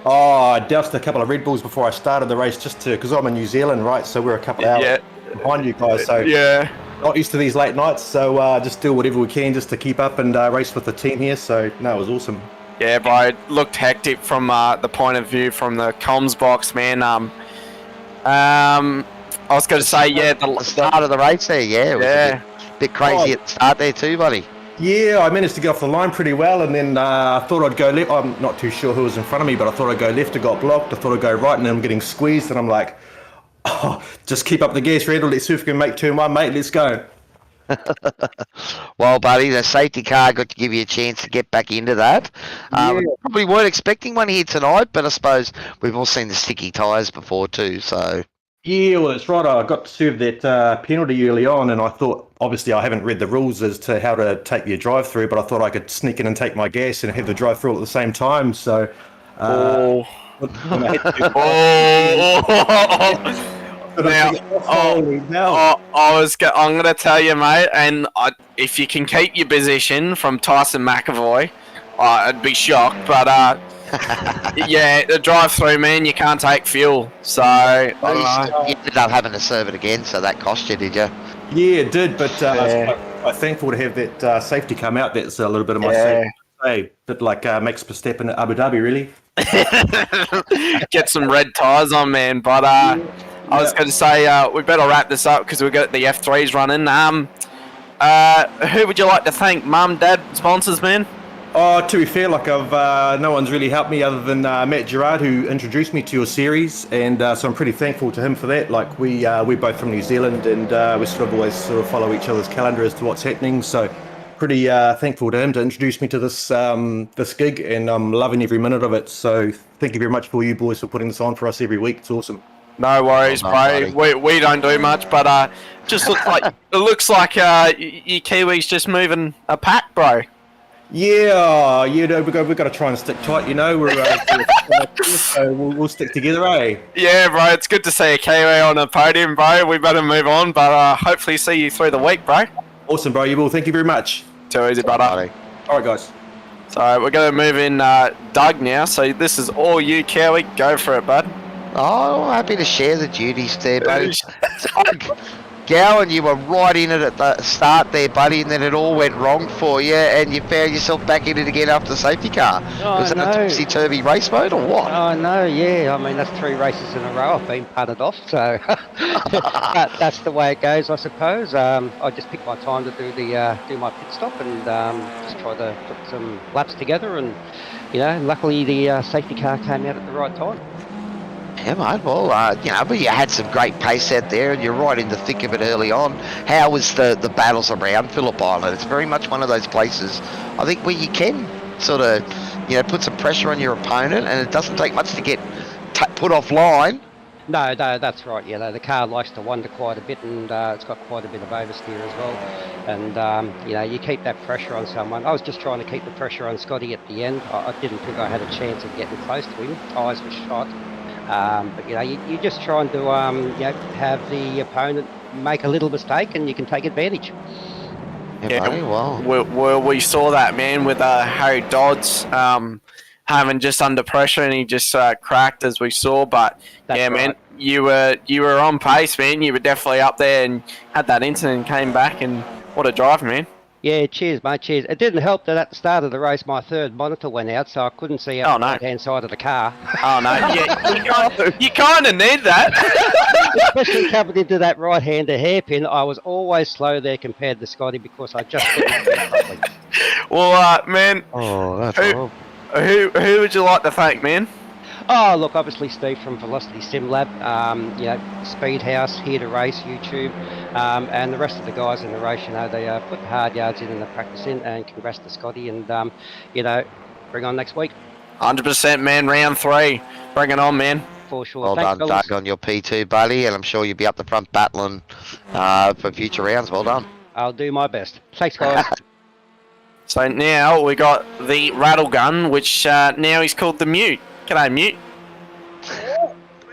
Oh, I doused a couple of Red Bulls before I started the race just to, because I'm in New Zealand, right? So we're a couple of hours behind you guys. So yeah, not used to these late nights. So just do whatever we can just to keep up and race with the team here. So no, it was awesome. Yeah, bro, it looked hectic from the point of view from the comms box, man. I was going to say, yeah, the start of the race there, yeah, it was a bit crazy at the start there too, buddy. Yeah, I managed to get off the line pretty well, and then I thought I'd go left. I'm not too sure who was in front of me, but I thought I'd go left. It got blocked. I thought I'd go right, and then I'm getting squeezed, and I'm like, oh, just keep up the gas, Randall. Let's see if we can make turn one, mate. Let's go. Well, buddy, the safety car got to give you a chance to get back into that. Probably weren't expecting one here tonight, but I suppose we've all seen the sticky tyres before too, so... Yeah, well, it's right. I got served that penalty early on, and I thought, obviously, I haven't read the rules as to how to take your drive-through, but I thought I could sneak in and take my gas and have the drive-through at the same time. So, I I'm going to tell you, mate, and if you can keep your position from Tyson McAvoy, I'd be shocked, but... yeah, the drive-through, man, you can't take fuel, so... You ended up having to serve it again, so that cost you, did you? Yeah, it did, but I'm thankful to have that safety come out. That's a little bit of my safety. A bit like Max Verstappen at Abu Dhabi, really. Get some red tyres on, man, but I was going to say, we better wrap this up because we've got the F3s running. Who would you like to thank? Mum, Dad, sponsors, man? Oh, to be fair, like no one's really helped me other than Matt Gerard, who introduced me to your series, and so I'm pretty thankful to him for that. Like we're both from New Zealand, and we sort of always follow each other's calendar as to what's happening. So pretty thankful to him to introduce me to this this gig, and I'm loving every minute of it. So thank you very much for you boys for putting this on for us every week. It's awesome. No worries, bro. We don't do much, but just looks like it looks like you Kiwis just moving a pack, bro. Yeah, you know, we've got to try and stick tight, you know. We're so we'll stick together, eh? Yeah, bro, it's good to see a Kiwi on the podium, bro. We better move on, but hopefully see you through the week, bro. Awesome, bro. You will. Thank you very much. Too easy, brother. All right, guys. So we're going to move in Doug now. So this is all you, Kiwi. Go for it, bud. Oh, I'm happy to share the duties there, buddy. Gowan, you were right in it at the start there, buddy, and then it all went wrong for you, and you found yourself back in it again after the safety car. Was it a topsy-turvy race mode or what? Oh, no, yeah. I mean, that's 3 races in a row I've been punted off, so that's the way it goes, I suppose. I just picked my time to do my pit stop and just try to put some laps together, and, you know, luckily the safety car came out at the right time. Yeah, mate. Well, you know, but you had some great pace out there, and you're right in the thick of it early on. How was the battles around Phillip Island? It's very much one of those places, I think, where you can sort of, you know, put some pressure on your opponent, and it doesn't take much to get put offline. No, that's right. Yeah, the car likes to wander quite a bit, and it's got quite a bit of oversteer as well. And you know, you keep that pressure on someone. I was just trying to keep the pressure on Scotty at the end. I didn't think I had a chance of getting close to him. Tyres were shot. But you know, you just trying to you know, have the opponent make a little mistake, and you can take advantage. Yeah, buddy, well, we saw that, man, with Harry Dodds having just under pressure, and he just cracked as we saw. But That's yeah, man, right. you were on pace, man. You were definitely up there, and had that incident and came back, and what a drive, man. Yeah, cheers, mate, cheers. It didn't help that at the start of the race, my third monitor went out, so I couldn't see out the right-hand side of the car. Oh no, yeah, you kind of need that. Especially coming into that right-hander hairpin, I was always slow there compared to Scotty because I just couldn't see it properly. Well, man, Oh, that's horrible. who would you like to thank, man? Oh, look, obviously Steve from Velocity Sim Lab, Speed House, Here to Race, YouTube, and the rest of the guys in the race, they put the hard yards in and the practice in, and congrats to Scotty, and, bring on next week. 100%, man, round 3. Bring it on, man. For sure. Well Thanks, done, fellas. Doug, on your P2, buddy, and I'm sure you'll be up the front battling for future rounds. Well done. I'll do my best. Thanks, guys. So now we got the rattle gun, which now he's called the Mute. G'day, Mute.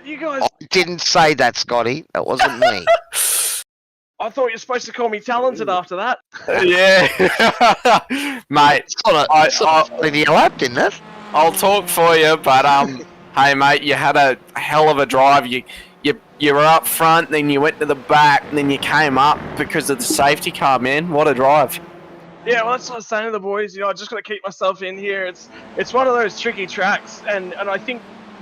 You guys, I didn't say that, Scotty. That wasn't me. I thought you were supposed to call me talented after that. Yeah, mate. Sort of in your lap, didn't it? I'll talk for you, but hey, mate, you had a hell of a drive. You were up front, then you went to the back, and then you came up because of the safety car, man. What a drive! Yeah, well, that's what I was saying to the boys. I just got to keep myself in here. It's one of those tricky tracks, and I think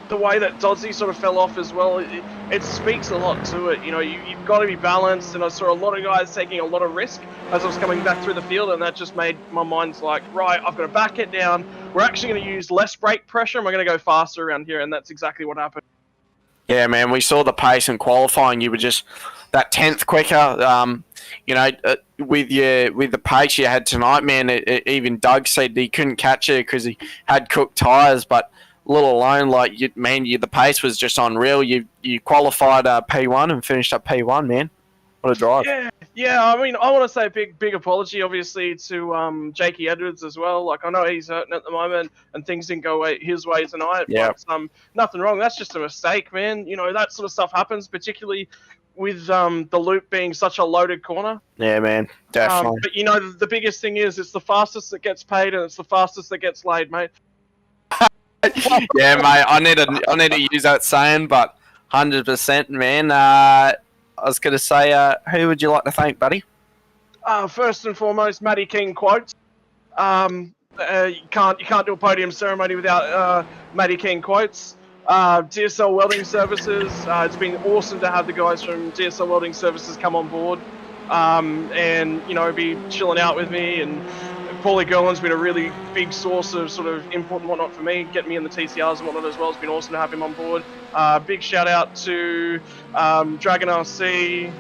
the way that Doddsy sort of fell off as well, it speaks a lot to it. You've got to be balanced, and I saw a lot of guys taking a lot of risk as I was coming back through the field, and that just made my mind like, right, I've got to back it down. We're actually going to use less brake pressure, and we're going to go faster around here, and that's exactly what happened. Yeah, man, we saw the pace in qualifying. You were just that 10th quicker. With the pace you had tonight, man. Even Doug said he couldn't catch it because he had cooked tyres, but let alone the pace was just unreal. You qualified P1 and finished up P1, man. What a drive! Yeah. I mean, I want to say a big apology, obviously, to Jakey Edwards as well. Like, I know he's hurting at the moment, and things didn't go his way tonight. Yeah. But nothing wrong. That's just a mistake, man. That sort of stuff happens, particularly with the loop being such a loaded corner. Yeah, man, definitely. But the biggest thing is it's the fastest that gets paid, and it's the fastest that gets laid, mate. Yeah, mate. I need to use that saying, but 100%, man. I was going to say, who would you like to thank, buddy? First and foremost, Matty King quotes. You can't do a podium ceremony without Matty King quotes. DSL Welding Services. It's been awesome to have the guys from DSL Welding Services come on board, and be chilling out with me. And Paulie Gerland's been a really big source of sort of input and whatnot for me, getting me in the TCRs and whatnot as well. It's been awesome to have him on board. Big shout out to Dragon RC,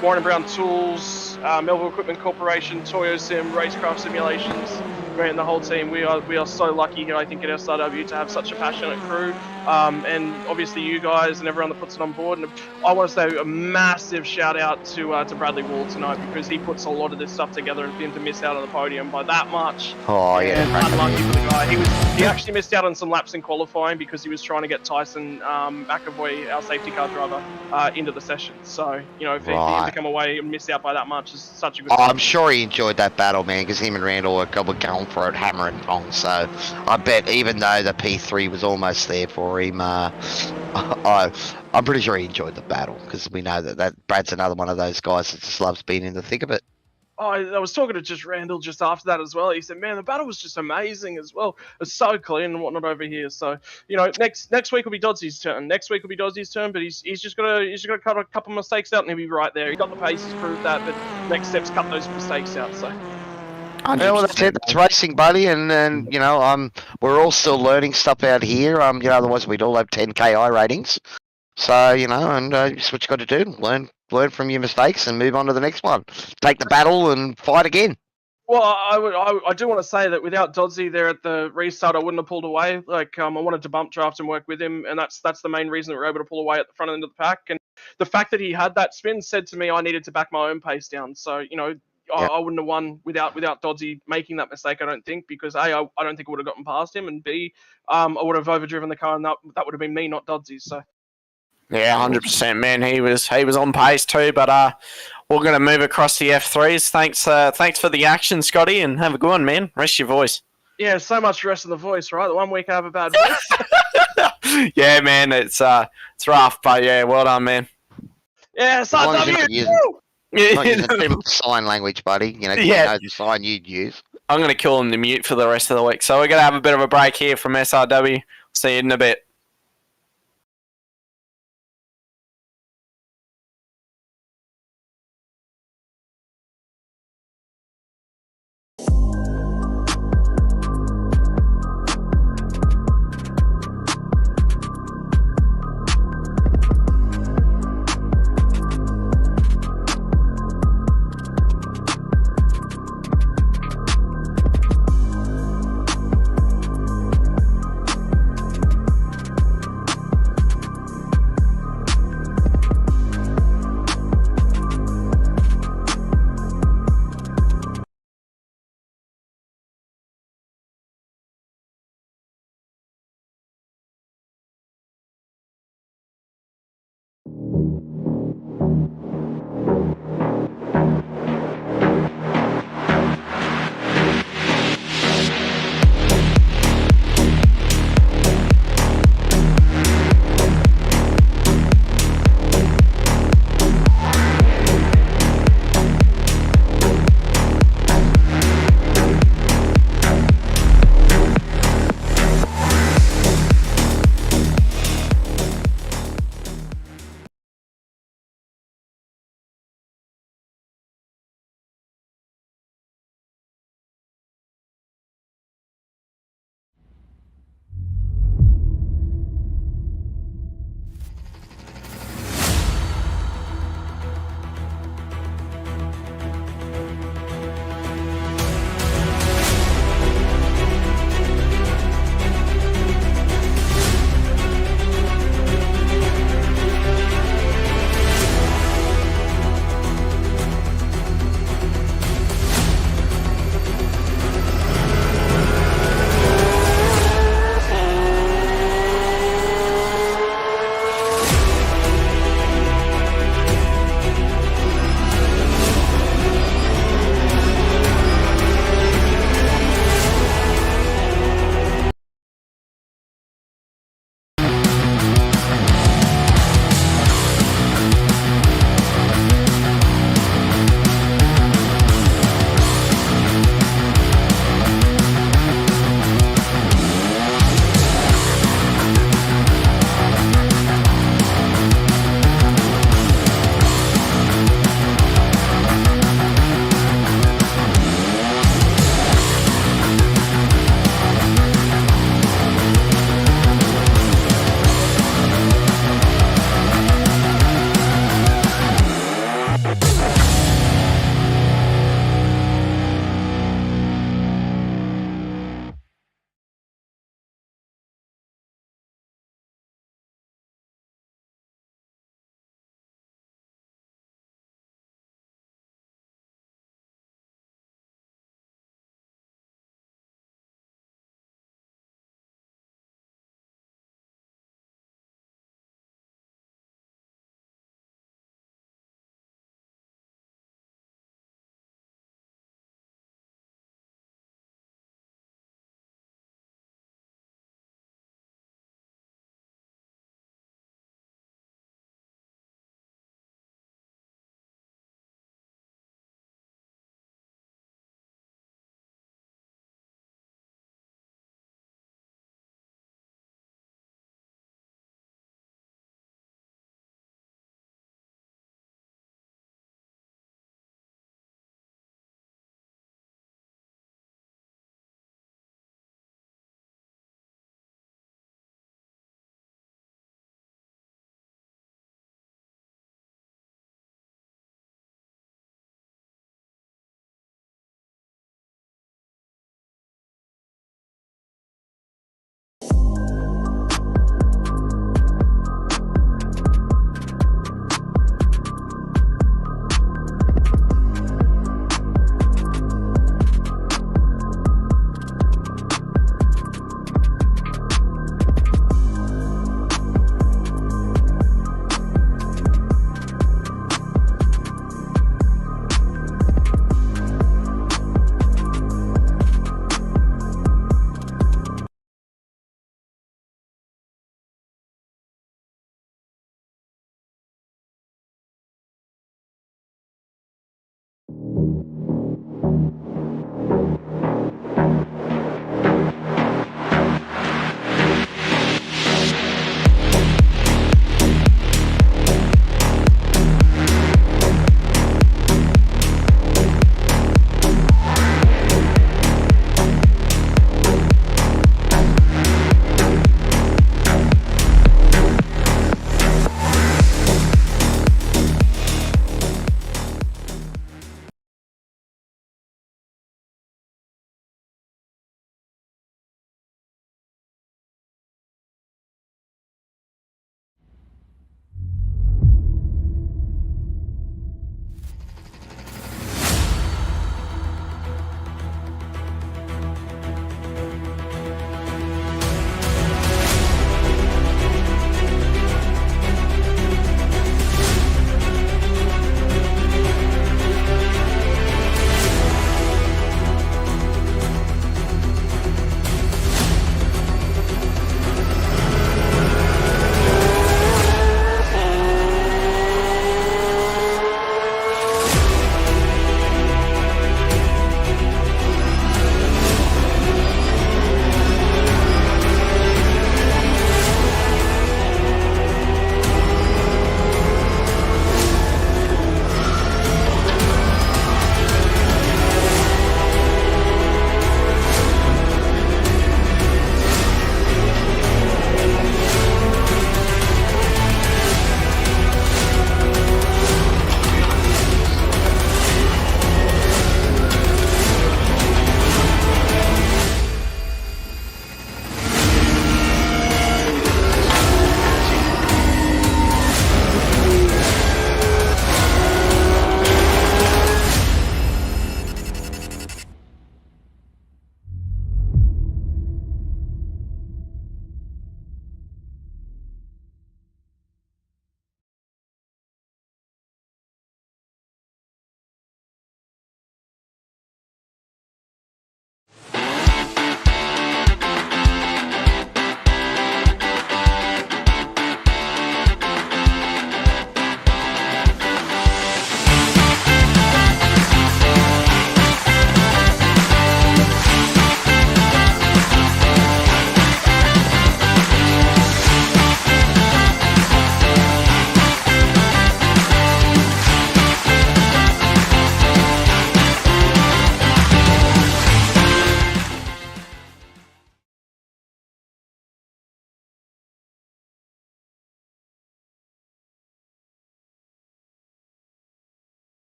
Warren Brown Tools, Melville Equipment Corporation, Toyo Sim, Racecraft Simulations, and the whole team. We are so lucky here, I think, at SRW to have such a passionate crew, and obviously you guys and everyone that puts it on board. And I want to say a massive shout out to Bradley Wall tonight, because he puts a lot of this stuff together, and for him to miss out on the podium by that much. Oh, yeah. Unlucky for the guy. He actually missed out on some laps in qualifying because he was trying to get Tyson McAvoy, our safety car driver, into the session. So, for him to come away and miss out by that much is such a good I'm sure he enjoyed that battle, man, because him and Randall were going for it hammer and tong. So I bet even though the P3 was almost there for him, I'm pretty sure he enjoyed the battle, because we know that Brad's another one of those guys that just loves being in the thick of it. I was talking to just Randall just after that as well. He said, "Man, the battle was just amazing as well. It's so clean and whatnot over here." So, next week will be Dodsy's turn. But he's just got to cut a couple of mistakes out, and he'll be right there. He got the pace, he's proved that. But next step's cut those mistakes out. So. Yeah, well, that's it. That's racing, buddy, and we're all still learning stuff out here. Otherwise we'd all have 10K I ratings. So and that's what you got to do: learn from your mistakes and move on to the next one. Take the battle and fight again. Well, I do want to say that without Dodsy there at the restart, I wouldn't have pulled away. I wanted to bump draft and work with him, and that's the main reason that we were able to pull away at the front end of the pack. And the fact that he had that spin said to me I needed to back my own pace down. So I wouldn't have won without Dodsy making that mistake, I don't think, because A, I don't think I would have gotten past him, and B, I would have overdriven the car, and that would have been me, not Dodsy. So. Yeah, 100%, man. He was on pace too, but we're going to move across the F3s. Thanks for the action, Scotty, and have a good one, man. Rest your voice. Yeah, so much rest in the voice, right? The 1 week I have a bad voice. Yeah, man, it's rough, but yeah, well done, man. Yeah, As long as you're SRW. not using too much sign language, buddy. You know, Yeah. you know the sign you'd use. I'm going to kill him to mute for the rest of the week. So we're going to have a bit of a break here from SRW. See you in a bit.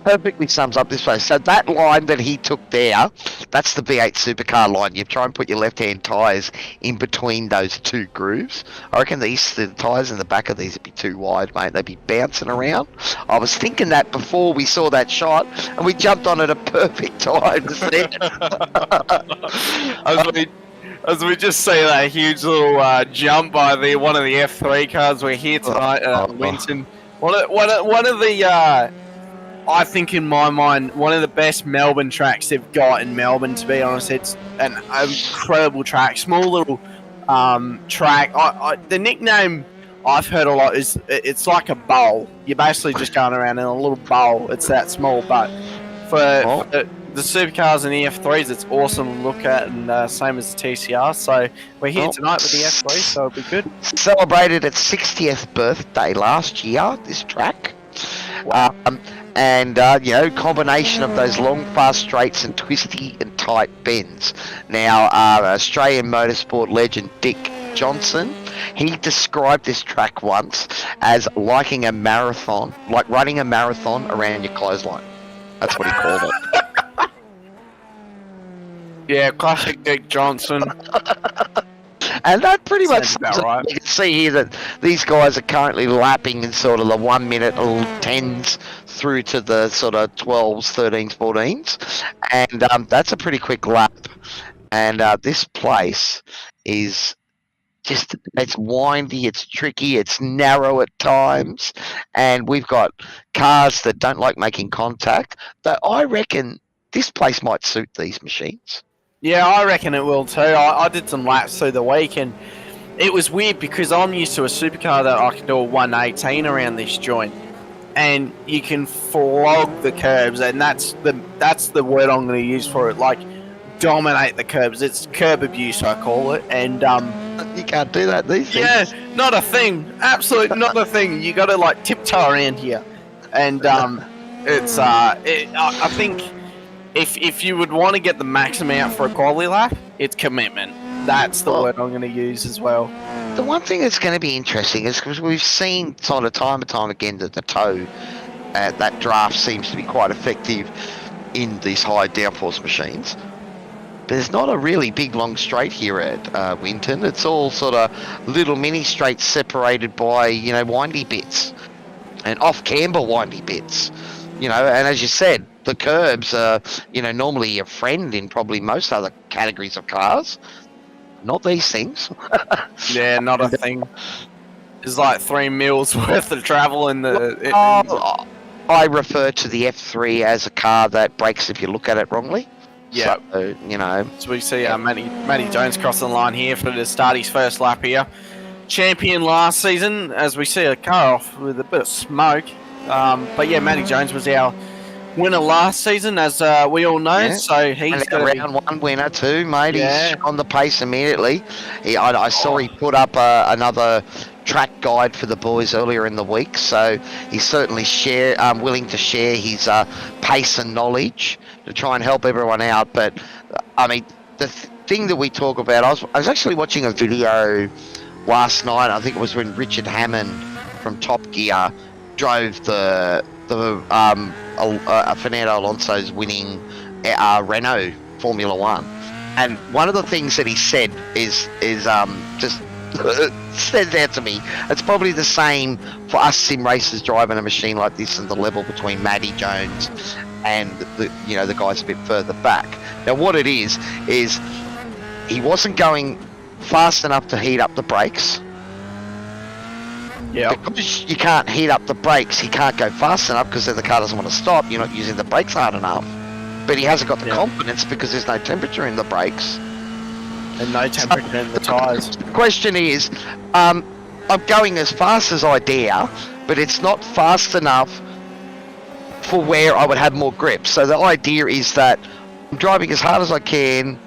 perfectly sums up this way. So that line that he took there, that's the V8 supercar line. You try and put your left-hand tyres in between those two grooves. I reckon the tyres in the back of these would be too wide, mate. They'd be bouncing around. I was thinking that before we saw that shot, and we jumped on at a perfect time to see it. As we just see that huge little jump by one of the F3 cars, we're here tonight at Winton. One of the, I think in my mind, one of the best Melbourne tracks they've got in Melbourne, to be honest. It's an incredible track, small little track. The nickname I've heard a lot is it's like a bowl. You're basically just going around in a little bowl. It's that small, but for the supercars and the F3s, it's awesome to look at, and same as the TCR. So we're here tonight with the F3, so it'll be good. Celebrated its 60th birthday last year, this track. Wow. Combination of those long, fast straights and twisty and tight bends. Now, Australian motorsport legend Dick Johnson, he described this track once as running a marathon around your clothesline. That's what he called it. Yeah, classic Dick Johnson. And that pretty much Sounds about right. You can see here that these guys are currently lapping in sort of the 1 minute 10s through to the sort of 12s, 13s, 14s. And that's a pretty quick lap. And this place is just, it's windy, it's tricky, it's narrow at times. And we've got cars that don't like making contact. But I reckon this place might suit these machines. Yeah, I reckon it will too. I did some laps through the week, and it was weird because I'm used to a supercar that I can do a 118 around this joint, and you can flog the curbs, and that's the word I'm going to use for it. Like, dominate the curbs. It's curb abuse, I call it, and you can't do that these days. Yeah, not a thing. Absolutely not a thing. You got to like tiptoe around here, and I think. If you would want to get the maximum out for a quality lap, it's commitment. That's the word I'm going to use as well. The one thing that's going to be interesting is because we've seen sort of time and time again that the toe, that draft seems to be quite effective in these high downforce machines. But there's not a really big long straight here at Winton. It's all sort of little mini straights separated by, windy bits and off-camber windy bits. And as you said, the curbs are, normally a friend in probably most other categories of cars. Not these things. Yeah, not a thing. There's like 3 mils worth of travel in the... I refer to the F3 as a car that brakes if you look at it wrongly. Yeah. So, So we see Matty Jones crossing the line here for the start his first lap here. Champion last season, as we see a car off with a bit of smoke. But yeah, Matty Jones was our winner last season, as we all know. Yeah. So he's got round one winner too, mate. Yeah. He's on the pace immediately. I saw he put up another track guide for the boys earlier in the week, so he's certainly willing to share his pace and knowledge to try and help everyone out. But I mean, the thing that we talk about, I was actually watching a video last night. I think it was when Richard Hammond from Top Gear drove the Fernando Alonso's winning Renault Formula One, and one of the things that he said is just stands out to me. It's probably the same for us sim racers driving a machine like this, and the level between Matty Jones and the guys a bit further back. Now, what it is he wasn't going fast enough to heat up the brakes. Yeah. Because you can't heat up the brakes, he can't go fast enough because then the car doesn't want to stop. You're not using the brakes hard enough. But he hasn't got the confidence because there's no temperature in the brakes. And no temperature in the tyres. The question is, I'm going as fast as I dare, but it's not fast enough for where I would have more grip. So the idea is that I'm driving as hard as I can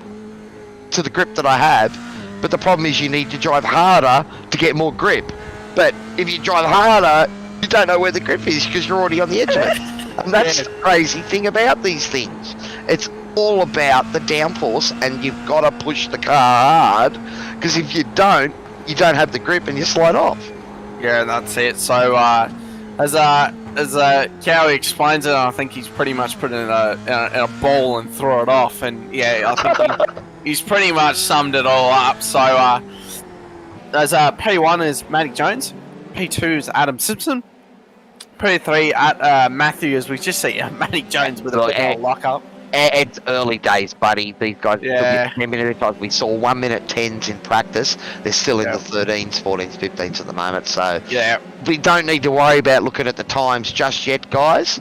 to the grip that I have, but the problem is you need to drive harder to get more grip. But if you drive harder, you don't know where the grip is because you're already on the edge of it. And that's the crazy thing about these things. It's all about the downforce, and you've got to push the car hard, because if you don't have the grip and you slide off. Yeah, that's it. So As Cowie explains it, I think he's pretty much put it in a ball and throw it off. And yeah, I think he's pretty much summed it all up. So as P1 is Matty Jones, P2 is Adam Simpson, P3 at Matthew, as we just see Matty Jones with a bit of a lock-up. It's early days, buddy. These guys, Yeah. 10 minutes. We saw 1 minute 10s in practice. They're still in the 13s, 14s, 15s at the moment. So Yeah. we don't need to worry about looking at the times just yet, guys.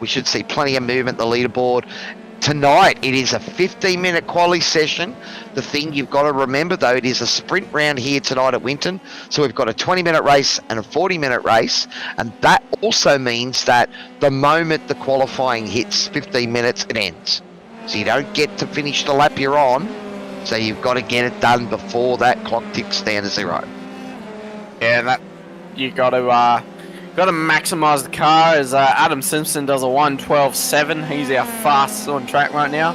We should see plenty of movement in the leaderboard. Tonight, it is a 15-minute quali session. The thing you've got to remember, though, it is a sprint round here tonight at Winton. So we've got a 20-minute race and a 40-minute race. And that also means that the moment the qualifying hits 15 minutes, it ends. So you don't get to finish the lap you're on. So you've got to get it done before that clock ticks down to 0. Yeah, that you got to maximise the car as Adam Simpson does a 1:12.7. He's our fastest on track right now.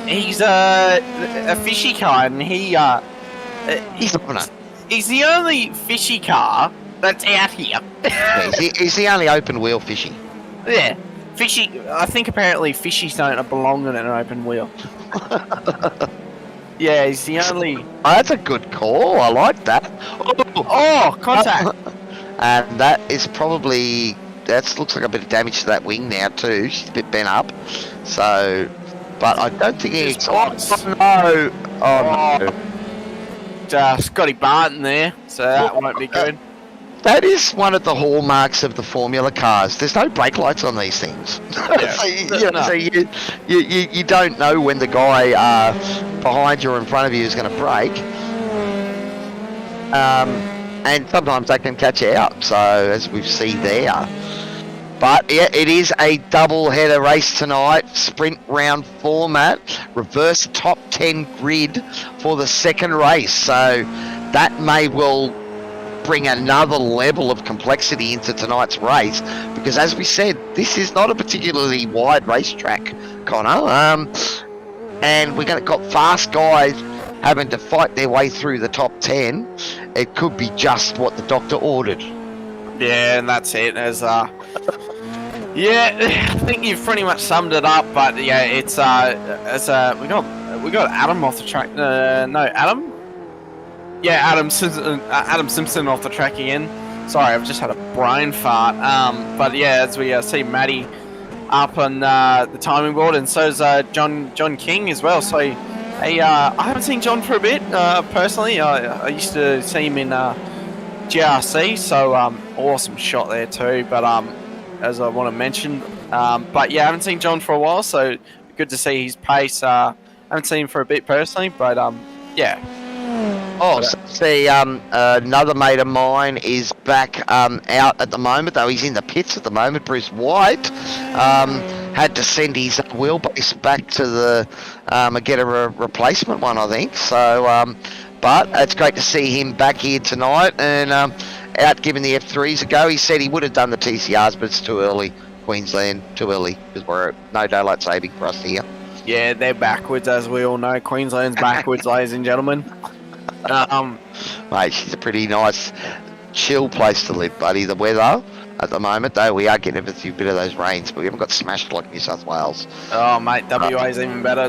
He's a fishy car, and he's the only fishy car that's out here. Yeah, he's the only open wheel fishy. Yeah, fishy. I think apparently fishies don't belong in an open wheel. Yeah, he's the only. Oh, that's a good call. I like that. Oh, contact. And that is probably, that looks like a bit of damage to that wing now too. She's a bit bent up. So, but I don't think he's... Oh, no. Oh, no. Scotty Barton there, so that won't be good. That is one of the hallmarks of the Formula cars. There's no brake lights on these things. Yeah. So you don't know when the guy behind you or in front of you is going to brake. And sometimes they can catch you out, so as we've seen there. But yeah, it is a double-header race tonight, sprint round format, reverse top 10 grid for the second race. So that may well bring another level of complexity into tonight's race, because as we said, this is not a particularly wide racetrack, Connor. And we've got fast guys having to fight their way through the top 10. It could be just what the doctor ordered. Yeah, and that's it. Yeah, I think you've pretty much summed it up. But yeah, it's we got Adam off the track. Adam. Yeah, Adam Simpson off the track again. Sorry, I've just had a brain fart. But yeah, as we see Matty up on the timing board, and so's John King as well. So. I haven't seen John for a bit, personally. I used to see him in GRC, so awesome shot there too. But as I want to mention, but yeah, I haven't seen John for a while, so good to see his pace. I haven't seen him for a bit personally, but yeah. Oh, see, another mate of mine is back out at the moment, though he's in the pits at the moment. Bruce White had to send his wheelbase back to the get a replacement one, I think. So, but it's great to see him back here tonight and out giving the F3s a go. He said he would have done the TCRs, but it's too early. Queensland, too early, because we're no daylight saving for us here. Yeah, they're backwards, as we all know. Queensland's backwards, ladies and gentlemen. Mate, she's a pretty nice, chill place to live, buddy. The weather at the moment, though, we are getting a few bit of those rains, but we haven't got smashed like New South Wales. Oh, mate, WA's even better.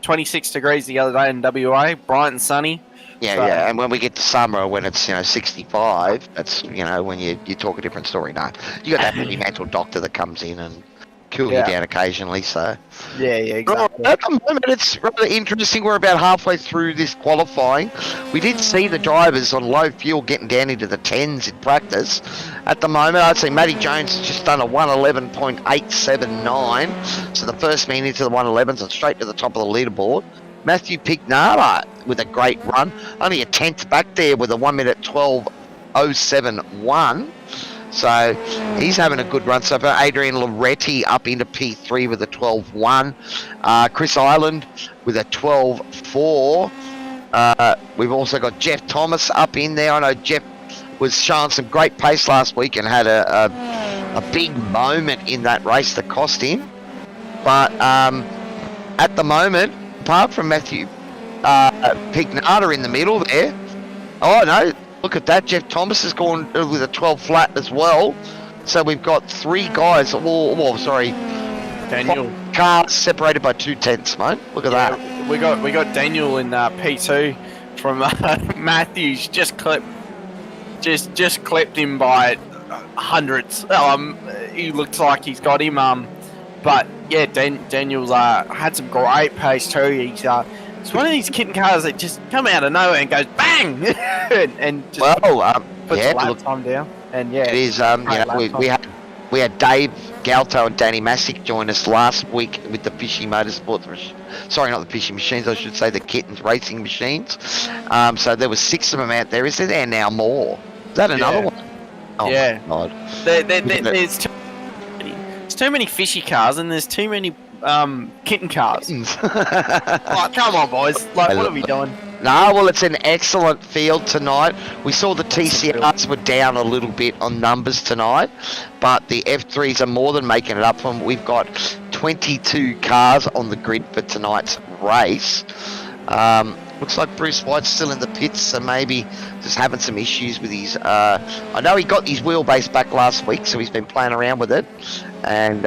26 degrees the other day in WA, bright and sunny. Yeah, so, yeah, and when we get to summer, when it's 65, that's when you talk a different story. No, you got that heavy mental doctor that comes in and cool you down occasionally. So yeah, exactly. At the moment, it's rather interesting. We're about halfway through this qualifying. We did see the drivers on low fuel getting down into the 10s in practice. At the moment, I'd say Matty Jones has just done a 1:11.879. So the first man into the 1:11s and straight to the top of the leaderboard. Matthew Pignata with a great run, only a 10th back there with a 1:12.071. So he's having a good run so far. Adrian Loretti up into P3 with a 12.1. Chris Island with a 12.4. We've also got Jeff Thomas up in there. I know Jeff was showing some great pace last week and had a big moment in that race that cost him. But at the moment, apart from Matthew Pignata in the middle there, oh no, Look at that. Jeff Thomas has gone with a 12 flat as well. So we've got 3 guys. Daniel. Cars separated by 2 tenths, mate. Look at that. We got Daniel in P2 from Matthews. Just clipped him by hundreds. He looks like he's got him. But yeah, Daniel's had some great pace too. He's one of these kitten cars that just come out of nowhere and goes bang, and just puts the lap time down. And yeah, it is. We had Dave Galto and Danny Masick join us last week with the Fishy Motorsports. Sorry, not the Fishy Machines. I should say the Kittens Racing Machines. So there was 6 of them out there. Is there now more? Is that another one? Oh yeah. My God. There's too many fishy cars and there's too many kitten cars. Like, come on, boys. Like, what are we doing? No, well, it's an excellent field tonight. We saw the TCRs were down a little bit on numbers tonight, but the F3s are more than making it up for them. We've got 22 cars on the grid for tonight's race. Looks like Bruce White's still in the pits, so maybe just having some issues with his... I know he got his wheelbase back last week, so he's been playing around with it, and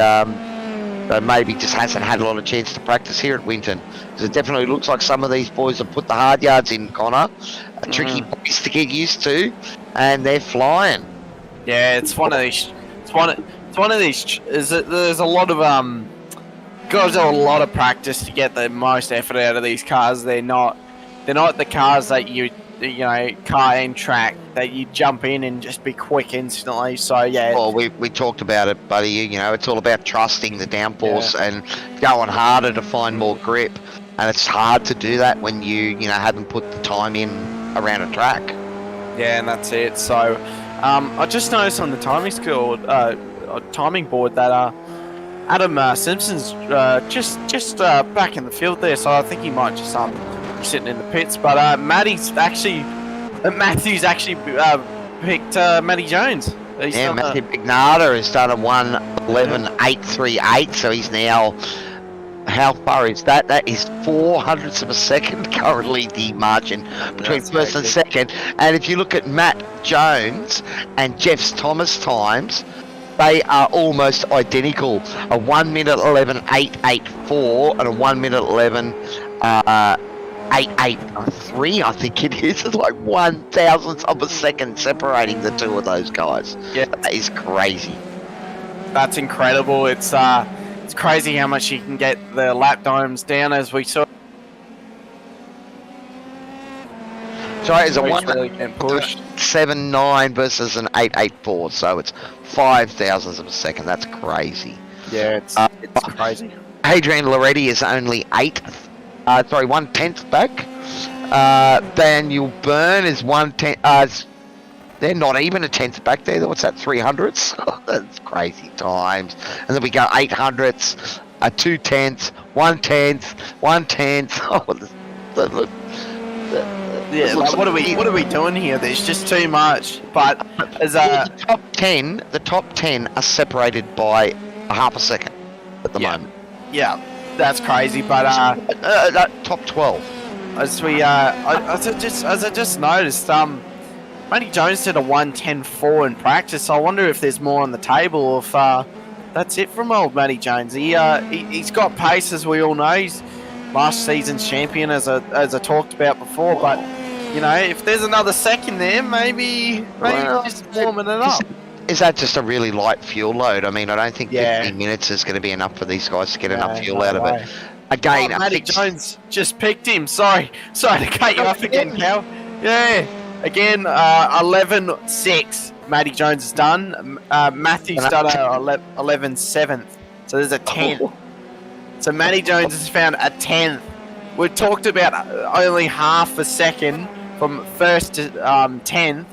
so maybe just hasn't had a lot of chance to practice here at Winton. Because it definitely looks like some of these boys have put the hard yards in, Connor. A tricky place to get used to, and they're flying. Yeah, it's one of these. It's one of these. There's a lot of guys do a lot of practice to get the most effort out of these cars. They're not the cars that car and track that you jump in and just be quick instantly. So yeah. Well, we talked about it, buddy. You know, it's all about trusting the downforce and going harder to find more grip. And it's hard to do that when you haven't put the time in around a track. Yeah, and that's it. So I just noticed on the timing board that Adam Simpson's just back in the field there. So I think he might just be sitting in the pits. But Matthew's actually picked Matty Jones. Matthew Pignata has done a 1:11.838, so he's now... How far is that? That is 0.04 of a second currently the margin between first and second. And if you look at Matt Jones and Jeff Thomas times, they are almost identical. A 1:11.884 and a 1:11.883, I think it is. It's like 1,000th of a second separating the two of those guys. Yeah, that is crazy. That's incredible. It's crazy how much you can get the lap times down, as we saw. Sorry, it's a 1:79 versus an 884, so it's 0.05 of a second. That's crazy. Yeah, it's crazy. Adrian Loretti is only 1/10 back. Daniel Byrne is 1/10. They're not even a tenth back there. What's that, 300ths? That's crazy times. And then we go 800ths, 2/10, 1/10, 1/10. Yeah, like, what are we doing here? There's just too much. But as the top 10 are separated by 0.5 second at the moment. Yeah, that's crazy. But that top 12. As I just noticed, Matty Jones did a 1:10.4 in practice. I wonder if there's more on the table. If that's it from old Matty Jones. He's got pace, as we all know. He's last season's champion, as I talked about before. But if there's another second there, maybe just warming it up. Is that just a really light fuel load? I mean, I don't think 15 minutes is going to be enough for these guys to get enough fuel out of it. Again, Matty Jones just picked him. Sorry to cut you off again, Cal. Yeah. Again, 11.6 Matty Jones has done. Matthew's done a 11.7. So there's a 10. So Matty Jones has found a 10th. We talked about only half a second from first to 10th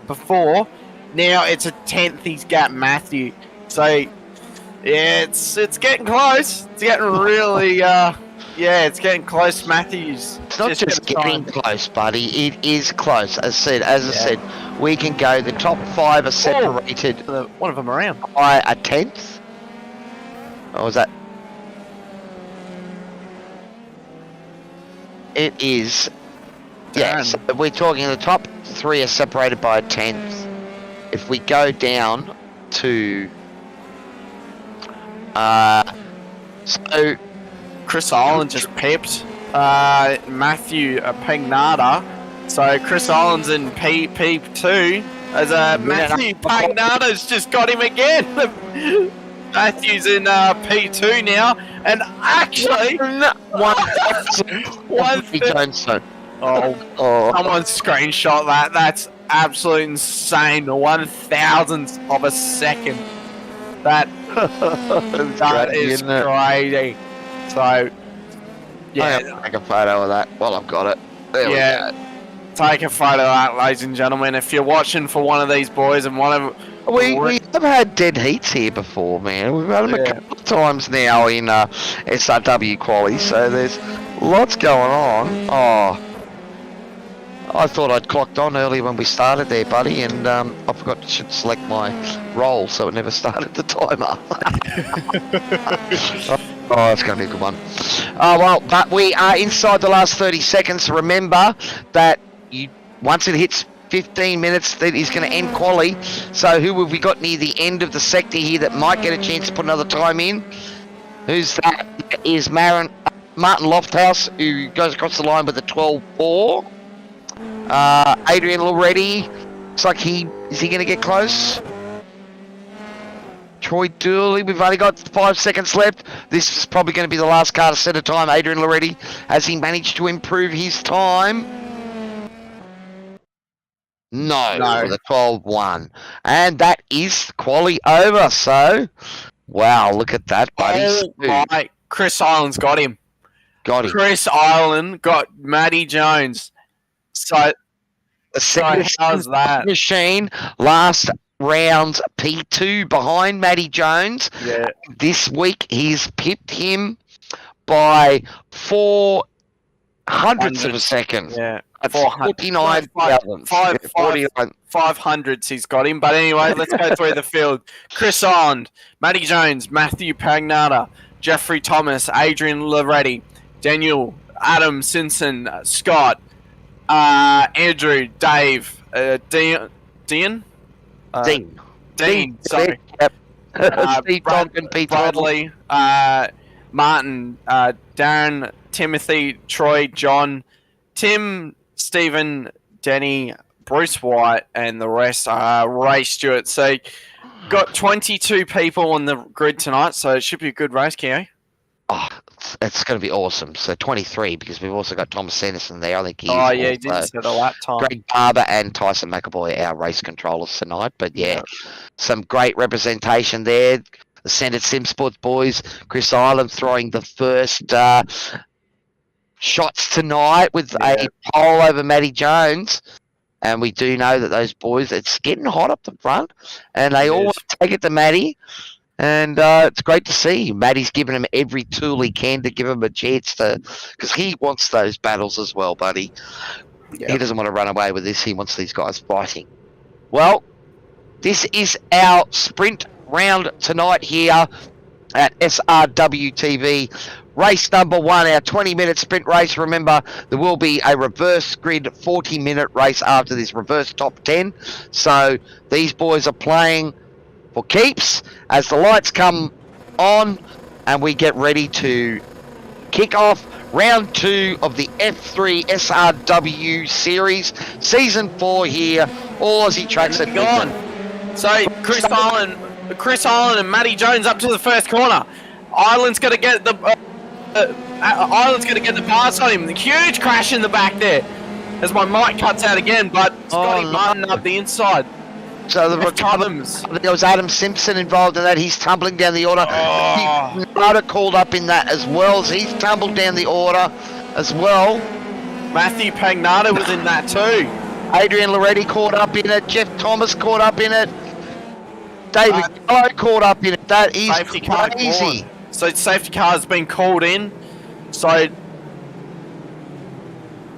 before. Now it's a 10th he's got Matthew. So yeah, it's getting close. It's getting really it's getting close. Matthews. It's not just getting close, buddy. It is close. As I said, we can go. The top 5 are separated. One of them around by a 10th. Or was that? It is Yeah, so we're talking the top 3 are separated by a 10th. If we go down to... so... Chris Island just pipped Matthew Pagnata. So Chris Island's in P2 as Matthew Pagnata's just got him again. Matthew's in P2 now, and actually one thing. Someone screenshot that. That's absolutely insane. 1,000th of a second. That is crazy. So, yeah. Take a photo of that. Well, I've got it. There we go. Take a photo of that, ladies and gentlemen. If you're watching for one of these boys and one of... We have had dead heats here before, man. We've had them a couple of times now in SRW quali, so there's lots going on. Oh, I thought I'd clocked on earlier when we started there, buddy, and I forgot to select my role, so it never started the timer. Oh, it's going to be a good one. Oh, well, but we are inside the last 30 seconds. Remember that once it hits 15 minutes, that is going to end quali. So who have we got near the end of the sector here that might get a chance to put another time in? Who's that? That is Martin Lofthouse, who goes across the line with a 12.4. Adrian already. Looks like is he going to get close? Troy Dooley, we've only got 5 seconds left. This is probably going to be the last car to set a time. Adrian Loretti, has he managed to improve his time? No, with a 12.1. And that is quali over, so... Wow, look at that, buddy. Oh my, Chris Island's got him. Got him. Chris Island got Matty Jones. So how's that? Machine, last round's P2 behind Matty Jones. Yeah. This week, he's pipped him by 4 hundredths of a second. Yeah. 49 500s he's got him. But anyway, let's go through the field. Chris Island, Matty Jones, Matthew Pagnata, Jeffrey Thomas, Adrian Loretti, Daniel, Adam Simpson, Scott, Andrew, Dave, Dean, sorry. Yep. Steve Tonkin, Pete Bradley, Martin, Darren, Timothy, Troy, John, Tim, Stephen, Denny, Bruce White, and the rest are Ray Stewart. So, got 22 people on the grid tonight, so it should be a good race, Keo. Oh, it's going to be awesome. So 23, because we've also got Thomas Sanderson there. I think he's he didn't set a lap time. Greg Barber and Tyson McAvoy, our race controllers tonight. But some great representation there. The Centered Sim Sports boys, Chris Island throwing the first shots tonight with a pole over Matty Jones. And we do know that those boys, it's getting hot up the front, and they all take it to Matty. And it's great to see. Matty's giving him every tool he can to give him a chance to, because he wants those battles as well, buddy. Yep. He doesn't want to run away with this. He wants these guys fighting. Well, this is our sprint round tonight here at SRW TV. Race number 1, our 20-minute sprint race. Remember, there will be a reverse grid 40-minute race after this reverse top 10. So these boys are playing for keeps as the lights come on and we get ready to kick off round 2 of the F3 SRW series, season 4 here, all Aussie tracks at Winton. So Chris Island and Matty Jones up to the first corner. Island's going to get the pass on him. The huge crash in the back there as my mic cuts out again, but Scotty Martin up the inside. So there was Adam Simpson involved in that. He's tumbling down the order. Nada called up in that as well. So he's tumbled down the order as well. Matthew Pagnata was in that too. Adrian Loretti caught up in it. Jeff Thomas caught up in it. David Gallo caught up in it. That is crazy. So safety car has been called in. So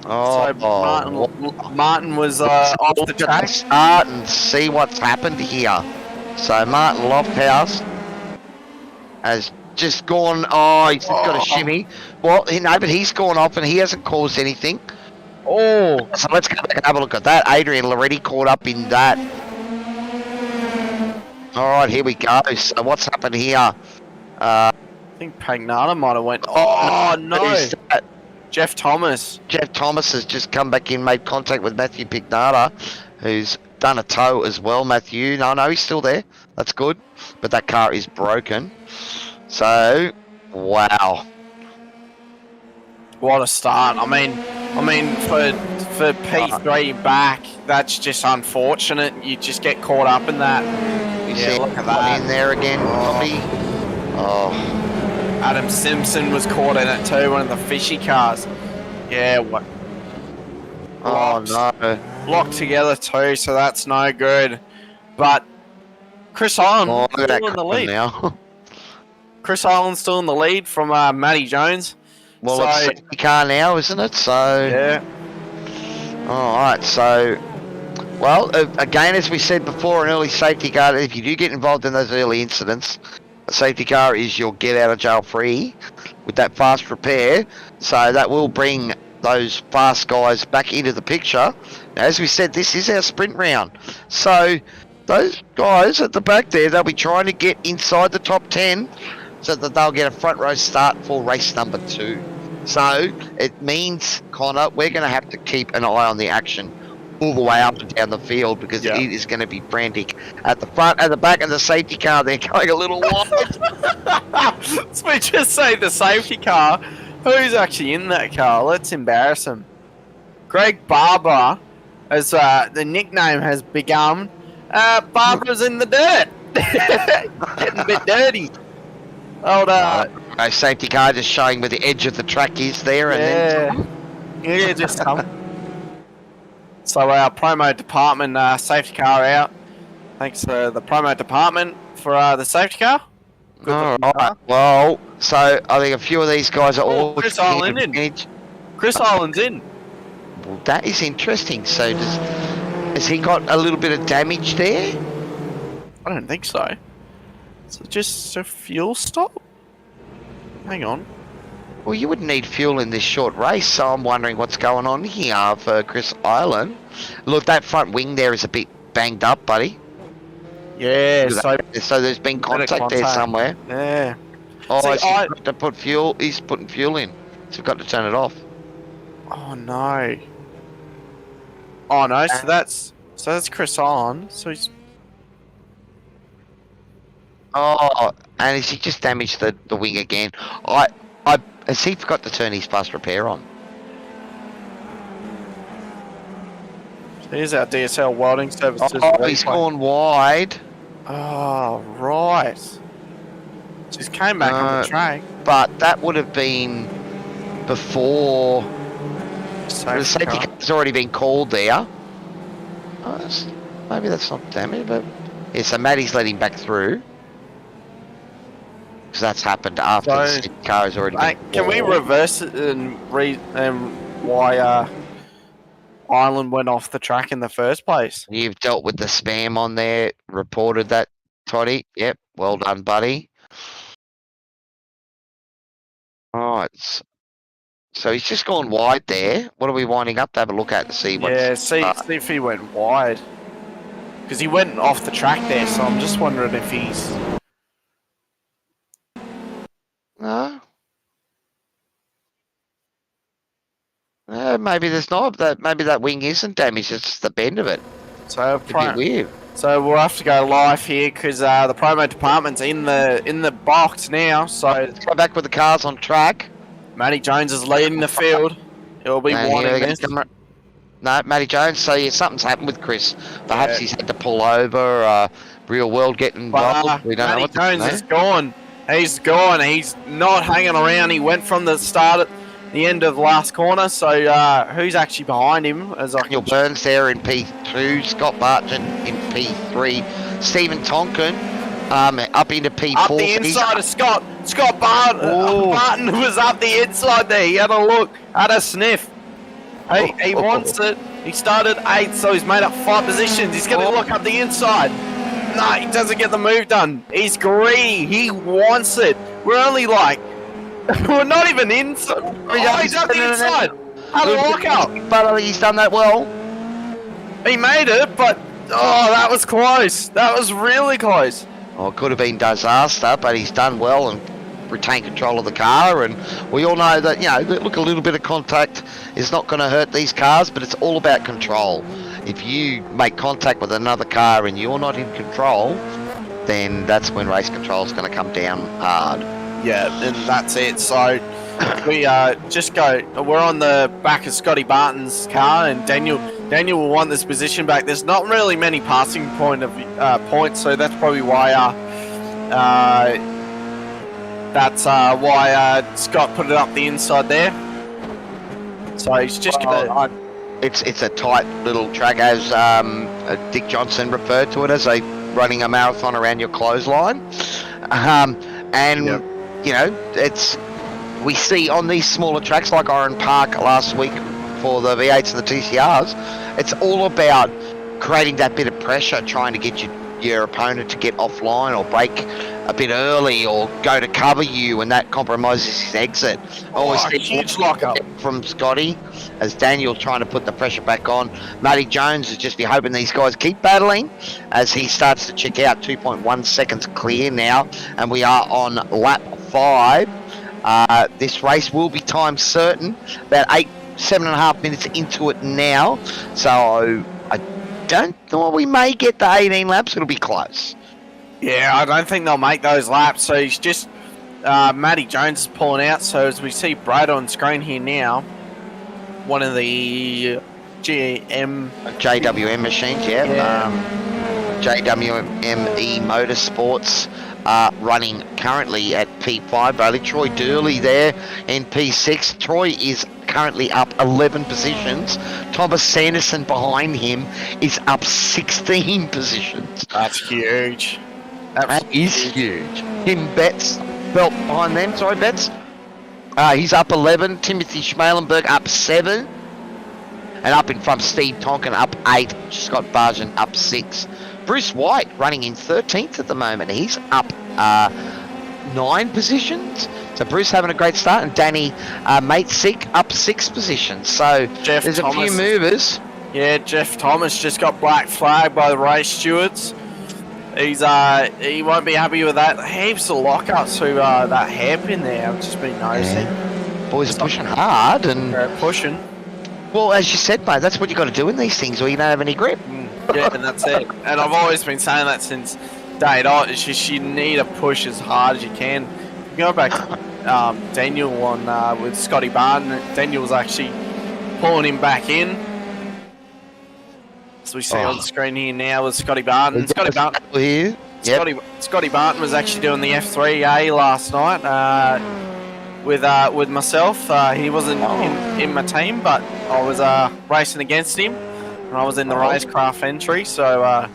Martin was off the track. Start and see what's happened here. So Martin Lofthouse has just gone. He's got a shimmy. Well, no, but he's gone off and he hasn't caused anything. Oh, So let's go back and have a look at that. Adrian already caught up in that. All right, here we go. So what's happened here? I think Pagnata might have went. Oh, no. Who's that? Jeff Thomas. Jeff Thomas has just come back in, made contact with Matthew Pignata, who's done a tow as well. Matthew, no, he's still there. That's good. But that car is broken. So, wow. What a start. I mean, for P3 back, that's just unfortunate. You just get caught up in that. You Yeah, see look at one that. in there again, Bobby. Oh, Adam Simpson was caught in it too, one of the fishy cars. Yeah, what? oh no. Locked together too, so that's no good. But Chris Island Oh, look at that still in the carbon lead. now. Chris Island's still in the lead from Matty Jones. Well, So- it's safety car now, isn't it? So, Yeah. all right. So, well, again, as we said before, an early safety car. If you do get involved in those early incidents, a safety car is your get out of jail free with that fast repair. So that will bring those fast guys back into the picture. Now, as we said, this is our sprint round. So those guys at the back there, they'll be trying to get inside the top 10 so that they'll get a front row start for race number 2. So it means, Connor, we're going to have to keep an eye on the action all the way up and down the field because Yeah. it is going to be frantic at the front, at the back, and the safety car. They're going a little wide. So we just say the safety car. Who's actually in that car? Let's embarrass him. Greg Barber, as the nickname has become. Barbara's in the dirt. Getting a bit dirty. Old, No, safety car just showing where the edge of the track is there, and then yeah, just some. So our promo department safety car out. Thanks to the promo department for the safety car. Good all looking right. car. Well, so I think a few of these guys are all Chris taking Island in. advantage. Chris Island's in. Well, that is interesting. So has he got a little bit of damage there? I don't think so. Is it just a fuel stop? Hang on. Well, you wouldn't need fuel in this short race, so I'm wondering what's going on here for Chris Island. Look, that front wing there is a bit banged up, buddy. Yeah, so So there's been contact there contact. somewhere. yeah. Oh, See, he's got to put fuel. He's putting fuel in, so we've got to turn it off. Oh no. Oh no, so that's Chris Island. So he's Oh, and has he just damaged the wing again? Has he forgot to turn his fast repair on? here's our DSL Welding Services. Oh, he's gone wide, Oh right. So he's came back on the track. but that would have been before the safety car. car's already been called there. Oh, maybe that's not damage, but yeah. So Matty's let him back through because that's happened after the So, safety car has already been Can we called. reverse it and why Ireland went off the track in the first place? You've dealt with the spam on there, reported that, Toddy. Yep, well done, buddy. Alright, so he's just gone wide there. What are we winding up to have a look at to see what's... Yeah, see if he went wide. Because he went off the track there, so I'm just wondering if he's... No? Maybe there's not. Maybe that wing isn't damaged, it's just the bend of it. So, It'd be weird. so we'll have to go live here because the promo department's in the box now. So Let's go back with the cars on track. Matty Jones is leading the field. He'll be And here wanting we go, this. No, Matty Jones. So yeah, something's happened with Chris. Perhaps he's had to pull over. Real world getting involved. We don't know Matty what Jones to is gone. He's gone. He's not hanging around. He went from the start at the end of the last corner. So who's actually behind him? As I Daniel Burns there in P2, Scott Barton in P3, Stephen Tonkin up into P4. Up the inside of Scott. Scott Barton. Oh. Barton was up the inside there. He had a look, had a sniff. Hey, he wants it. He started 8th, so he's made up 5 positions. He's going to look up the inside. No, he doesn't get the move done. He's greedy. He wants it. We're only like... we're not even inside. Oh, he's up the inside. Had a lockout. But he's done that well. He made it, but that was close. That was really close. Oh, it could have been disaster, but he's done well and retained control of the car. And we all know that, look, a little bit of contact is not going to hurt these cars, but it's all about control. If you make contact with another car and you're not in control, then that's when race control is going to come down hard. Yeah, and that's it. So we we're on the back of Scotty Barton's car, and Daniel will want this position back. There's not really many passing points, so that's probably why Scott put it up the inside there. So he's just gonna. It's a tight little track, as Dick Johnson referred to it as running a marathon around your clothesline, we see on these smaller tracks like Oran Park last week for the V8s and the TCRs, it's all about creating that bit of pressure, trying to get your opponent to get offline or brake a bit early or go to cover you, and that compromises his exit. Always huge lockup from Scotty as Daniel trying to put the pressure back on. Matty Jones is just be hoping these guys keep battling as he starts to check out. 2.1 seconds clear now, and we are on lap 5. This race will be time certain, about 7.5 minutes into it now, so I don't know, we may get the 18 laps. It'll be close. Yeah, I don't think they'll make those laps. So he's just Matty Jones is pulling out. So as we see Brad on screen here now, one of the JWM machines, JWME Motorsports running currently at P5. Bradley Troy Durley there in P6. Troy is currently up 11 positions. Thomas Sanderson behind him is up 16 positions. That's huge. That is huge. Tim Betts belt behind them. Sorry, Betts. He's up 11. Timothy Schmalenberg up 7. And up in front, Steve Tonkin up 8. Scott Bargen up 6. Bruce White running in 13th at the moment. He's up 9 positions. So Bruce having a great start. And Danny Matesick up 6 positions. So there's a few movers. Yeah, Jeff Thomas just got black flagged by the race stewards. He won't be happy with that. Heaps of lockups through that hairpin there. I've just been noticing. Boys are pushing hard and pushing. Well, as you said, mate, that's what you got to do in these things, or you don't have any grip. Yeah, and that's it. And I've always been saying that since day dot. It's just you need to push as hard as you can. You go back to Daniel on with Scotty Barton. Daniel was actually pulling him back in. As we see on the screen here now with Scotty Barton. Scotty Barton here. Yep. Scotty Barton was actually doing the F3A last night with myself. He wasn't in my team, but I was racing against him, and I was in the racecraft entry. So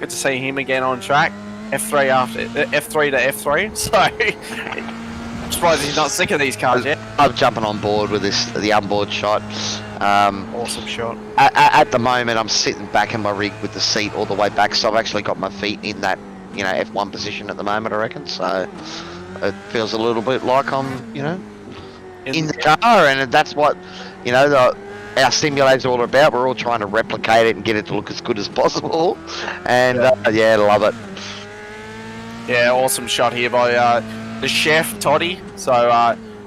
good to see him again on track. F3 to F3. So I'm surprised he's not sick of these cars yet. I'm jumping on board with the onboard shot. Awesome shot. At the moment, I'm sitting back in my rig with the seat all the way back, so I've actually got my feet in that, F1 position at the moment, I reckon. So it feels a little bit like I'm, in the car, and that's what, our simulator's all about. We're all trying to replicate it and get it to look as good as possible, and love it. Yeah, awesome shot here by the chef Toddy. So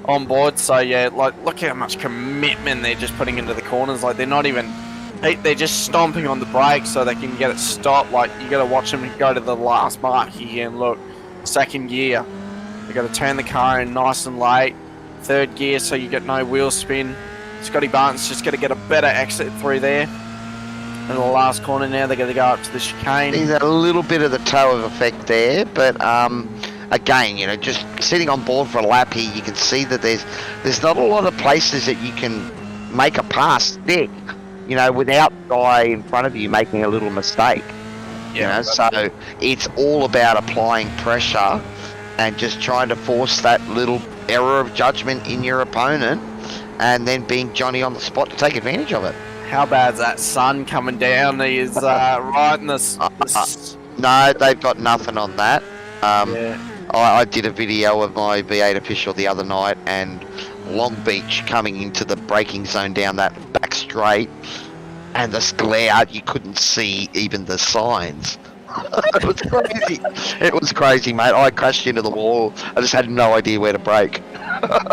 on board. So yeah, look how much commitment they're just putting into the corners. Like they're just stomping on the brakes so they can get it stopped. Like you got to watch them go to the last mark here and look, second gear. They got to turn the car in nice and late. Third gear, so you get no wheel spin. Scotty Barton's just got to get a better exit through there. And the last corner now, they're going to go up to the chicane. There's a little bit of the toe of effect there, but again, just sitting on board for a lap here, you can see that there's not a lot of places that you can make a pass stick, without the guy in front of you making a little mistake. So it's all about applying pressure and just trying to force that little error of judgment in your opponent, and then being Johnny on the spot to take advantage of it. How bad's that sun coming down? He is right in the... No, they've got nothing on that. I did a video of my V8 official the other night, and Long Beach coming into the braking zone down that back straight, and this glare, you couldn't see even the signs. It was crazy. It was crazy, mate. I crashed into the wall. I just had no idea where to brake.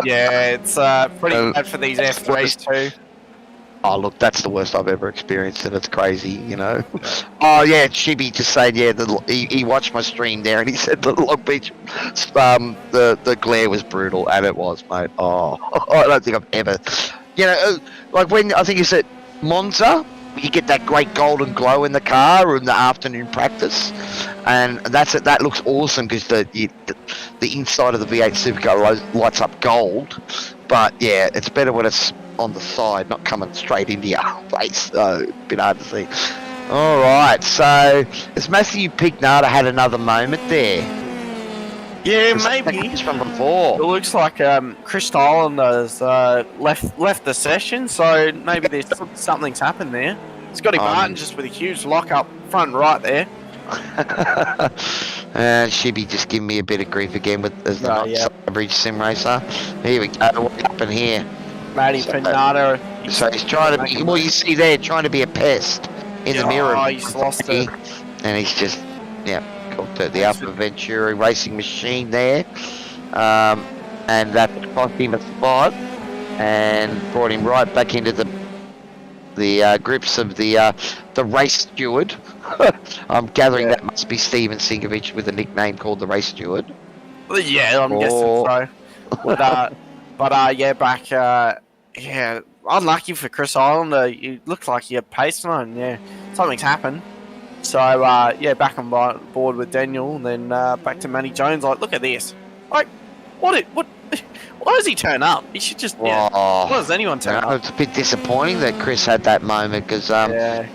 Yeah, it's pretty bad for these F3s too. Oh, look, that's the worst I've ever experienced, and it's crazy, you know. Oh, yeah, Chibi just saying, yeah, he watched my stream there, and he said the Long Beach, the glare was brutal, and it was, mate. Oh, I don't think I've ever, you know, like when, I think it's at Monza, you get that great golden glow in the car in the afternoon practice, and that looks awesome because the inside of the V8 Supercar lights up gold, but yeah, it's better when it's on the side, not coming straight into your face, so a bit hard to see. All right, so has Matthew Pignata had another moment there? Yeah, maybe. It's from before. It looks like Chris Tylan has left the session, so maybe there's something's happened there. Scotty Martin just with a huge lock up front right there. Shibby just giving me a bit of grief again with as the average sim racer. Here we go. What happened here? Matty Pignata. So he's trying to be. Well, you see there, trying to be a pest in the mirror. Oh, he's lost it. And he's just, called the Alpha Venturi racing machine there, and that cost him a spot and brought him right back into the grips of the race steward. I'm gathering that must be Steven Sinkovich with a nickname called the race steward. Yeah, I'm guessing so. But unlucky for Chris Islander. It looked like he had pace on. Yeah, something's happened. So back on board with Daniel, and then back to Matty Jones. Like, look at this. Like, what? Why does he turn up? He should just. Why does anyone turn up? It's a bit disappointing that Chris had that moment because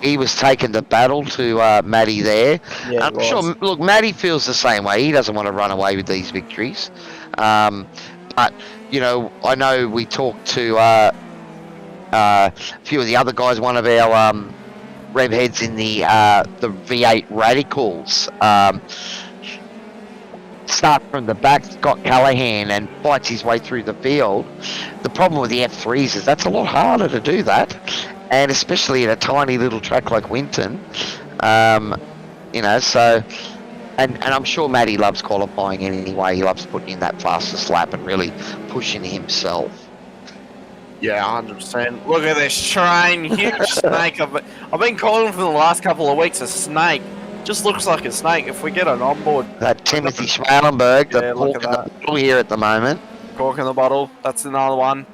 he was taking the battle to Matty there. Yeah, I'm sure. Look, Matty feels the same way. He doesn't want to run away with these victories. But you know, I know we talked to a few of the other guys. One of our rev heads in the V8 Radicals. Start from the back, Scott Callahan, and fights his way through the field. The problem with the F3s is that's a lot harder to do that, and especially in a tiny little track like Winton. You know, so and I'm sure Matty loves qualifying anyway. He loves putting in that fastest lap and really pushing himself. Yeah, 100%. Look at this train, huge snake. I've been calling for the last couple of weeks a snake. Just looks like a snake. If we get it on board. That Timothy Schmalenberg, the cork in the bottle here at the moment. Cork in the bottle. That's another one.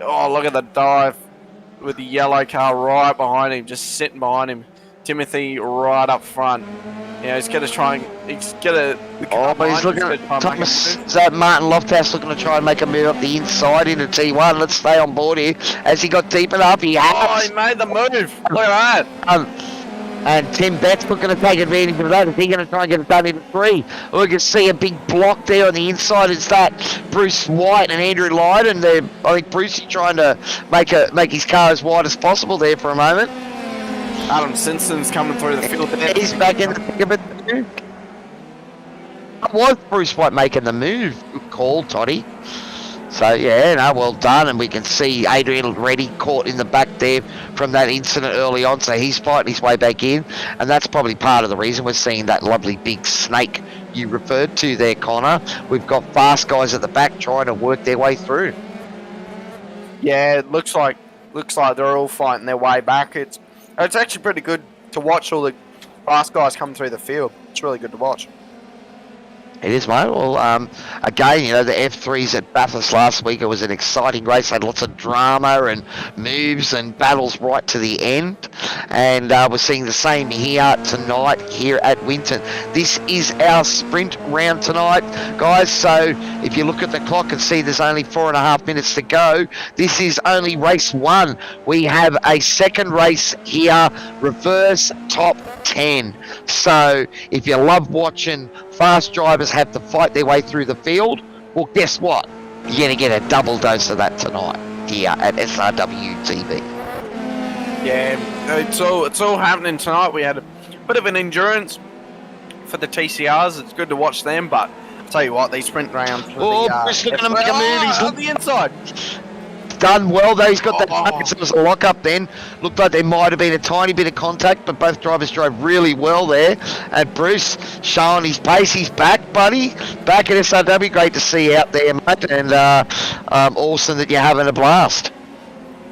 Oh, look at the dive with the yellow car right behind him, just sitting behind him. Timothy right up front. Yeah, he's going to try and he's going to. But he's looking at Thomas. Is that Martin Lofthouse looking to try and make a move up the inside into T1? Let's stay on board here. As he got deep enough, he has. Oh, he made the move. Look at that. And Tim Betts looking to take advantage of that. Is he going to try and get it done in 3? We can see a big block there on the inside. Is that Bruce White and Andrew Lydon? I think Brucey trying to make his car as wide as possible there for a moment. Adam Simpson's coming through the field there. He's back in the thick of it too. It was Bruce White making the move. Good call, Toddy. So, well done. And we can see Adrian Reddy caught in the back there from that incident early on. So he's fighting his way back in. And that's probably part of the reason we're seeing that lovely big snake you referred to there, Connor. We've got fast guys at the back trying to work their way through. Yeah, it looks like they're all fighting their way back. It's actually pretty good to watch all the fast guys come through the field. It's really good to watch. It is, mate. Well, again, the F3s at Bathurst last week, it was an exciting race. Had lots of drama and moves and battles right to the end. And we're seeing the same here tonight here at Winton. This is our sprint round tonight, guys. So if you look at the clock and see there's only 4.5 minutes to go, this is only race 1. We have a second race here, reverse top 10. So if you love watching fast drivers have to fight their way through the field, well, guess what? You're going to get a double dose of that tonight here at SRW TV. Yeah, it's all happening tonight. We had a bit of an endurance for the TCRs. It's good to watch them, but Tell you what, these sprint rounds. Chris looking to make a move. He's on the inside. done well though. He's got that. Oh. It was a lock up then. Looked like there might have been a tiny bit of contact, but both drivers drove really well there. And Bruce showing his pace. He's back, buddy. Back at SRW. Great to see you out there, mate. And awesome that you're having a blast.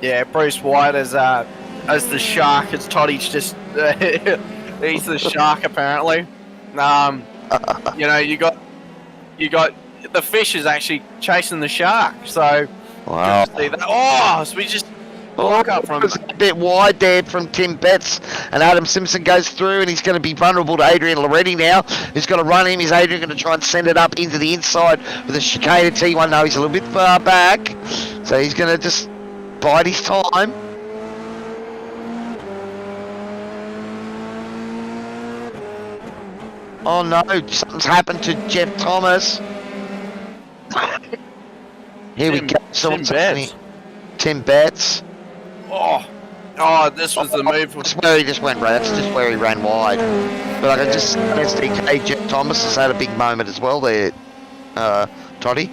Yeah, Bruce White as the shark. It's Toddy's just he's the shark apparently. You know, you got the fish is actually chasing the shark. So Wow. see that. Oh, so we just walk up from a bit wide there from Tim Betts, and Adam Simpson goes through, and he's going to be vulnerable to Adrian Loretti now. He's got to run him. Is Adrian going to try and send it up into the inside with a chicane T1? No, he's a little bit far back, so he's going to just bide his time. Oh no, something's happened to Jeff Thomas. Here we go. So Tim what's happening? Betts. Tim Betts. Oh, this was the move. That's where he just went right. That's just where he ran wide. But I can just SDK Jeff Thomas has had a big moment as well there, Toddy.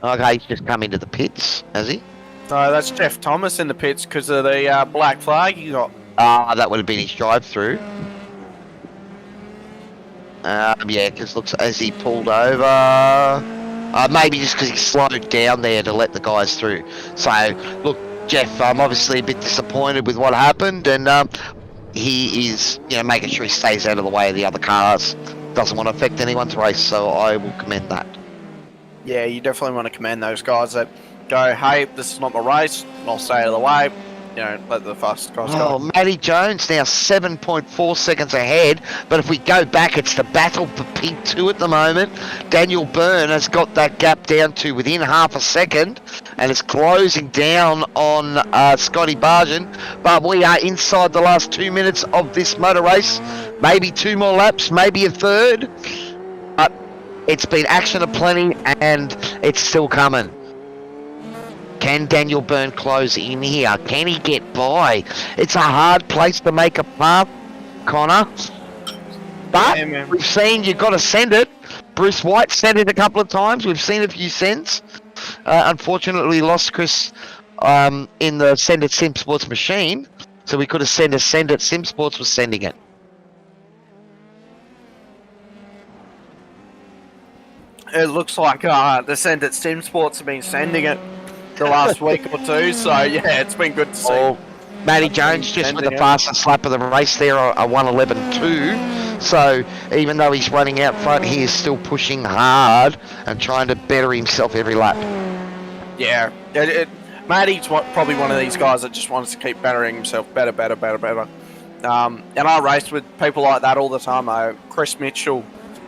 Okay, he's just come into the pits, has he? No, that's Jeff Thomas in the pits because of the black flag he got. That would have been his drive-through. Yeah, because looks as he pulled over. Maybe just because he slowed down there to let the guys through. So, look, Jeff, I'm obviously a bit disappointed with what happened, and he is, making sure he stays out of the way of the other cars. Doesn't want to affect anyone's race, so I will commend that. Yeah, you definitely want to commend those guys that go, hey, this is not my race, I'll stay out of the way. Let the fast guys go. Oh, Matty Jones now 7.4 seconds ahead, but if we go back, it's the battle for P2 at the moment. Daniel Byrne has got that gap down to within half a second, and it's closing down on Scotty Barjan, but we are inside the last 2 minutes of this motor race. Maybe 2 more laps, maybe a third, but it's been action aplenty, and it's still coming. Can Daniel Byrne close in here? Can he get by? It's a hard place to make a path, Connor. But Yeah, man. we've seen you've got to send it. Bruce White sent it a couple of times. We've seen a few sends. Unfortunately, lost Chris in the Send It Sim Sports machine. So we could have sent a Send It. Sim Sports was sending it. It looks like the Send It Sim Sports have been sending it the last week or two, so yeah, it's been good to see. Oh, Matty Jones just with the fastest lap of the race there, a 1:11.2. So even though he's running out front, he is still pushing hard and trying to better himself every lap. Yeah, Matty's probably one of these guys that just wants to keep bettering himself better. And I race with people like that all the time. Chris Mitchell,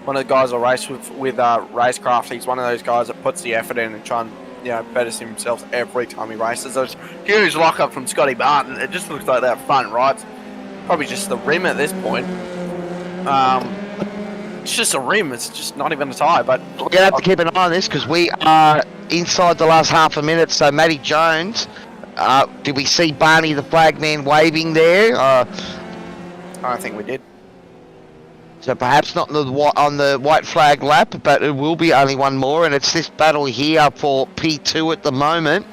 one of the guys I race with Racecraft, he's one of those guys that puts the effort in and try and betters himself every time he races. There's a huge lockup from Scotty Barton. It just looks like that front right's probably just the rim at this point. It's just a rim. It's just not even a tyre. But we're going to have to keep an eye on this because we are inside the last half a minute. So Matty Jones, did we see Barney the flagman waving there? I think we did. So perhaps not on the white flag lap, but it will be only one more, and it's this battle here for P2 at the moment.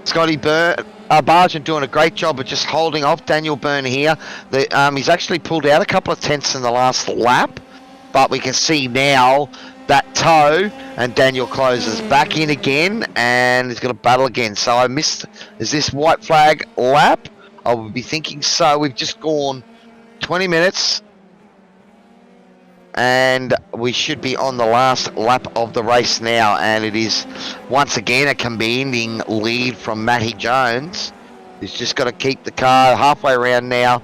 Scotty Barjan doing a great job of just holding off Daniel Byrne here. He's actually pulled out a couple of tenths in the last lap, but we can see now that toe, and Daniel closes back in again, and he's going to battle again. So I missed, is this white flag lap? I would be thinking so. We've just gone 20 minutes and we should be on the last lap of the race now, and it is once again a commanding lead from Matty Jones. He's just got to keep the car halfway around now.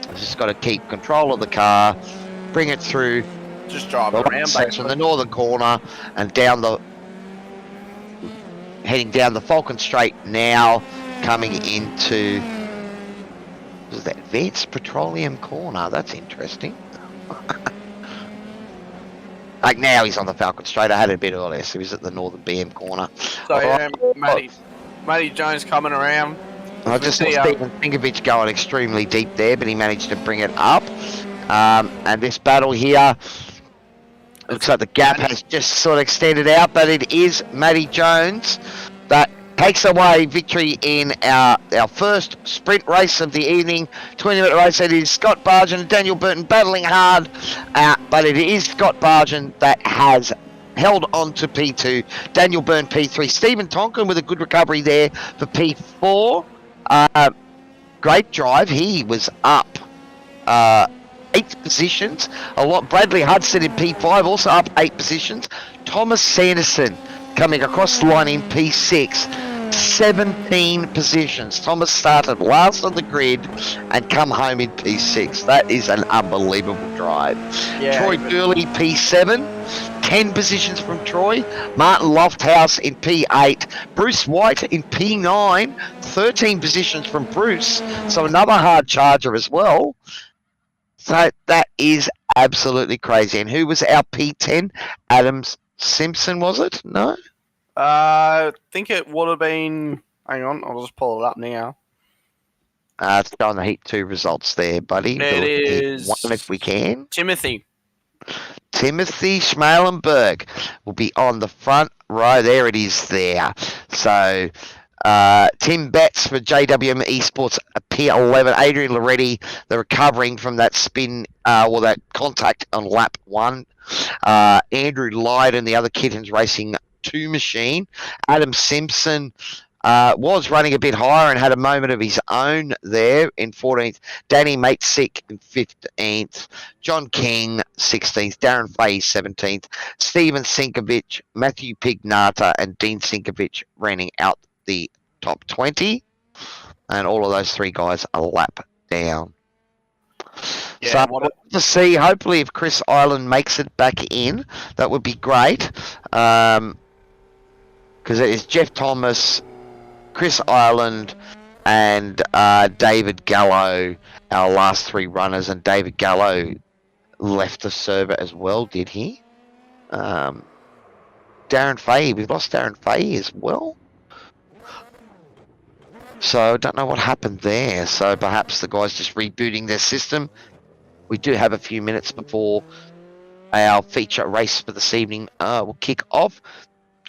He's just got to keep control of the car, bring it through, just drive around section, the northern corner, and heading down the Falcon Straight now, coming into that Vance Petroleum Corner. That's interesting. Like now he's on the Falcon Straight. I had it a bit earlier, so he's at the Northern BM corner. So yeah, Matty Jones coming around. I just saw Stephen Finkovich going extremely deep there, but he managed to bring it up. And this battle here, looks like the gap has just sort of extended out, but it is Matty Jones that takes away victory in our first sprint race of the evening, 20-minute race. It is Scott Bargent and Daniel Burton battling hard, but it is Scott Bargent that has held on to P2, Daniel Byrne P3, Stephen Tonkin with a good recovery there for P4. Great drive, he was up 8 positions. A lot. Bradley Hudson in P5 also up 8 positions. Thomas Sanderson coming across the line in P6, 17 positions. Thomas started last on the grid and come home in P6. That is an unbelievable drive. Yeah, Troy Gurley P7, 10 positions from Troy. Martin Lofthouse in P8. Bruce White in P9, 13 positions from Bruce. So another hard charger as well. So that is absolutely crazy. And who was our P10? Adam Simpson, was it? No? I think it would have been... Hang on, I'll just pull it up now. It's showing the Heat 2 results there, buddy. It is... One if we can. Timothy Schmalenberg will be on the front row. There it is there. So... Tim Betts for JWM Esports P11. Adrian Loretti, they're recovering from that spin or that contact on lap 1. Andrew Lydon, the other Kittens Racing 2 machine. Adam Simpson was running a bit higher and had a moment of his own there in 14th. Danny Matesick in 15th. John King 16th. Darren Fahey 17th. Stephen Sinkovich, Matthew Pignata, and Dean Sinkovich running out the top 20, and all of those 3 guys a lap down. Yeah, so to see, hopefully if Chris Island makes it back in, that would be great, because it is Jeff Thomas, Chris Island, and David Gallo, our last 3 runners, and David Gallo left the server as well, did he? Darren Fahey, we've lost Darren Fahey as well. So I don't know what happened there. So perhaps the guys just rebooting their system. We do have a few minutes before our feature race for this evening will kick off.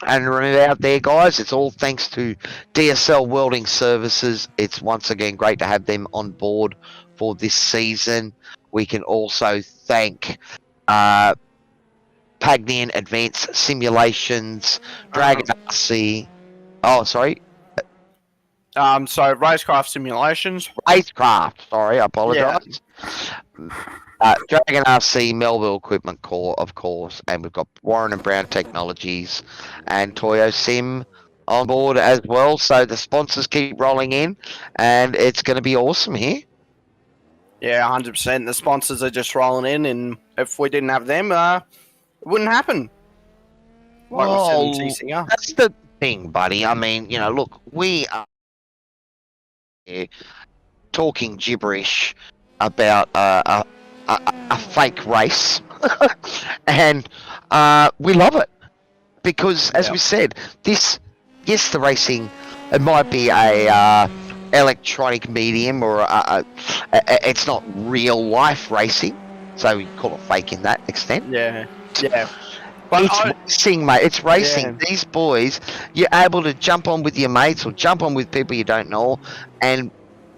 And remember out there, guys, it's all thanks to DSL Welding Services. It's once again great to have them on board for this season. We can also thank Pagnian Advanced Simulations, Dragon RC. Oh, sorry. So Racecraft Simulations. Racecraft, sorry, I apologise. Yeah. Dragon RC, Melville Equipment Corps, of course, and we've got Warren and Brown Technologies and Toyo Sim on board as well. So the sponsors keep rolling in, and it's going to be awesome here. Yeah, 100%. The sponsors are just rolling in, and if we didn't have them, it wouldn't happen. Like we said in TCR. That's the thing, buddy. I mean, you know, look, we are talking gibberish about a fake race, and we love it because, as we said, the racing, it might be a electronic medium or it's not real life racing, so we call it fake in that extent. Yeah. But it's racing, mate. It's racing. Yeah. These boys, you're able to jump on with your mates or jump on with people you don't know and,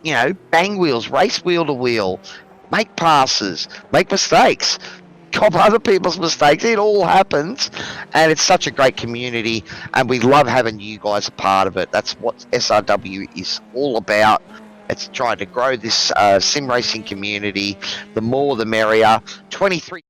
you know, bang wheels, race wheel to wheel, make passes, make mistakes, cop other people's mistakes. It all happens, and it's such a great community, and we love having you guys a part of it. That's what SRW is all about. It's trying to grow this sim racing community. The more, the merrier. 23.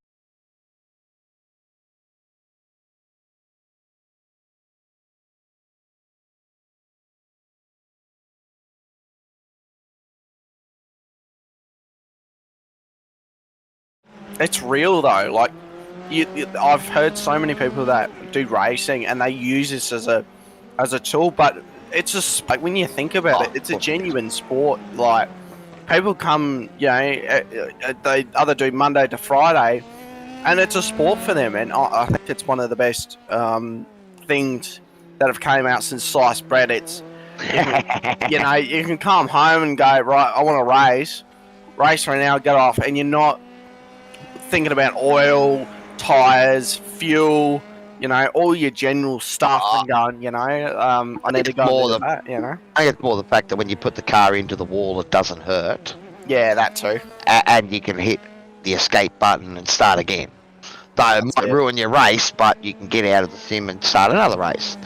It's real though. Like, I've heard so many people that do racing and they use this as a tool, but it's just like, when you think about it, it's a genuine sport. Like, people come, you know, they either do Monday to Friday, and it's a sport for them. And I think it's one of the best things that have came out since sliced bread. It's You know, you can come home and go, right, I want to race for an hour, get off, and you're not thinking about oil, tyres, fuel, you know, all your general stuff and going, you know, I need to go and do that, you know. I think it's more the fact that when you put the car into the wall, it doesn't hurt. Yeah, that too. And you can hit the escape button and start again. Though it might ruin your race, but you can get out of the sim and start another race.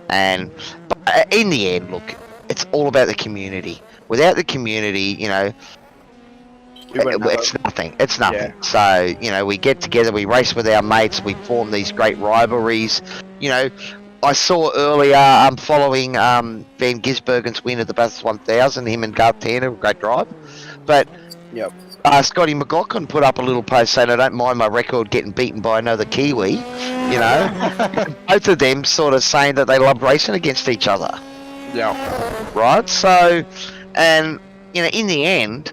And but in the end, look, it's all about the community. Without the community, you know, it's nothing. It's nothing. Yeah. So, you know, we get together, we race with our mates, we form these great rivalries. You know, I saw earlier, following Van Gisbergen's win at the Bathurst 1000, him and Garth Tanner, great drive. But Scotty McLaughlin put up a little post saying, I don't mind my record getting beaten by another Kiwi. You know, both of them sort of saying that they love racing against each other. Yeah. Right? So, and, you know, in the end,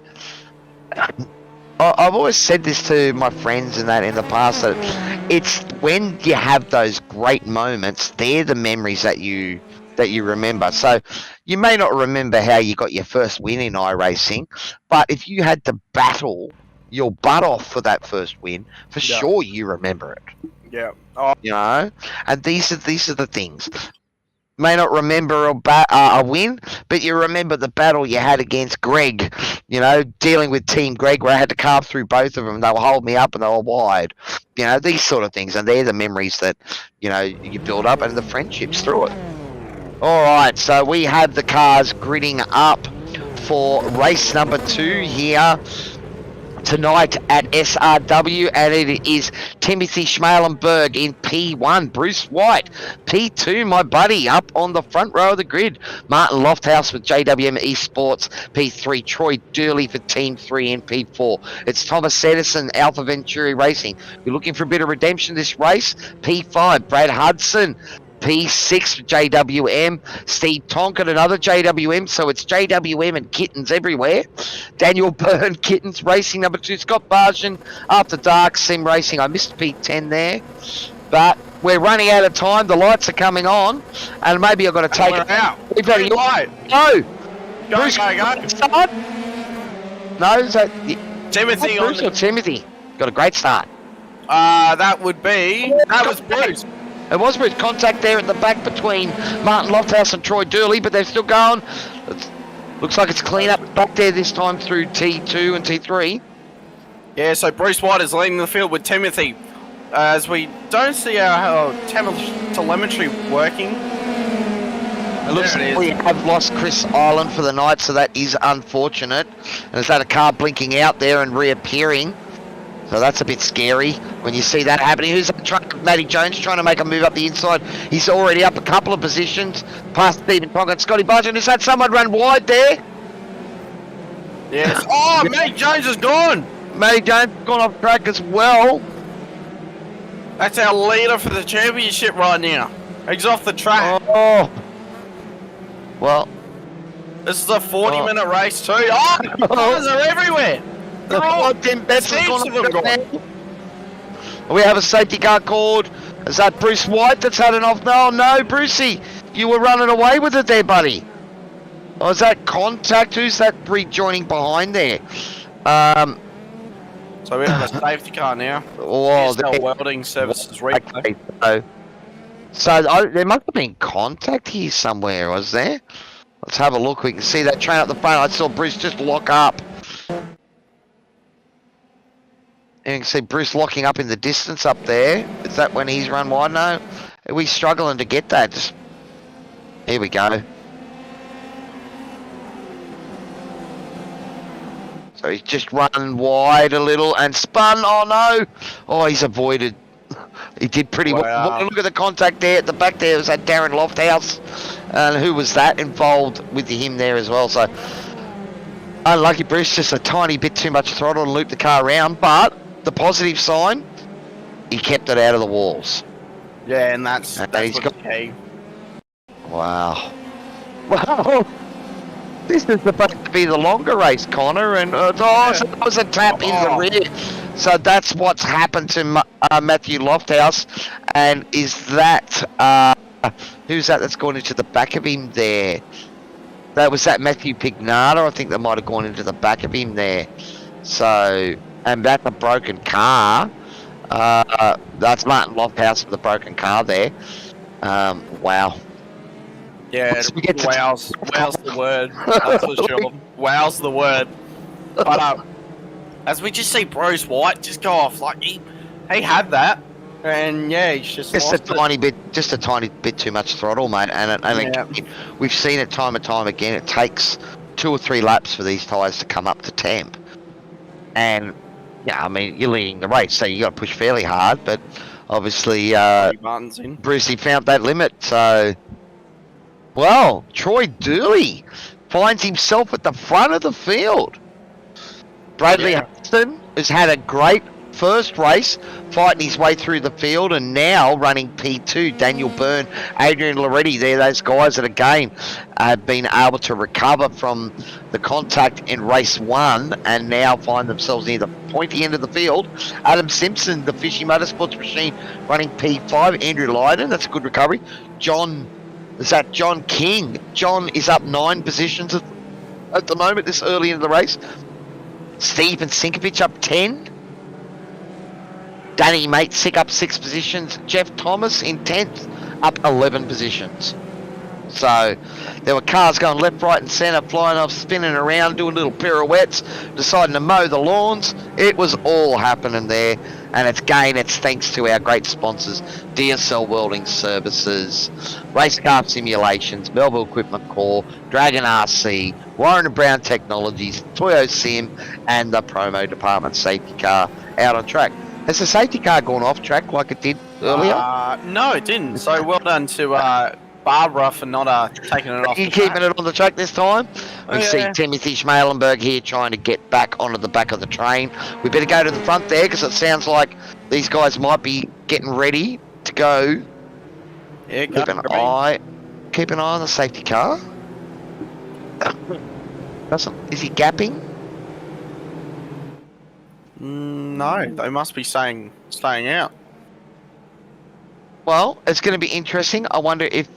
I've always said this to my friends and that in the past, that it's when you have those great moments, they're the memories that you remember. So you may not remember how you got your first win in iRacing, but if you had to battle your butt off for that first win, for sure you remember it. Yeah. Oh. You know, and these are the things. May not remember a win, but you remember the battle you had against Greg, you know, dealing with Team Greg, where I had to carve through both of them. They will hold me up and they were wide. You know, these sort of things. And they're the memories that, you know, you build up and the friendships through it. All right, so we have the cars gridding up for race number 2 here tonight at SRW, and it is Timothy Schmalenberg in P1, Bruce White P2, my buddy, up on the front row of the grid, Martin Lofthouse with JWM Esports P3, Troy Durley for Team 3 in P4. It's Thomas Edison, Alpha Venturi Racing. You're looking for a bit of redemption this race, P5, Brad Hudson P6 for JWM, Steve Tonkin, another JWM, so it's JWM and kittens everywhere. Daniel Byrne, kittens racing, number 2, Scott Bargen, After Dark, Sim Racing. I missed P10 there, but we're running out of time. The lights are coming on, and maybe I've got to take it out. We've got to light. No. Go. Start? No, is that Timothy Bruce or Timothy? Got a great start. That would be. That was Bruce. It was Bruce. Contact there at the back between Martin Lofthouse and Troy Durley, but they're still going. Looks like it's clean up back there this time through T2 and T3. Yeah, so Bruce White is leading the field with Timothy. As we don't see our telemetry working. It looks like we have lost Chris Island for the night, so that is unfortunate. And there's that a car blinking out there and reappearing. So that's a bit scary when you see that happening. Who's that? Matty Jones trying to make a move up the inside. He's already up a couple of positions past Stephen Tonkin. Scotty Barton, has had someone run wide there? Yes. Oh, Matty Jones is gone. Matty Jones has gone off track as well. That's our leader for the championship right now. He's off the track. Oh. Well. This is a 40-minute race too. Oh, cars are everywhere. We have a safety car called. Is that Bruce White that's had an off? No, Brucey, you were running away with it there, buddy. Or is that Contact? Who's that rejoining behind there? So we have a safety car now. Oh, DSL Welding Services replay. Okay, so there must have been Contact here somewhere, was there? Let's have a look. We can see that train up the front. I saw Bruce just lock up. And you can see Bruce locking up in the distance up there. Is that when he's run wide? No. Are we struggling to get that? Just... Here we go. So he's just run wide a little and spun. Oh no! Oh, he's avoided. He did pretty well. Look at the contact there at the back there. Was that Darren Lofthouse? And who was that involved with him there as well? So unlucky Bruce, just a tiny bit too much throttle and looped the car around. But the positive sign, he kept it out of the walls. Yeah, and that's he's got key. Wow. Well, this is supposed to be the longer race, Connor, and so that was a tap in the rear. So that's what's happened to Matthew Lofthouse. And is that who's that that's gone into the back of him there? That was that Matthew Pignata. I think they might have gone into the back of him there. So, and that's a broken car. That's Martin Lofthouse with a broken car there. Wow. Yeah, Once we get to- wow's the word. That's for sure. Wow's the word. But as we just see Bruce White just go off, like he had that, and yeah, he's just Just a lost it. tiny bit too much throttle, mate. And Yeah. again, we've seen it time and time again. It takes 2 or 3 laps for these tyres to come up to temp. And yeah, I mean, you're leading the race, so you got to push fairly hard. But obviously, Martin's in. Brucey found that limit. So, well, Troy Dooley finds himself at the front of the field. Bradley Hudson has had a great first race, fighting his way through the field, and now running P2. Daniel Byrne, Adrian Loretti, they're those guys that again have been able to recover from the contact in race 1 and now find themselves near the pointy end of the field. Adam Simpson, the Fishy Motorsports machine, running P5. Andrew Lydon, that's a good recovery. John King? John is up 9 positions at the moment, this early in the race. Steven Sinkovich up 10. Danny Matesick up 6 positions. Jeff Thomas in 10th, up 11 positions. So there were cars going left, right and centre, flying off, spinning around, doing little pirouettes, deciding to mow the lawns. It was all happening there. And it's thanks to our great sponsors, DSL Welding Services, Race Car Simulations, Melville Equipment Corps, Dragon RC, Warren and Brown Technologies, Toyo Sim, and the promo department safety car out on track. Has the safety car gone off track like it did earlier? No, it didn't. So well done to Barbara for not taking it off. You keeping it on the track this time? We see Timothy Schmalenberg here trying to get back onto the back of the train. We better go to the front there because it sounds like these guys might be getting ready to go. Yeah, Keep an eye on the safety car. Is he gapping? No, they must be staying out. Well, it's going to be interesting. I wonder if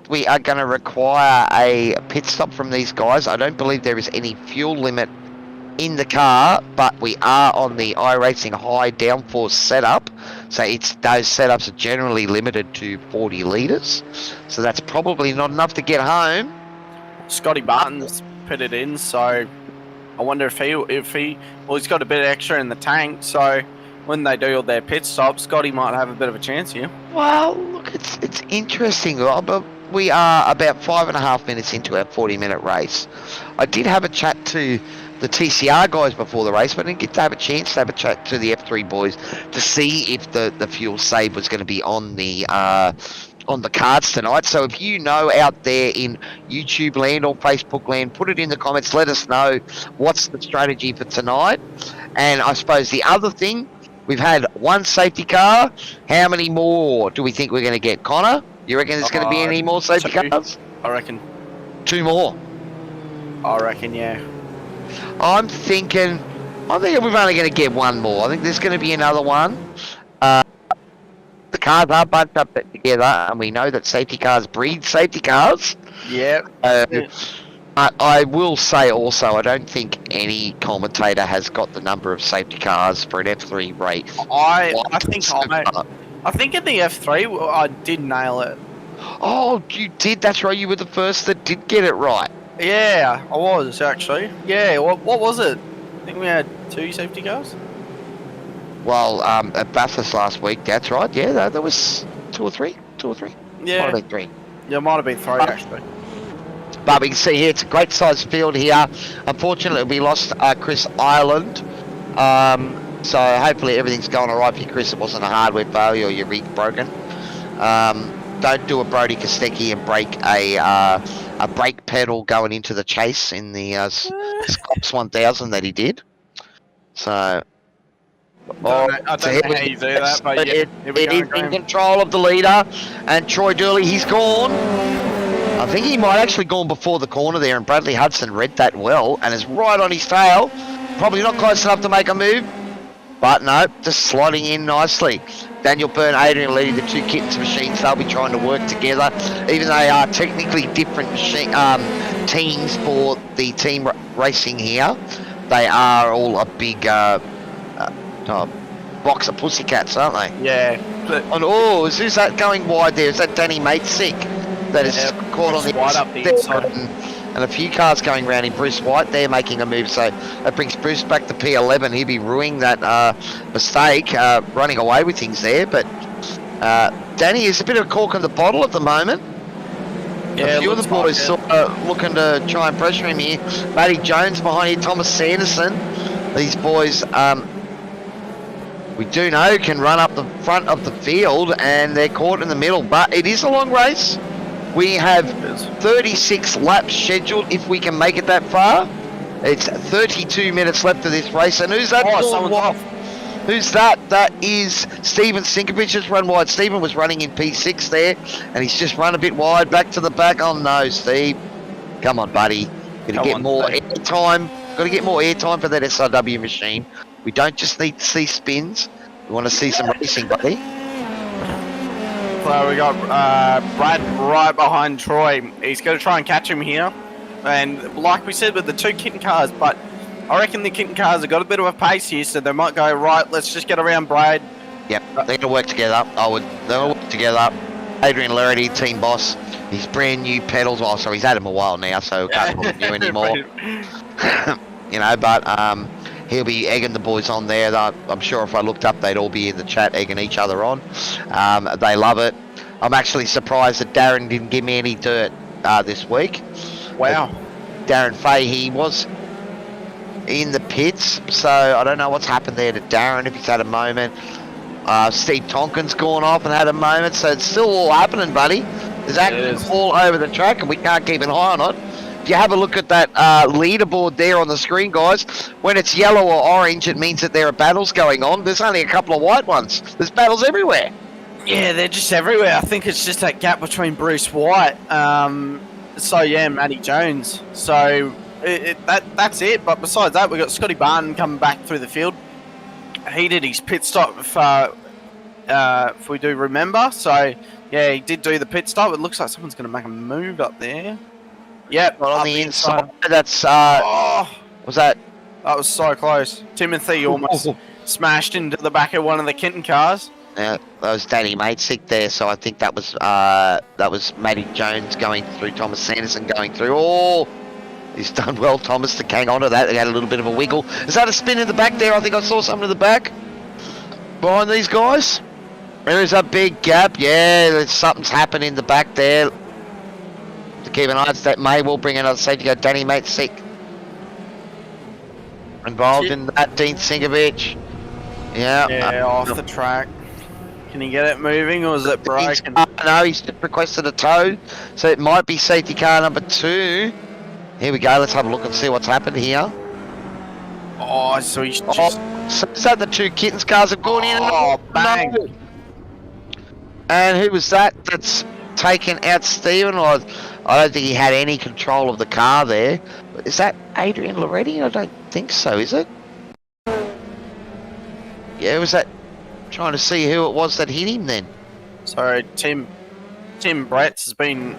we are going to require a pit stop from these guys. I don't believe there is any fuel limit in the car, but we are on the iRacing high downforce setup. So those setups are generally limited to 40 litres. So that's probably not enough to get home. Scotty Barton's pitted in, so I wonder if he's got a bit extra in the tank, so when they do all their pit stops, Scotty might have a bit of a chance here. Well, look, it's interesting, Rob, but we are about 5.5 minutes into our 40-minute race. I did have a chat to the TCR guys before the race, but I didn't get to have a chance to have a chat to the F3 boys to see if the fuel save was going to be on the cards tonight. So if you know out there in YouTube land or Facebook land, put it in the comments. Let us know what's the strategy for tonight. And I suppose the other thing, we've had one safety car. How many more do we think we're going to get, Connor? You reckon there's going to be any more safety cars? I reckon. 2 more. I reckon, yeah. I'm thinking we're only going to get 1 more. I think there's going to be another one. The cars are bunched up together, and we know that safety cars breed safety cars. Yeah. I will say also, I don't think any commentator has got the number of safety cars for an F3 race. I think in the F3 I did nail it. Oh, you did? That's right. You were the first that did get it right. Yeah, I was actually. Yeah. What was it? I think we had 2 safety cars. Well, at Bathurst last week, that's right. Yeah, there was 2 or 3. 2 or 3. Yeah. Might have been 3. Yeah, it might have been 3 actually. But we can see here, it's a great sized field here. Unfortunately, we lost Chris Ireland. So hopefully everything's going alright for you, Chris. It wasn't a hardware failure or your rig broken. Don't do a Brody Kostecki and break a brake pedal going into the chase in the Scops 1000 that he did. So... I don't know how you do that, but yeah, it is in control of the leader, and Troy Dooley, he's gone. I think he might actually gone before the corner there, and Bradley Hudson read that well, and is right on his tail. Probably not close enough to make a move, but no, just sliding in nicely. Daniel Byrne, Adrian leading the 2 Kittens machines. They'll be trying to work together, even though they are technically different teams for the team racing here. They are all a big box of pussycats, aren't they? Yeah. And who's that going wide there? Is that Danny Matesick that is caught on the White up the inside. And a few cars going around in Bruce White there making a move, so that brings Bruce back to P11. He'll be ruining that mistake, running away with things there. But Danny is a bit of a cork in the bottle at the moment. Yeah, a few of the boys sort of looking to try and pressure him here. Matty Jones behind here, Thomas Sanderson. These boys, we do know, can run up the front of the field, and they're caught in the middle. But it is a long race. We have 36 laps scheduled if we can make it that far. It's 32 minutes left of this race. And who's that? Someone's off. Who's that? That is Stephen Sinkovich has run wide. Stephen was running in P6 there, and he's just run a bit wide back to the back. Oh no, Steve. Come on, buddy. Gotta get more airtime. Gotta get more airtime for that SRW machine. We don't just need to see spins. We want to see some racing, buddy. So we got Brad right behind Troy. He's going to try and catch him here. And like we said with the two kitten cars, but I reckon the kitten cars have got a bit of a pace here, so they might go, right, let's just get around Brad. Yep, they're going to work together. They'll work together. Adrian Larrity, team boss. He's brand new pedals. Oh, so he's had them a while now, so can't call him new anymore. You know, but he'll be egging the boys on there. I'm sure if I looked up, they'd all be in the chat egging each other on. They love it. I'm actually surprised that Darren didn't give me any dirt this week. Wow. Darren Fahey was in the pits, so I don't know what's happened there to Darren, if he's had a moment. Steve Tonkin's gone off and had a moment, so it's still all happening, buddy. There's action all over the track, and we can't keep an eye on it. If you have a look at that leaderboard there on the screen, guys, when it's yellow or orange, it means that there are battles going on. There's only a couple of white ones. There's battles everywhere. Yeah, they're just everywhere. I think it's just that gap between Bruce White, so yeah, Matty Jones. So that's it. But besides that, we've got Scotty Barton coming back through the field. He did his pit stop, if we do remember. So yeah, he did do the pit stop. It looks like someone's going to make a move up there. Yep, on the inside. That's was that? That was so close. Timothy almost smashed into the back of one of the Kenton cars. Yeah, that was Danny Matesick there. So I think that was Matty Jones going through, Thomas Sanderson going through. Oh, he's done well, Thomas, to hang on to that. They had a little bit of a wiggle. Is that a spin in the back there? I think I saw something in the back behind these guys. There is a big gap. Yeah, something's happened in the back there. To keep an eye on that may well bring another safety car. Danny Matesick involved in that. Dean Sinkovich. Yeah. Off the track. Can he get it moving, or is it broken? No, he's just requested a tow, so it might be safety car number 2. Here we go. Let's have a look and see what's happened here. Oh, so he's just... So the two Kittens cars have gone in. Oh, bang. No. And who was that that's taken out Stephen? I don't think he had any control of the car there. Is that Adrian Loretti? I don't think so, is it? Yeah, was that... Trying to see who it was that hit him then. So Tim Bretts has been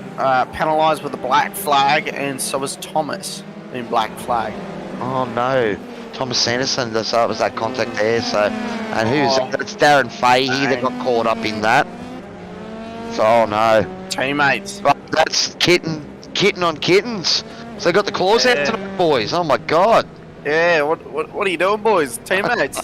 penalised with a black flag, and so was Thomas in black flag. Oh no, Thomas Sanderson. So it was that contact there. So, and who's that? That's Darren Fahey that got caught up in that. So oh no, teammates. But that's kitten on kittens. So they got the claws out tonight, boys. Oh my god. Yeah. What are you doing, boys? Teammates.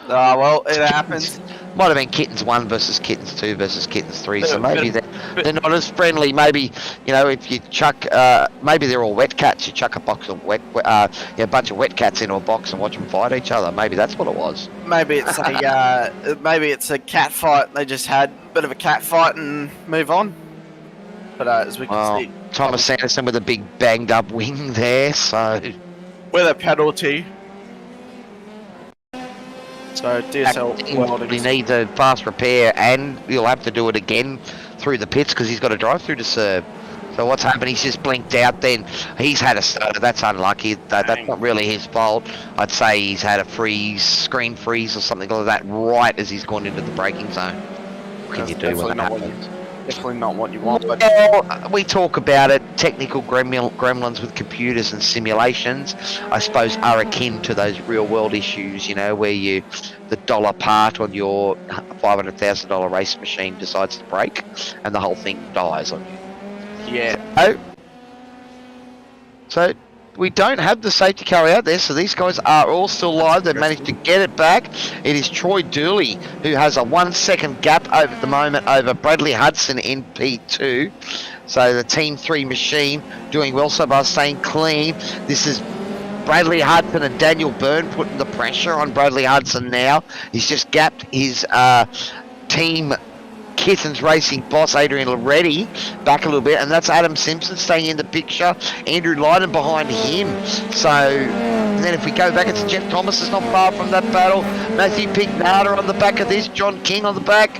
Well, it happens. Might have been Kittens 1 versus Kittens 2 versus Kittens 3, so maybe they're not as friendly. Maybe, you know, if you chuck, maybe they're all wet cats. You chuck a box of a bunch of wet cats into a box and watch them fight each other. Maybe that's what it was. Maybe it's a cat fight. They just had a bit of a cat fight and move on. But as we can see, Thomas Sanderson with a big banged up wing there, so with a penalty. So DSL Welding. We need the fast repair, and you'll have to do it again through the pits because he's got a drive through to serve. So what's happened? He's just blinked out. Then he's had a stutter. That's unlucky. That's not really his fault. I'd say he's had a screen freeze or something like that right as he's gone into the braking zone. What can you do when that happens? definitely not what you want. But Well, we talk about it. Technical gremlins with computers and simulations, I suppose, are akin to those real-world issues. You know, where the dollar part on your $500,000 race machine decides to break, and the whole thing dies on you. yeah, So we don't have the safety car out there, so these guys are all still alive. They've managed to get it back. It is Troy Dooley who has a 1 second gap over the moment over Bradley Hudson in P2. So the Team 3 machine doing well so far, staying clean. This is Bradley Hudson and Daniel Byrne putting the pressure on Bradley Hudson now. He's just gapped his team Kittens Racing boss Adrian Loretti back a little bit, and that's Adam Simpson staying in the picture. Andrew Lydon behind him. So and then if we go back, it's Jeff Thomas is not far from that battle. Matthew Pignata on the back of this. John King on the back.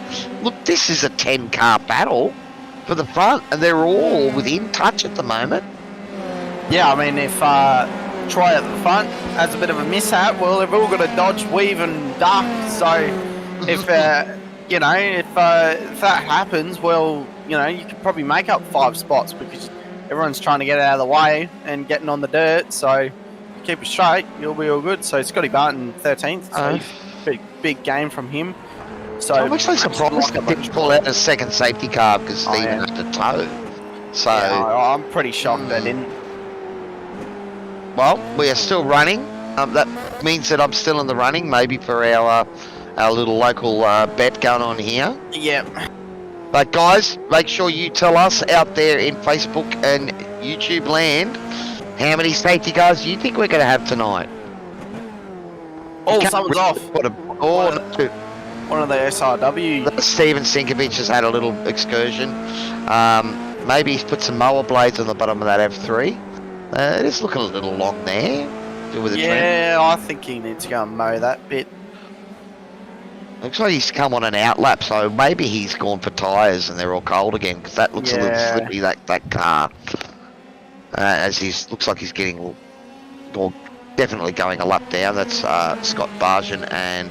Look, this is a 10-car battle for the front, and they're all within touch at the moment. yeah. I mean, if Troy at the front has a bit of a mishap, well, they've all got to dodge, weave, and duck. So if you know, if that happens, well, you know, you could probably make up 5 spots because everyone's trying to get out of the way and getting on the dirt. So keep it straight, you'll be all good. So Scotty Barton 13th, so big game from him. So I'm actually surprised they didn't pull out a second safety car because Stephen had to tow. So yeah, I'm pretty shocked they didn't. well, we are still running. That means that I'm still in the running, maybe for our little local bet going on here. Yeah. But guys, make sure you tell us out there in Facebook and YouTube land how many safety cars do you think we're going to have tonight? Oh, someone's off. One One of the SRW. Steven Sinkovich has had a little excursion. Maybe he's put some mower blades on the bottom of that F3. It is looking a little long there. With the Yeah, I think he needs to go and mow that bit. Looks like he's come on an outlap, so maybe he's gone for tyres and they're all cold again, because that looks a little slippy, that car. As looks like he's getting, or definitely going a lap down. That's Scott Barjan and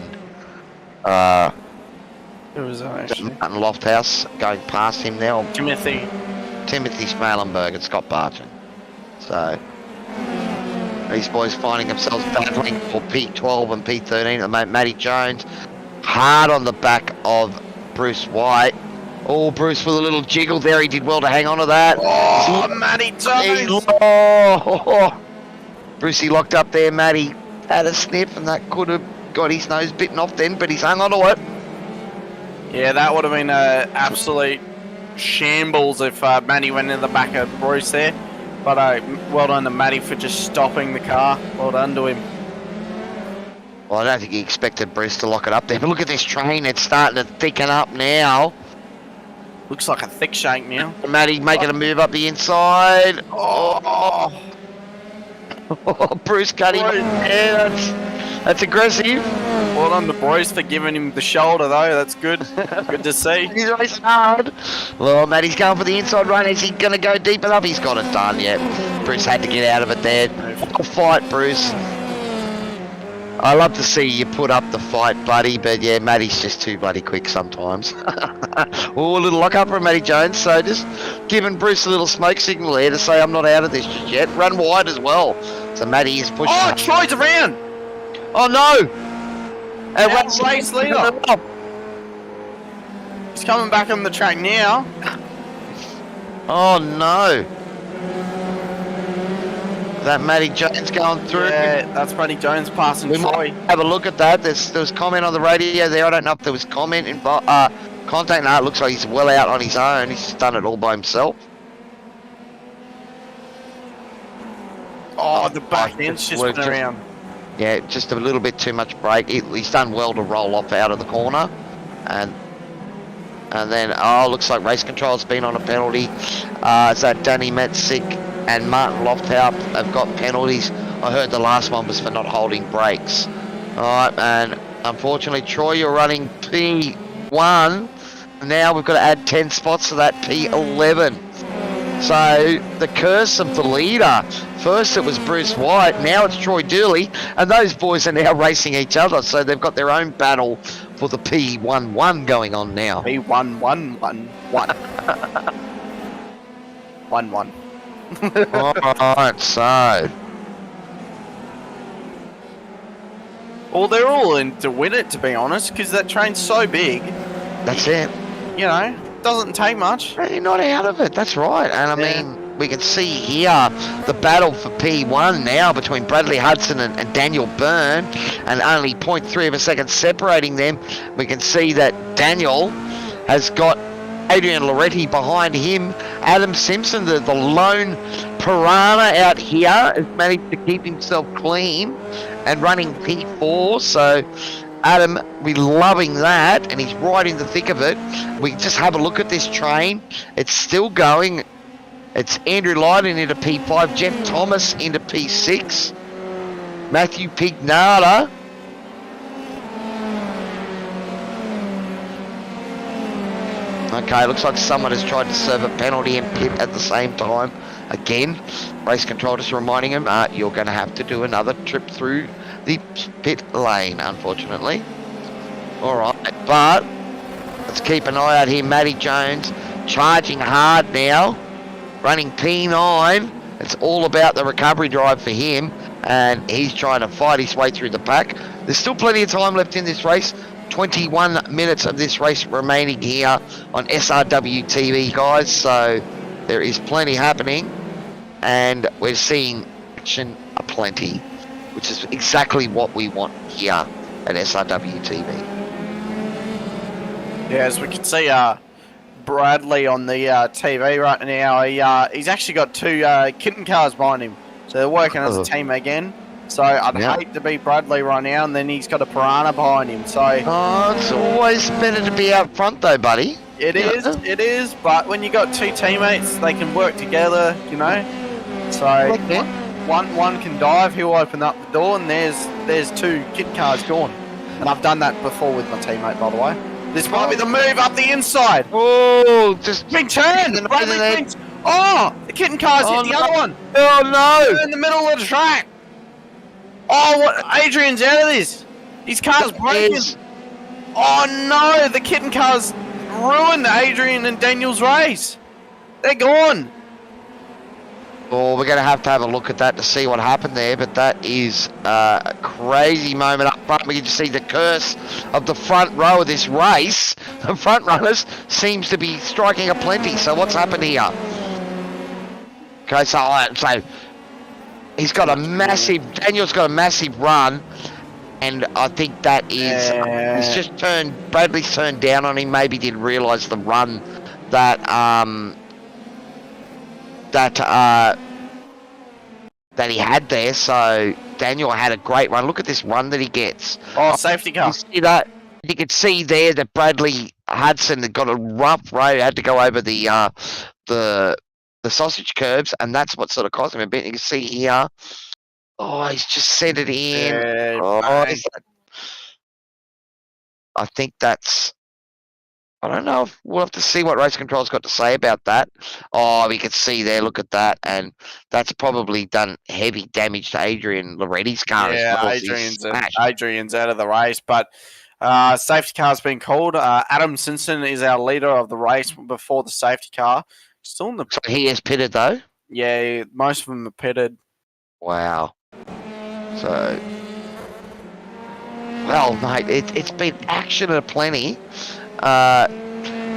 It was actually Martin Lofthouse going past him now. Timothy Smalenberg and Scott Barjan. So these boys finding themselves battling for P12 and P13 at the moment. Matty Jones hard on the back of Bruce White. Oh, Bruce with a little jiggle there. He did well to hang on to that. Oh, Matty Jones! Brucey locked up there. Matty had a sniff, and that could have got his nose bitten off then, but he's hung on to it. Yeah, that would have been an absolute shambles if Matty went in the back of Bruce there. But well done to Matty for just stopping the car. Well done to him. Well, I don't think he expected Bruce to lock it up there, but look at this train. It's starting to thicken up now. Looks like a thick shake now. Matty making a move up the inside. Oh, Bruce cutting. Yeah, that's aggressive. Well done to Bruce for giving him the shoulder though. That's good. Good to see. He's racing hard. Well, Matty's going for the inside run. Is he going to go deep enough? He's got it done, yeah. Bruce had to get out of it there. I'll fight, Bruce. I love to see you put up the fight, buddy, but yeah, Matty's just too bloody quick sometimes. Oh, a little lock up from Matty Jones, so just giving Bruce a little smoke signal there to say I'm not out of this just yet. Run wide as well. So Matty is pushing. Oh, Troy's around! Oh no! And race leader. He's coming back on the track now. Oh no! That Matty Jones going through. Yeah, that's Matty Jones passing We Troy. might have a look at that. There was comment on the radio there. I don't know if there was comment in contact. No, it looks like he's well out on his own. He's done it all by himself. Oh, the back end's just been around. Yeah, just a little bit too much brake. He's done well to roll off out of the corner. And then, looks like race control's been on a penalty. So Danny Metzik and Martin Lofthouse have got penalties. I heard the last one was for not holding brakes. Alright, and unfortunately, Troy, you're running P1. Now we've got to add 10 spots to that P11. So the curse of the leader. First it was Bruce White, now it's Troy Dooley, and those boys are now racing each other. So they've got their own battle for the P11 going on now. P1111. 1-1. Alright, so. Well, they're all in to win it, to be honest, because that train's so big. That's it. You know, doesn't take much. You're not out of it, that's right. And I mean, we can see here the battle for P1 now between Bradley Hudson and Daniel Byrne, and only 0.3 of a second separating them. We can see that Daniel has got Adrian Loretti behind him. Adam Simpson, the lone piranha out here, has managed to keep himself clean and running P4. So Adam, we're loving that, and he's right in the thick of it. We just have a look at this train. It's still going. It's Andrew Lydon into P5, Jeff Thomas into P6, Matthew Pignata. Okay, looks like someone has tried to serve a penalty and pit at the same time. Again, race control just reminding him, you're going to have to do another trip through the pit lane, unfortunately. All right, but let's keep an eye out here. Matty Jones charging hard now, running P9. It's all about the recovery drive for him, and he's trying to fight his way through the pack. There's still plenty of time left in this race. 21 minutes of this race remaining here on SRW TV, guys, so there is plenty happening, and we're seeing action aplenty, which is exactly what we want here at SRW TV. Yeah, as we can see, Bradley on the TV right now, he's actually got two kitten cars behind him, so they're working as a team again. So I'd hate to beat Bradley right now, and then he's got a piranha behind him. So it's always better to be out front, though, buddy. It is. But when you got two teammates, they can work together, you know. So one can dive, he'll open up the door, and there's two kit cars gone. And I've done that before with my teammate, by the way. This might be the move up the inside. Oh, just big turn. Oh, the kitten car's hit the other one. Oh no! They're in the middle of the track. Oh, what? Adrian's out of this. His car's broken. Oh no, the kitten car's ruined Adrian and Daniel's race. They're gone. Oh, we're going to have a look at that to see what happened there, but that is a crazy moment up front. We can just see the curse of the front row of this race. The front runners seems to be striking aplenty. So what's happened here? Okay, so he's got a massive, Daniel's got a massive run, and I think that is, he's just Bradley's turned down on him, maybe didn't realise the run that he had there. So Daniel had a great run. Look at this run that he gets. Oh, safety car. You see that? You can see there that Bradley Hudson had got a rough road, had to go over the sausage curbs, and that's what sort of cost him a bit. You can see here. Oh, he's just set it in. I think that's. I don't know if we'll have to see what race control's got to say about that. Oh, we can see there, look at that, and that's probably done heavy damage to Adrian Loretti's car as well. Adrian's out of the race, but safety car's been called. Adam Simpson is our leader of the race before the safety car. Still in the. So he is pitted though? Yeah, most of them are pitted. Wow. So. Well, mate, it's been action aplenty.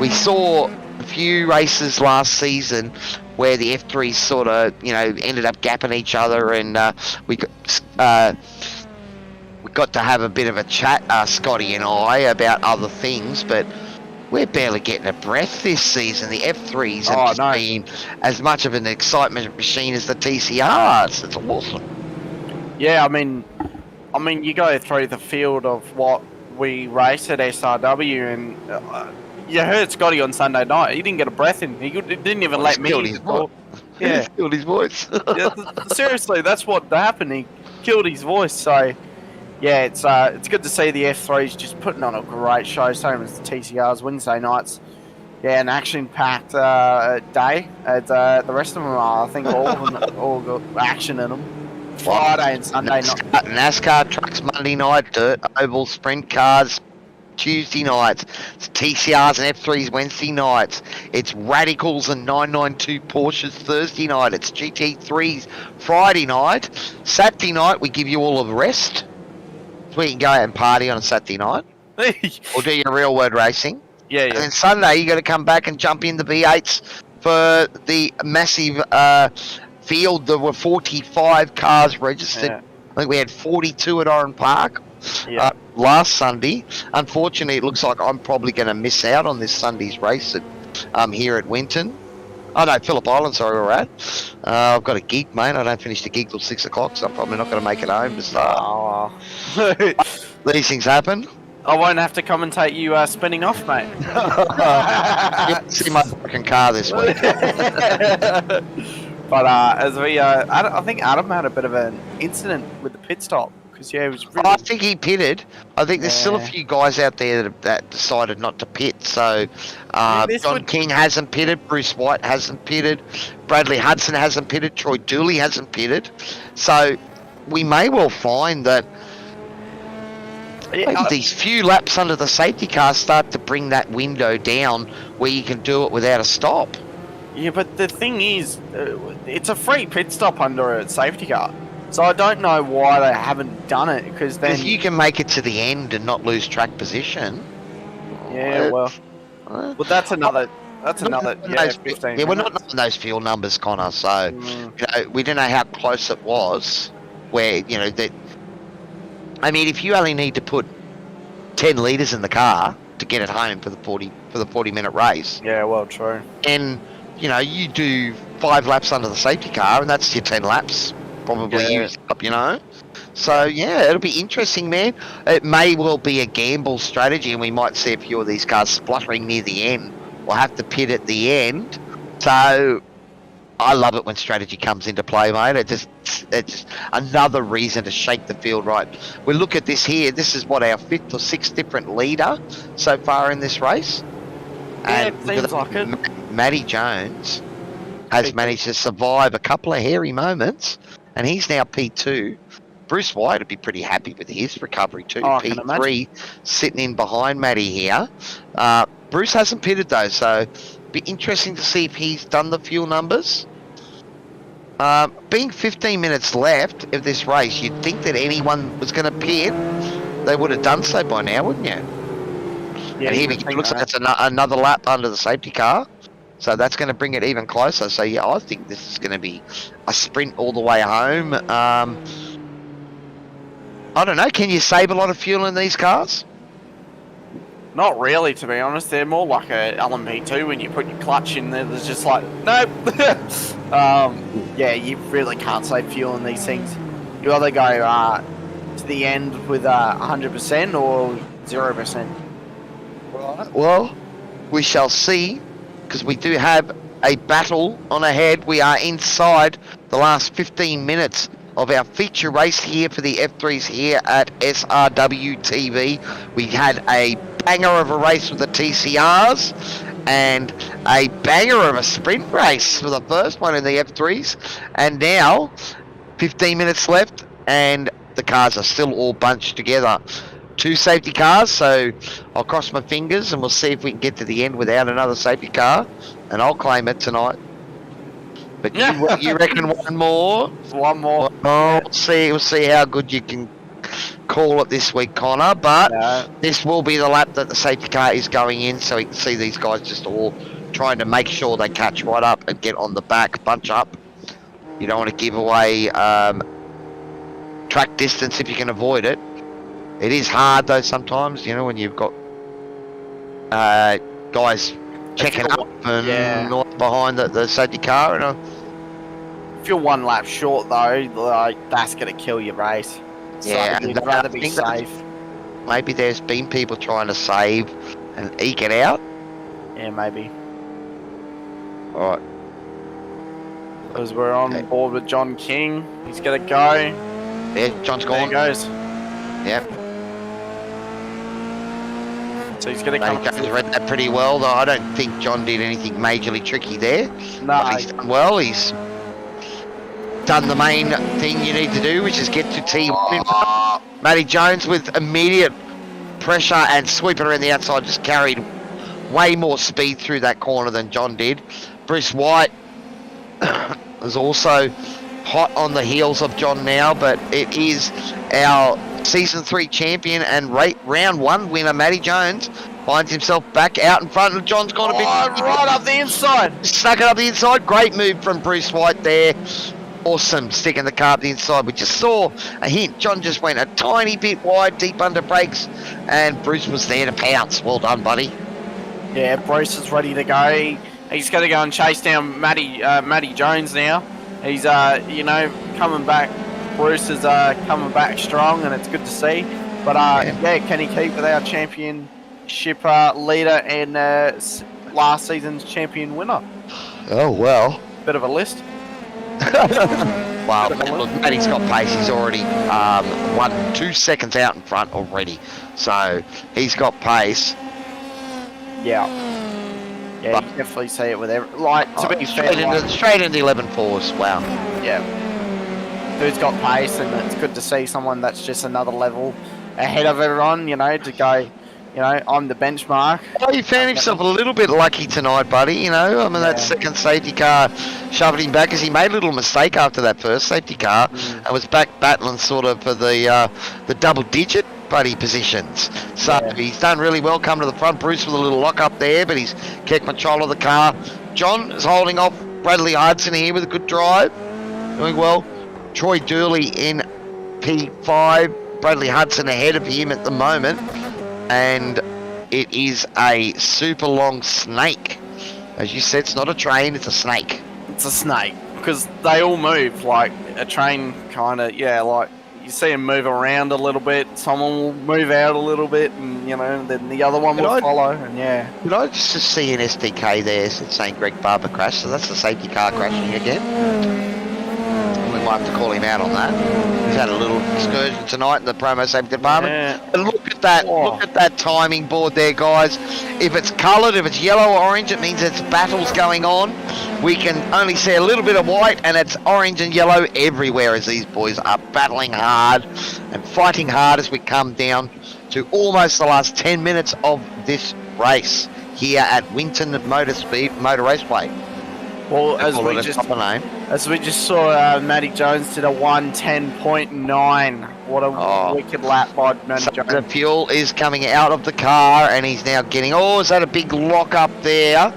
We saw a few races last season where the F3s sort of, ended up gapping each other, and we got to have a bit of a chat, Scotty and I, about other things, but we're barely getting a breath this season. The F3s have been as much of an excitement machine as the TCRs. It's awesome. Yeah, I mean, you go through the field of what we race at SRW, and you heard Scotty on Sunday night. He didn't get a breath in. He didn't even let me. Killed his voice. Yeah, killed his voice. Yeah, seriously, that's what happened. He killed his voice. So, yeah, it's good to see the F3s just putting on a great show. Same as the TCRs Wednesday nights. Yeah, an action-packed day. The rest of them are, I think, all got action in them. Friday and Sunday night. NASCAR trucks Monday night, dirt oval sprint cars Tuesday nights. It's TCRs and F3s Wednesday nights. It's Radicals and 992 Porsches Thursday night. It's GT3s Friday night. Saturday night, we give you all of the rest. So we can go out and party on a Saturday night. Or do your real world racing. Yeah, And then Sunday, you got to come back and jump in the B8s for the massive field. There were 45 cars registered. Yeah. I think we had 42 at Oran Park last Sunday. Unfortunately, it looks like I'm probably going to miss out on this Sunday's race here at Winton. Oh no, Phillip Island, sorry, we're at. I've got a gig, mate. I don't finish the gig till 6 o'clock, so I'm probably not going to make it home to start. These things happen. I won't have to commentate you spinning off, mate. You see my fucking car this week. But as we, I think Adam had a bit of an incident with the pit stop because he was. Really... I think he pitted. I think there's still a few guys out there that decided not to pit. So John King hasn't pitted, Bruce White hasn't pitted, Bradley Hudson hasn't pitted, Troy Dooley hasn't pitted. So we may well find that these few laps under the safety car start to bring that window down where you can do it without a stop. Yeah, but the thing is, it's a free pit stop under a safety car. So I don't know why they haven't done it, because then... Because you can make it to the end and not lose track position. Yeah, well, that's another 15 Yeah, we're not knowing those fuel numbers, Connor, so, we don't know how close it was, where, that... I mean, if you only need to put 10 litres in the car to get it home for the 40-minute race... Yeah, well, true. And... you do 5 laps under the safety car, and that's your 10 laps probably used up, So, it'll be interesting, man. It may well be a gamble strategy, and we might see a few of these cars spluttering near the end. We'll have to pit at the end. So, I love it when strategy comes into play, mate. It's just another reason to shake the field right. We look at this here. This is, our 5th or 6th different leader so far in this race. Yeah, And it seems like it. Matty Jones has managed to survive a couple of hairy moments, and he's now P2. Bruce White would be pretty happy with his recovery too. P3 sitting in behind Matty here. Bruce hasn't pitted though, so it'd be interesting to see if he's done the fuel numbers. Being 15 minutes left of this race, you'd think that anyone was going to pit, they would have done so by now, wouldn't you? Yeah, and here it looks like it's another lap under the safety car. So that's going to bring it even closer. So, I think this is going to be a sprint all the way home. I don't know. Can you save a lot of fuel in these cars? Not really, to be honest. They're more like a LMP2 when you put your clutch in there. There's just like, nope. You really can't save fuel in these things. You either go to the end with 100% or 0%. Right. Well, we shall see, because we do have a battle on ahead. We are inside the last 15 minutes of our feature race here for the F3s here at SRW TV. We had a banger of a race with the TCRs and a banger of a sprint race for the first one in the F3s. And now, 15 minutes left, and the cars are still all bunched together. 2 safety cars, so I'll cross my fingers and we'll see if we can get to the end without another safety car, and I'll claim it tonight. But you reckon one more? One more. Oh, we'll see how good you can call it this week, Connor. But this will be the lap that the safety car is going in, so we can see these guys just all trying to make sure they catch right up and get on the back, bunch up. You don't want to give away track distance if you can avoid it. It is hard though sometimes, when you've got guys checking up and not behind the safety car. If you're 1 lap short though, that's going to kill your race. Yeah, so you'd rather be safe. Maybe there's been people trying to save and eke it out. Yeah, maybe. Alright. Because we're on board with John King. He's going to go. Yeah, John's gone. There he goes. Yep. So he's going to come. Jones read that pretty well, though. I don't think John did anything majorly tricky there. No. He's done well. He's done the main thing you need to do, which is get to T1. Matty Jones with immediate pressure and sweeping around the outside, just carried way more speed through that corner than John did. Bruce White is also hot on the heels of John now, but it is our Season 3 champion and round 1 winner, Matty Jones, finds himself back out in front, and John's gone a bit... right up the inside. Stuck it up the inside. Great move from Bruce White there. Awesome, sticking the car up the inside. We just saw a hint. John just went a tiny bit wide, deep under brakes, and Bruce was there to pounce. Well done, buddy. Yeah, Bruce is ready to go. He's going to go and chase down Matty Jones now. He's, coming back. Bruce is coming back strong, and it's good to see. But, can he keep with our championship leader and last season's champion winner? Oh, well. Bit of a list. Wow, look, Matty's got pace. He's already 2 seconds out in front already. So, he's got pace. Yeah. Yeah, you definitely see it with every... to be fair... Straight into 11.4s, wow. Yeah. Dude's got pace, and it's good to see someone that's just another level ahead of everyone, to go, I'm the benchmark. Oh, he found himself a little bit lucky tonight, buddy, that second safety car shoved him back, as he made a little mistake after that first safety car, and was back battling sort of for the double-digit buddy positions. So he's done really well coming to the front. Bruce with a little lock up there, but he's kept control of the car. John is holding off Bradley Hudson here with a good drive, doing well. Troy Dooley in P5, Bradley Hudson ahead of him at the moment, and it is a super long snake. As you said, it's not a train, it's a snake. It's a snake, because they all move like a train, kind of, you see them move around a little bit, someone will move out a little bit, and then the other one will follow, and Could I just see an SDK there saying Greg Barber crashed, so that's the safety car crashing again? We might have to call him out on that. He's had a little excursion tonight in the promo safety department. Yeah. And look at that, look at that timing board there, guys. If it's coloured, if it's yellow or orange, it means it's battles going on. We can only see a little bit of white, and it's orange and yellow everywhere as these boys are battling hard and fighting hard as we come down to almost the last 10 minutes of this race here at Winton Motor Raceway. Well, as we just saw, Matty Jones did a 1:10.9. What a wicked lap by Matty Jones. The fuel is coming out of the car, and he's now getting... Oh, is that a big lock up there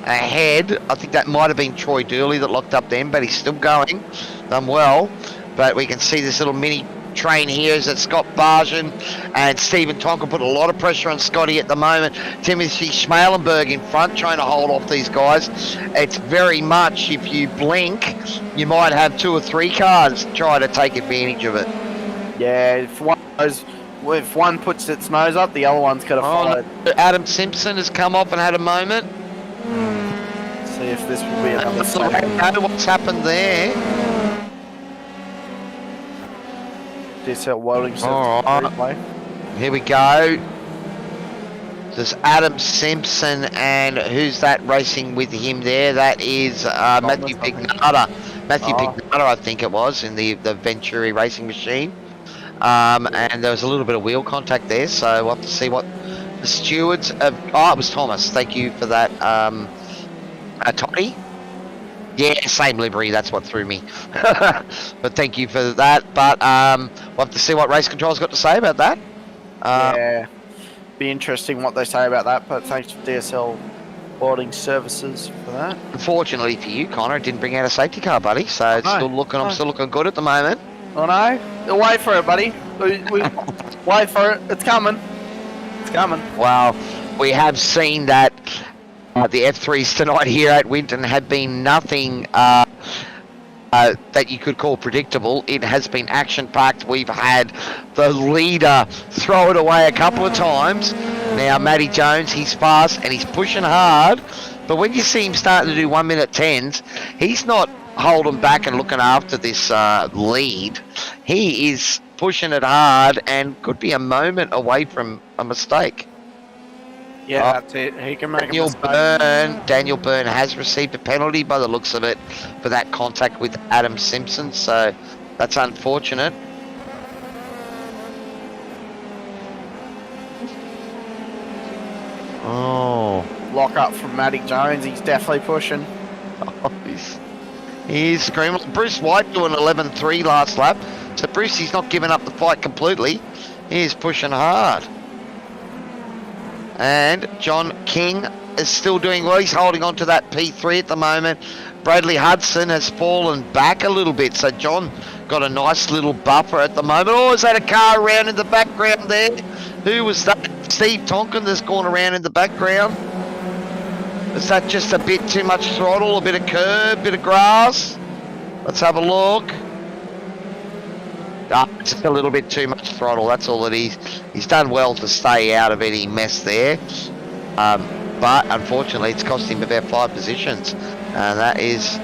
ahead? I think that might have been Troy Dooley that locked up them, but he's still going. Done well. But we can see this little mini train here is that Scott Bargen and Stephen Tonkin put a lot of pressure on Scotty at the moment. Timothy Schmalenberg in front trying to hold off these guys. It's very much, if you blink, you might have 2 or 3 cars try to take advantage of it. Yeah, if one puts its nose up, the other one's got to follow. Adam Simpson has come off and had a moment. See if this will be another slap. What's happened there? DSL Welding Wednesday. Here we go. There's Adam Simpson, and who's that racing with him there? That is Matthew Pignata. Pignata, I think it was, in the Venturi racing machine. And there was a little bit of wheel contact there, so we'll have to see what the stewards of... Oh, it was Thomas. Thank you for that. Toddy? Yeah, same livery, that's what threw me. But thank you for that. But we'll have to see what Race Control's got to say about that. Yeah, be interesting what they say about that, but thanks to DSL Welding Services for that. Unfortunately for you, Connor, it didn't bring out a safety car, buddy, so it's still looking, I'm still looking good at the moment. I know. Wait for it, buddy. Wait for it. It's coming. It's coming. Well, we have seen that the F3s tonight here at Winton have been nothing that you could call predictable. It has been action-packed. We've had the leader throw it away a couple of times. Now, Matty Jones, he's fast and he's pushing hard. But when you see him starting to do 1 minute 10s, he's not holding back and looking after this lead. He is pushing it hard and could be a moment away from a mistake. Yeah, that's it. He can make a mistake. Daniel Byrne has received a penalty by the looks of it for that contact with Adam Simpson, so that's unfortunate. Oh. Lock up from Matty Jones. He's definitely pushing. He's screaming. Bruce White doing 11.3 last lap. So Bruce, he's not giving up the fight completely. He's pushing hard. And John King is still doing well. He's holding on to that P3 at the moment. Bradley Hudson has fallen back a little bit. So John got a nice little buffer at the moment. Oh, is that a car around in the background there? Who was that? Steve Tonkin that's gone around in the background. Is that just a bit too much throttle, a bit of curb, bit of grass? Let's have a look. Just a little bit too much throttle, that's all it is. He's done well to stay out of any mess there. But unfortunately, it's cost him about 5 positions. And that is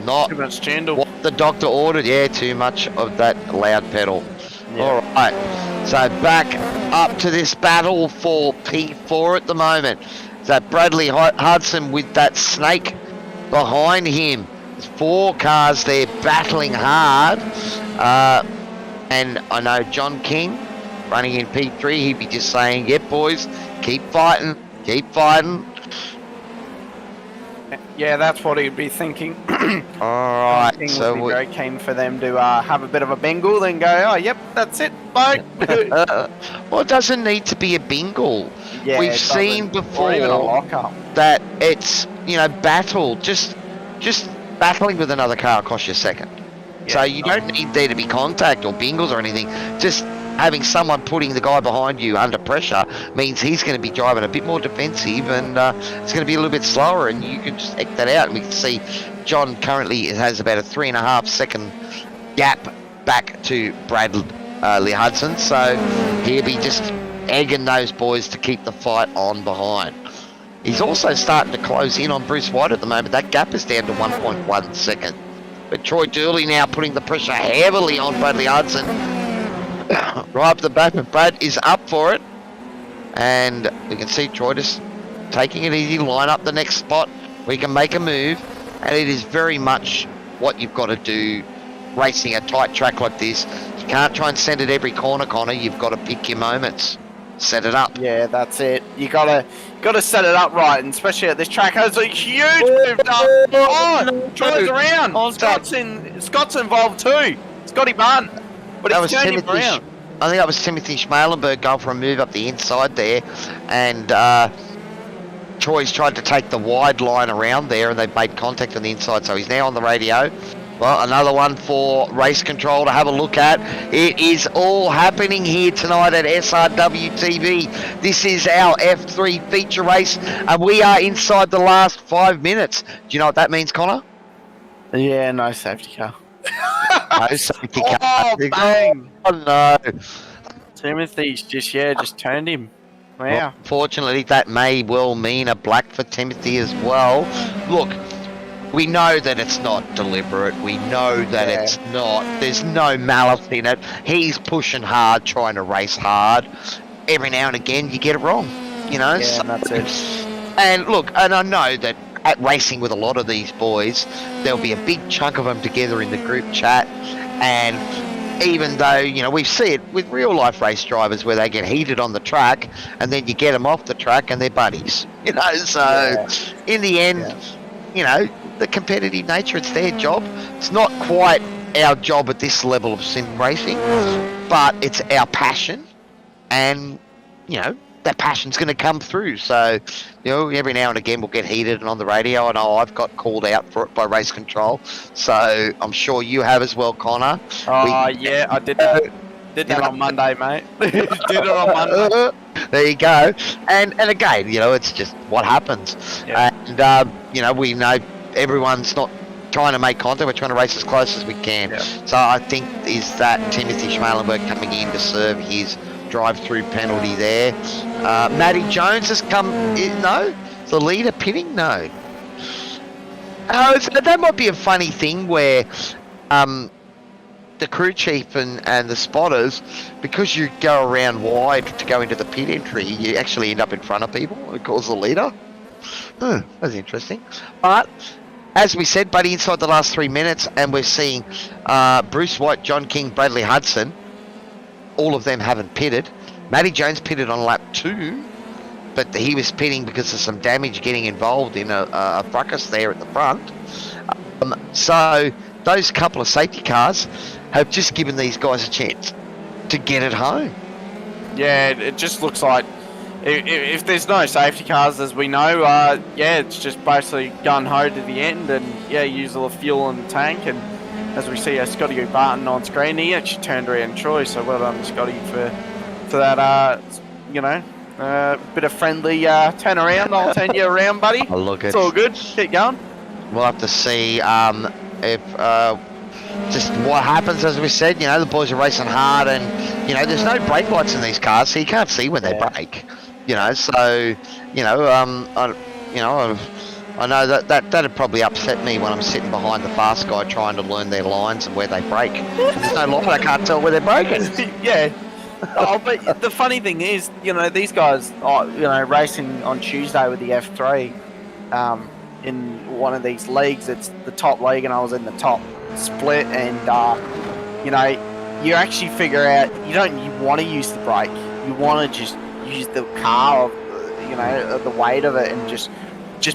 not Too much Chandel. what the doctor ordered. Yeah, too much of that loud pedal. Yeah. All right, so back up to this battle for P4 at the moment. So Bradley Hudson with that snake behind him. There's 4 cars there battling hard. And I know John King running in P3, he'd be just saying, yep, boys, keep fighting, keep fighting. Yeah, that's what he'd be thinking. All right, King so would be very keen for them to have a bit of a bingle, then go, oh, yep, that's it, bye. well, it doesn't need to be a bingle. Yeah, We've it seen doesn't. before Or even a lockup. that it's, battle, just battling with another car costs you a second. So you don't need there to be contact or bingles or anything. Just having someone putting the guy behind you under pressure means he's going to be driving a bit more defensive, and it's going to be a little bit slower, and you can just act that out. And we can see John currently has about a 3.5 second gap back to Bradley Hudson. So he'll be just egging those boys to keep the fight on behind. He's also starting to close in on Bruce White at the moment. That gap is down to 1.1 second. But Troy Dooley now putting the pressure heavily on Bradley Hudson. Right up the back, but Brad is up for it. And we can see Troy just taking it easy, line up the next spot. We can make a move. And it is very much what you've got to do racing a tight track like this. You can't try and send it every corner, Connor. You've got to pick your moments. Set it up. Yeah, that's it. You gotta set it up right, and especially at this track. It's a huge move. Oh, Troy's around. Scott's involved too. Scotty Barn. But That was he's turning Timothy. around. I think that was Timothy Schmalenberg going for a move up the inside there, and Troy's tried to take the wide line around there, and they've made contact on the inside. So he's now on the radio. Well, another one for race control to have a look at. It is all happening here tonight at SRW TV. This is our F3 feature race, and we are inside the last 5 minutes. Do you know what that means, Connor? Yeah, no safety car. No safety car. Oh, bang. Oh, no. Timothy's just turned him. Wow. Fortunately, that may well mean a black for Timothy as well. Look, we know that it's not deliberate. We know that it's not. There's no malice in it. He's pushing hard, trying to race hard. Every now and again, you get it wrong. Yeah, so, that's it. And look, and I know that at racing with a lot of these boys, there'll be a big chunk of them together in the group chat. And even though, we see it with real life race drivers where they get heated on the track and then you get them off the track and they're buddies. So in the end, the competitive nature, it's their job. It's not quite our job at this level of sim racing, but it's our passion, and that passion's going to come through. So every now and again we'll get heated and on the radio. I know I've got called out for it by race control, so I'm sure you have as well, Connor. I did that. Did that on Monday, mate. Did it on Monday. There you go. And again, it's just what happens. Yeah. And we know everyone's not trying to make contact. We're trying to race as close as we can. Yeah. So I think is that Timothy Schmalenberg coming in to serve his drive-through penalty there. Matty Jones has come. No, the leader pitting. No. That might be a funny thing where the crew chief and the spotters, because you go around wide to go into the pit entry, you actually end up in front of people. It calls the leader. That's interesting. But as we said, buddy, inside the last 3 minutes, and we're seeing Bruce White, John King, Bradley Hudson. All of them haven't pitted. Matty Jones pitted on lap 2, but he was pitting because of some damage getting involved in a fracas there at the front. So those couple of safety cars have just given these guys a chance to get it home. Yeah, it just looks like if there's no safety cars, as we know, it's just basically gun-ho to the end and, use all the fuel in the tank. And as we see Scotty Barton on screen, he actually turned around Troy, so well done, Scotty, for that, bit of friendly turnaround. I'll turn you around, buddy. Oh, look, it's all good. Keep going. We'll have to see if just what happens. As we said, the boys are racing hard, and there's no brake lights in these cars, so you can't see when they brake. So I know that'd probably upset me when I'm sitting behind the fast guy trying to learn their lines and where they brake. There's no light, I can't tell where they're braking. Yeah. But the funny thing is, these guys are, racing on Tuesday with the F3 in one of these leagues. It's the top league, and I was in the top split. And, you actually figure out you want to use the brake. You want to just use the car, the weight of it, and just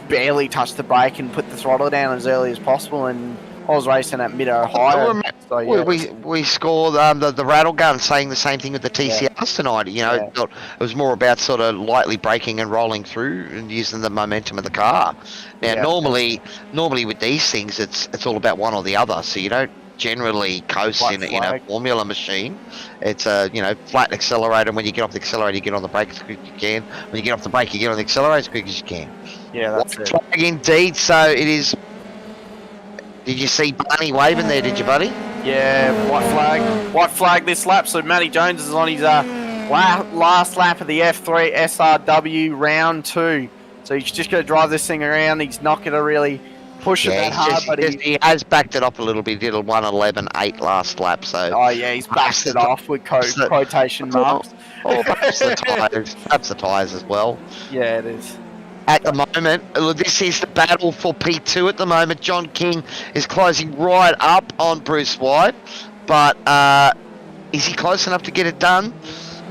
barely touch the brake and put the throttle down as early as possible. And I was racing at mid-Ohio. So, we scored the rattle gun saying the same thing with the TCRs tonight. It was more about sort of lightly braking and rolling through and using the momentum of the car. Now, normally with these things, it's all about one or the other. So you don't generally coast in a formula machine. It's a flat accelerator. And when you get off the accelerator, you get on the brake as quick as you can. When you get off the brake, you get on the accelerator as quick as you can. Yeah, that's it. Flag indeed. So it is. Did you see Barney waving there, did you, buddy? Yeah, white flag this lap. So Matty Jones is on his last lap of the F3 SRW round 2. So he's just going to drive this thing around. He's not going to really push it that hard, but he has backed it up a little bit. He did a 1:11.8 last lap. So he's backed it off with quotation marks. Perhaps the tyres as well. Yeah, it is. At the moment, this is the battle for P2 at the moment. John King is closing right up on Bruce White, but is he close enough to get it done?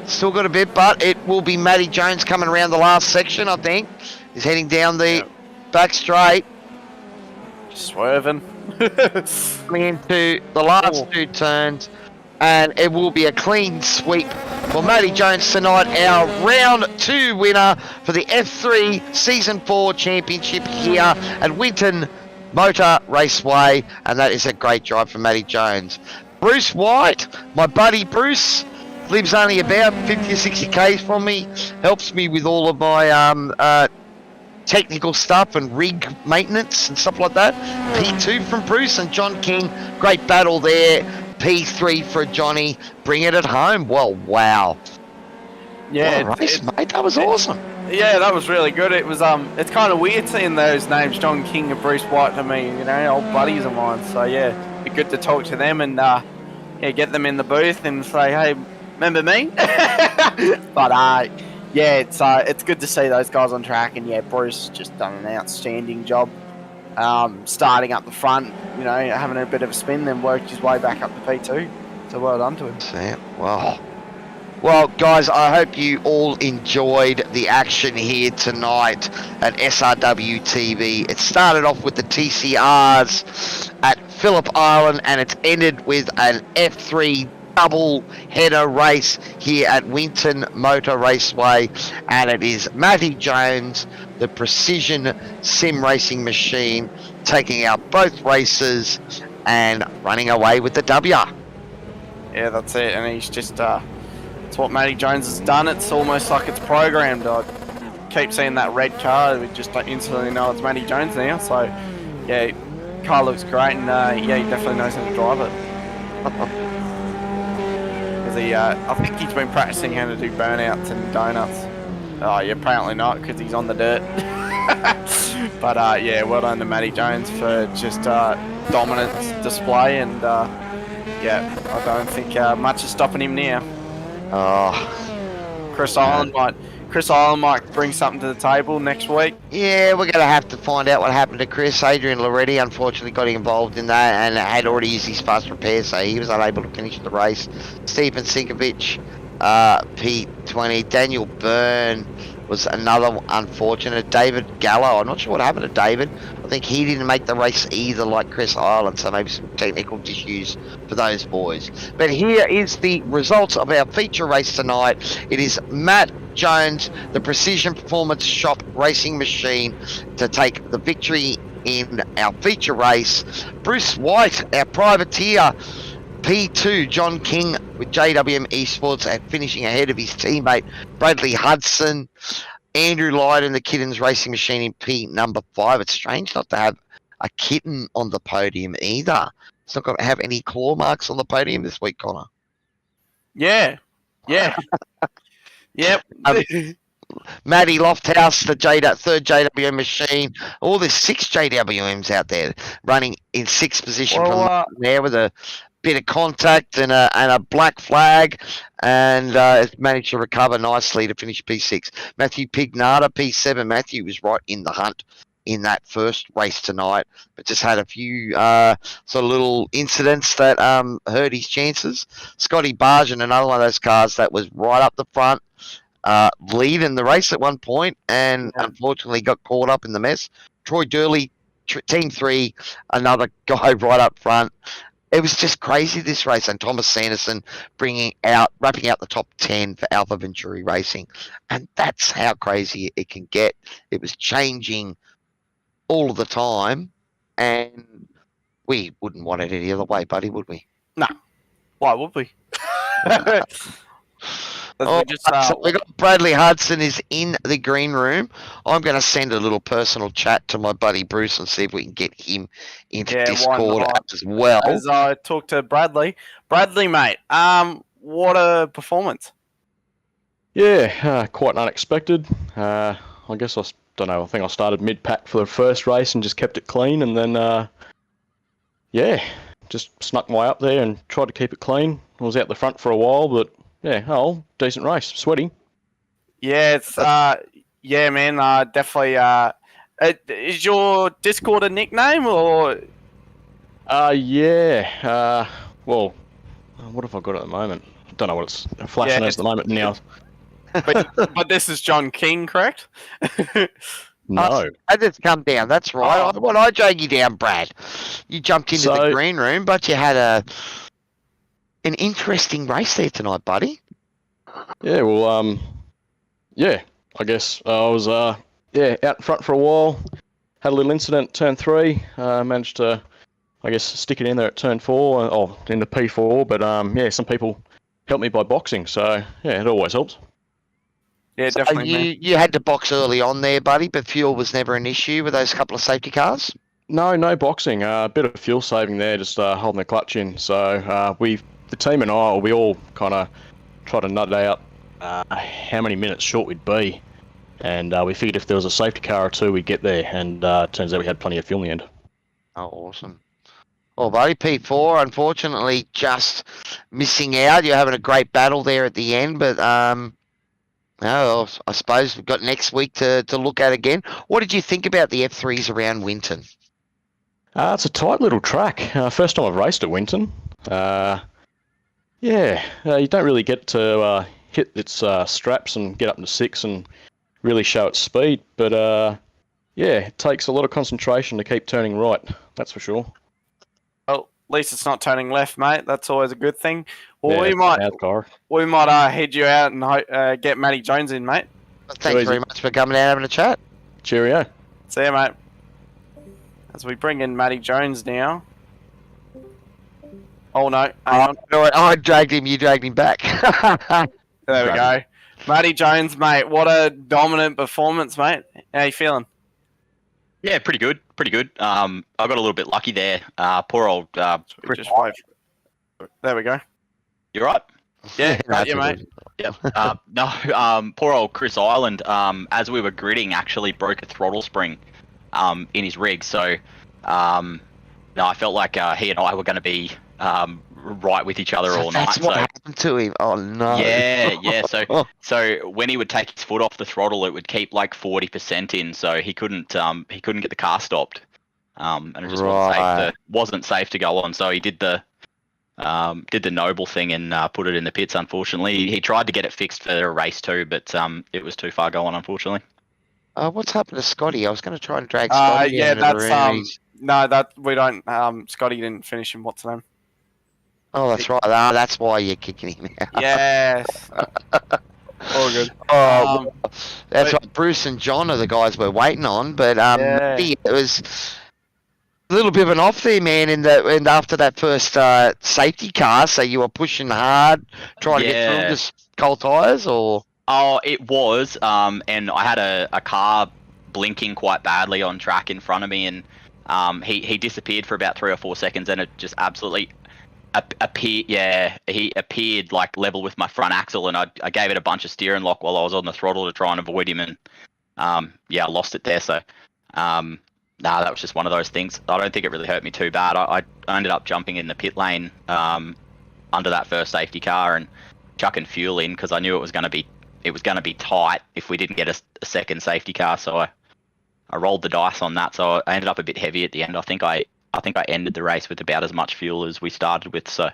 Still got a bit, but it will be Matty Jones coming around the last section, I think. He's heading down the back straight. Just swerving. Coming into the last two turns, and it will be a clean sweep for Matty Jones tonight, our round 2 winner for the F3 Season 4 Championship here at Winton Motor Raceway, and that is a great drive for Matty Jones. Bruce White, my buddy Bruce, lives only about 50 or 60 k's from me, helps me with all of my technical stuff and rig maintenance and stuff like that. P2 from Bruce and John King, great battle there. P3 for Johnny, bringing it home. Well, wow. Yeah, what a race, mate. That was awesome. Yeah, that was really good. It was it's kind of weird seeing those names, John King and Bruce White, to me, old buddies of mine. So yeah, be good to talk to them and get them in the booth and say, hey, remember me? But it's good to see those guys on track, and Bruce just done an outstanding job. Starting up the front, having a bit of a spin, then worked his way back up to P2. So well done to him. Yeah, well, guys, I hope you all enjoyed the action here tonight at SRW TV. It started off with the TCRs at Phillip Island, and it's ended with an F3 double header race here at Winton Motor Raceway, and it is Matty Jones, the precision sim racing machine, taking out both races and running away with the W. Yeah, that's it, and he's just it's what Matty Jones has done. It's almost like it's programmed. I keep seeing that red car, we just don't instantly know it's Matty Jones now. So yeah, car looks great, and he definitely knows how to drive it. I think he's been practicing how to do burnouts and donuts. Apparently not, because he's on the dirt. But well done to Matty Jones for just dominant display, and I don't think much is stopping him now. Chris Island might bring something to the table next week. Yeah, we're going to have to find out what happened to Chris. Adrian Loretti unfortunately got involved in that and had already used his fast repair, so he was unable to finish the race. Stephen Sinkovich, P20. Daniel Byrne was another unfortunate. David Gallo, I'm not sure what happened to David. I think he didn't make the race either, like Chris Ireland, so maybe some technical issues for those boys. But here is the results of our feature race tonight. It is Matt Jones, the Precision Performance Shop racing machine, to take the victory in our feature race. Bruce White, our privateer, P2, John King with JWM Esports, and finishing ahead of his teammate Bradley Hudson. Andrew Lyden, the Kittens Racing Machine, in P number 5. It's strange not to have a kitten on the podium either. It's not going to have any claw marks on the podium this week, Connor. Yeah. Yep. Matty Lofthouse, the third JWM machine. All there's 6 JWMs out there running in 6th position from there with a bit of contact and a black flag, and has managed to recover nicely to finish P6. Matthew Pignata, P7. Matthew was right in the hunt in that first race tonight, but just had a few sort of little incidents that hurt his chances. Scotty Bargen, another one of those cars that was right up the front, leading the race at one point, and unfortunately got caught up in the mess. Troy Durley, Team 3, another guy right up front. It was just crazy, this race, and Thomas Sanderson wrapping out the top 10 for Alpha Venturi Racing, and that's how crazy it can get. It was changing all of the time, and we wouldn't want it any other way, buddy, would we? No. Why would we? So we got Bradley Hudson is in the green room. I'm going to send a little personal chat to my buddy Bruce and see if we can get him into Discord as well. As I talk to Bradley. Bradley, mate, what a performance. Yeah, quite unexpected. I guess I don't know. I think I started mid-pack for the first race and just kept it clean, and then just snuck my way up there and tried to keep it clean. I was out the front for a while, but decent race. Sweaty. Yeah, it's man. Definitely. Is your Discord a nickname or? Yeah. Well, what have I got at the moment? I don't know what it's flashing as at the moment now. But this is John King, correct? No. I just come down. That's right. Well, I drag you down, Brad. You jumped into the green room, but you had an interesting race there tonight, buddy. Yeah, well, I guess I was, out in front for a while, had a little incident, turn 3, managed to, I guess, stick it in there at turn 4, in the P4, but, some people helped me by boxing, so, yeah, it always helps. Yeah, so definitely. You had to box early on there, buddy, but fuel was never an issue with those couple of safety cars? No boxing, a bit of fuel saving there, just holding the clutch in, so the team and I, we all kind of tried to nut out how many minutes short we'd be, and we figured if there was a safety car or two, we'd get there, and turns out we had plenty of fuel in the end. Oh, awesome. Well, buddy, P4, unfortunately, just missing out. You're having a great battle there at the end, but I suppose we've got next week to look at again. What did you think about the F3s around Winton? It's a tight little track. First time I've raced at Winton. You don't really get to hit its straps and get up into 6 and really show its speed, but it takes a lot of concentration to keep turning right, that's for sure. Well, at least it's not turning left, mate. That's always a good thing. Well, yeah, we might head you out and get Matty Jones in, mate. Thanks very much for coming out and having a chat. Cheerio. See you, mate. As we bring in Matty Jones now. Oh, no. Hang on. I dragged him, you dragged him back. There we go. Matty Jones, mate. What a dominant performance, mate. How you feeling? Yeah, pretty good. I got a little bit lucky there. Poor old... Just wait. There we go. You right? Yeah, mate. Yeah. Poor old Chris Ireland, as we were gridding, actually broke a throttle spring in his rig. So, I felt like he and I were going to be right with each other all night. That's what happened to him. Oh no. Yeah. So when he would take his foot off the throttle, it would keep like 40% in, so he couldn't get the car stopped. And it just wasn't safe to go on. So he did the did the noble thing and put it in the pits. Unfortunately, he tried to get it fixed for race 2, but it was too far going. Unfortunately. What's happened to Scotty? I was going to try and drag Scotty Yeah, into the that's room. no, that we don't. Scotty didn't finish him. What's the name? Oh, that's right. That's why you're kicking him out. Yes. All good. Oh, that's right. Bruce and John are the guys we're waiting on, but it was a little bit of an off there, man. And after that first safety car, so you were pushing hard, trying to get through the cold tires, or? Oh, it was. And I had a car blinking quite badly on track in front of me, and he disappeared for about 3 or 4 seconds, and it just absolutely appeared. Yeah, he appeared like level with my front axle, and I gave it a bunch of steering lock while I was on the throttle to try and avoid him, and I lost it there. So, that was just one of those things. I don't think it really hurt me too bad. I ended up jumping in the pit lane under that first safety car and chucking fuel in because I knew it was going to be tight if we didn't get a second safety car. So I rolled the dice on that. So I ended up a bit heavy at the end. I think I ended the race with about as much fuel as we started with. So,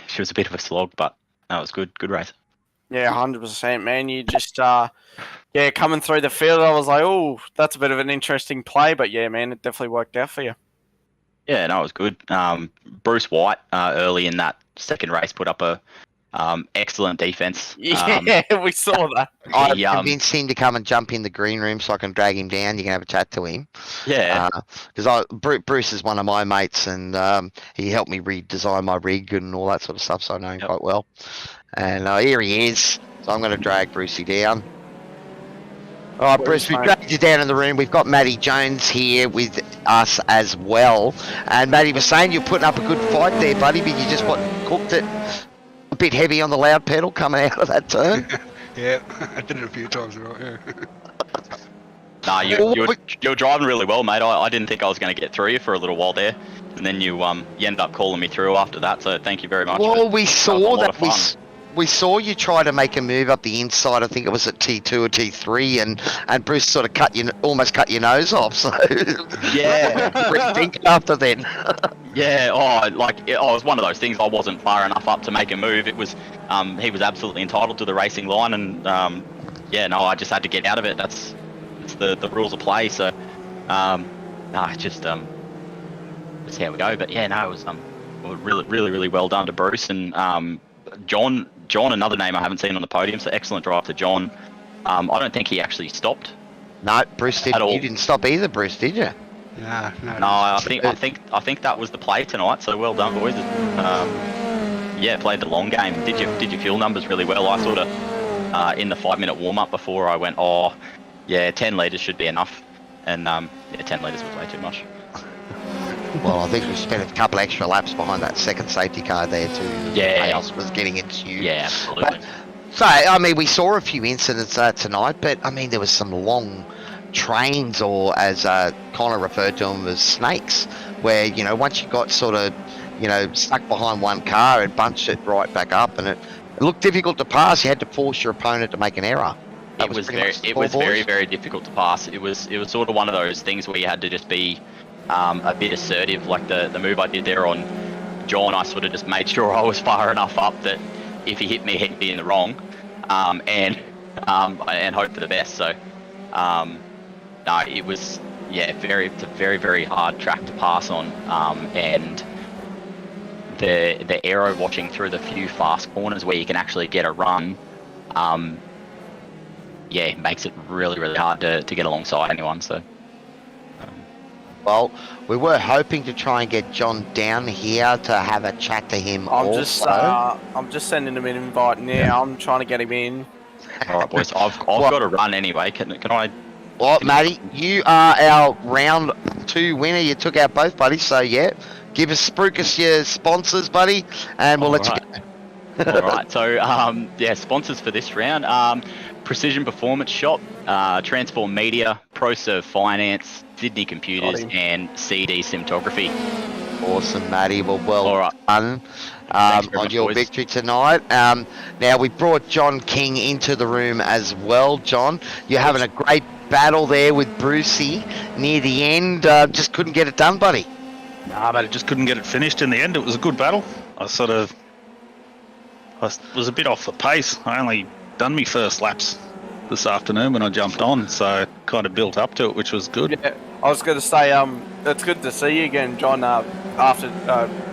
she was a bit of a slog, but that was good race. Yeah, 100%, man. You just, coming through the field, I was like, oh, that's a bit of an interesting play. But yeah, man, it definitely worked out for you. Yeah, no, it was good. Bruce White early in that second race put up a excellent defense. Yeah, we saw that. I convinced him to come and jump in the green room so I can drag him down. You can have a chat to him. Yeah. Because Bruce is one of my mates, and he helped me redesign my rig and all that sort of stuff, so I know him quite well. And here he is. So I'm going to drag Brucey down. All right, Bruce, we've dragged you down in the room. We've got Matty Jones here with us as well. And Matty was saying you're putting up a good fight there, buddy, but you just cooked it a bit heavy on the loud pedal coming out of that turn. Yeah, I did it a few times, right? Yeah. Nah, you're driving really well, mate. I didn't think I was going to get through you for a little while there, and then you ended up calling me through after that. So thank you very much. Well, we saw that. We saw you try to make a move up the inside. I think it was at T2 or T3, and Bruce sort of almost cut your nose off. So yeah, rethink after then. Yeah, it was one of those things. I wasn't far enough up to make a move. It was he was absolutely entitled to the racing line, and I just had to get out of it. It's the rules of play. So that's how we go. But yeah, no, it was really well done to Bruce and John, another name I haven't seen on the podium, so excellent drive to John. I don't think he actually stopped. No, Bruce didn't. You didn't stop either, Bruce, did you? No, I think that was the play tonight. So well done, boys. Played the long game. Did your fuel numbers really well? I sort of in the 5-minute warm up before I went, 10 litres should be enough, and 10 litres was way too much. Well, I think we spent a couple extra laps behind that second safety car there too. Yeah. Chaos was getting into you. Yeah, absolutely. We saw a few incidents tonight, but there was some long trains, or as Connor referred to them as snakes, where, once you got sort of, stuck behind one car, it bunched it right back up, and it looked difficult to pass. You had to force your opponent to make an error. It was very, very difficult to pass. It was sort of one of those things where you had to just be a bit assertive, like the move I did there on John. I sort of just made sure I was far enough up that if he hit me, he'd be in the wrong, and hope for the best. So, it was it's a very, very hard track to pass on, and the aero watching through the few fast corners where you can actually get a run, makes it really, really hard to get alongside anyone. So. Well, we were hoping to try and get John down here to have a chat to him. I'm just sending him an invite now. Yeah. I'm trying to get him in. All right, boys. I've got to run anyway. Can I? Well, Matty, you are our round 2 winner. You took out both buddies, so give us your sponsors, buddy, and we'll let you go. All right. So, sponsors for this round: Precision Performance Shop, Transform Media, ProServe Finance, Sydney Computers, and CD Cinematography. Awesome, Matty. Well done on your boys. Victory tonight. Now, we brought John King into the room as well. John, you're having a great battle there with Brucey near the end. Just couldn't get it done, buddy. Nah, but I just couldn't get it finished in the end. It was a good battle. I was a bit off the pace. I only done my first laps this afternoon when I jumped on, so kind of built up to it, which was good. Yeah, I was going to say, it's good to see you again, John, after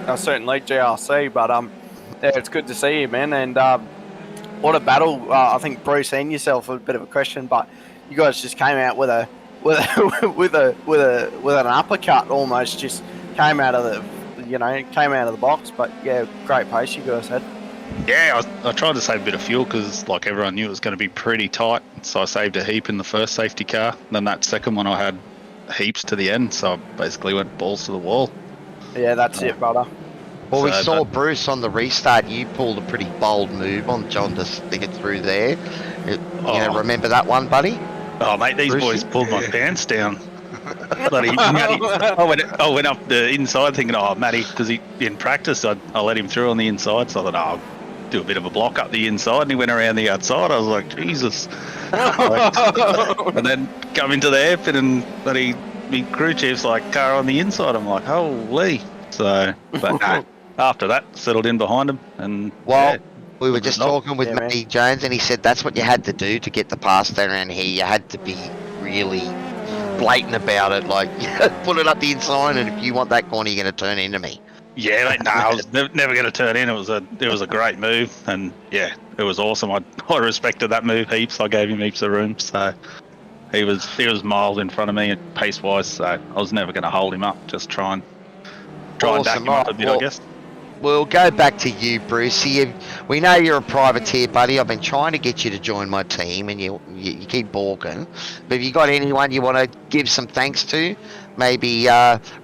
a certain late GRC, but yeah, it's good to see you, man, and what a battle. I think Bruce and yourself, a bit of a question, but you guys just came out with an uppercut almost, just came out of the box, but yeah, great pace you guys had. Yeah, I tried to save a bit of fuel because, like, everyone knew it was going to be pretty tight. So I saved a heap in the first safety car. Then that second one, I had heaps to the end. So I basically went balls to the wall. Yeah, that's it, brother. Well, we saw Bruce on the restart. You pulled a pretty bold move on John to stick it through there. Remember that one, buddy? Oh, mate, these boys pulled my pants down. Bloody Matty. I went up the inside thinking, Matty, because in practice I let him through on the inside, so I thought, I'll do a bit of a block up the inside, and he went around the outside. I was like, Jesus. And then come into the airpit, and bloody me crew chief's like, car on the inside. I'm like, holy. So, but no, after that, settled in behind him, and we were just talking with Matty Jones, and he said that's what you had to do to get the pass down around here. You had to be really blatant about it, like put it up the inside, and if you want that corner, you're going to turn into me. Yeah, mate, no, I was never going to turn in. It was a great move, and yeah, it was awesome. I respected that move heaps. I gave him heaps of room, so he was miles in front of me pace wise. So I was never going to hold him up. Just try and back him up a bit, I guess. We'll go back to you, Bruce. We know you're a privateer, buddy. I've been trying to get you to join my team, and you keep balking. But have you got anyone you want to give some thanks to? Maybe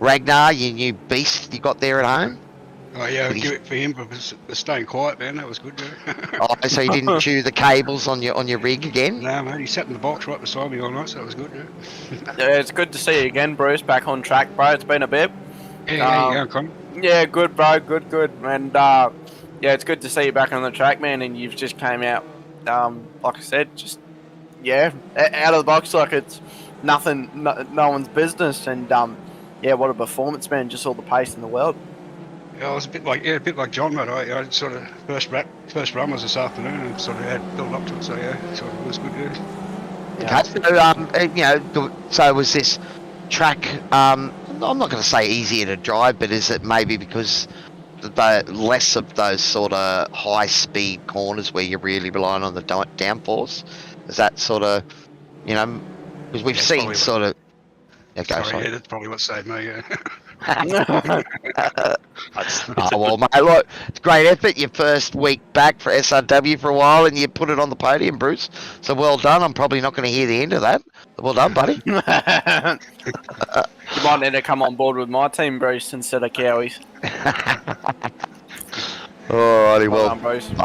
Ragnar, your new beast you got there at home? Oh, yeah, I'll give it for him for staying quiet, man. That was good, Oh, so he didn't chew the cables on your rig again? No, mate, he sat in the box right beside me all night, so that was good, Yeah, it's good to see you again, Bruce, back on track, bro. It's been a bit. Yeah, you go, Con. Yeah, good, bro. Good. And yeah, it's good to see you back on the track, man. And you've just came out, like I said, just out of the box like it's nothing, no one's business. And yeah, what a performance, man! Just all the pace in the world. Yeah, I was a bit like John, mate. I sort of first run was this afternoon, and sort of had built up to it. So yeah, so it was good. Yeah. Okay, so was this track? I'm not going to say easier to drive, but is it maybe because the less of those sort of high-speed corners where you're really relying on the downforce? Is that sort of, because we've seen sort of... Sorry, yeah, that's probably what saved me, yeah. Well, mate, look, it's a great effort. Your first week back for SRW for a while, and you put it on the podium, Bruce. So well done. I'm probably not going to hear the end of that. Well done, buddy. You might need to come on board with my team, Bruce, instead of Cowie's. Alrighty, well,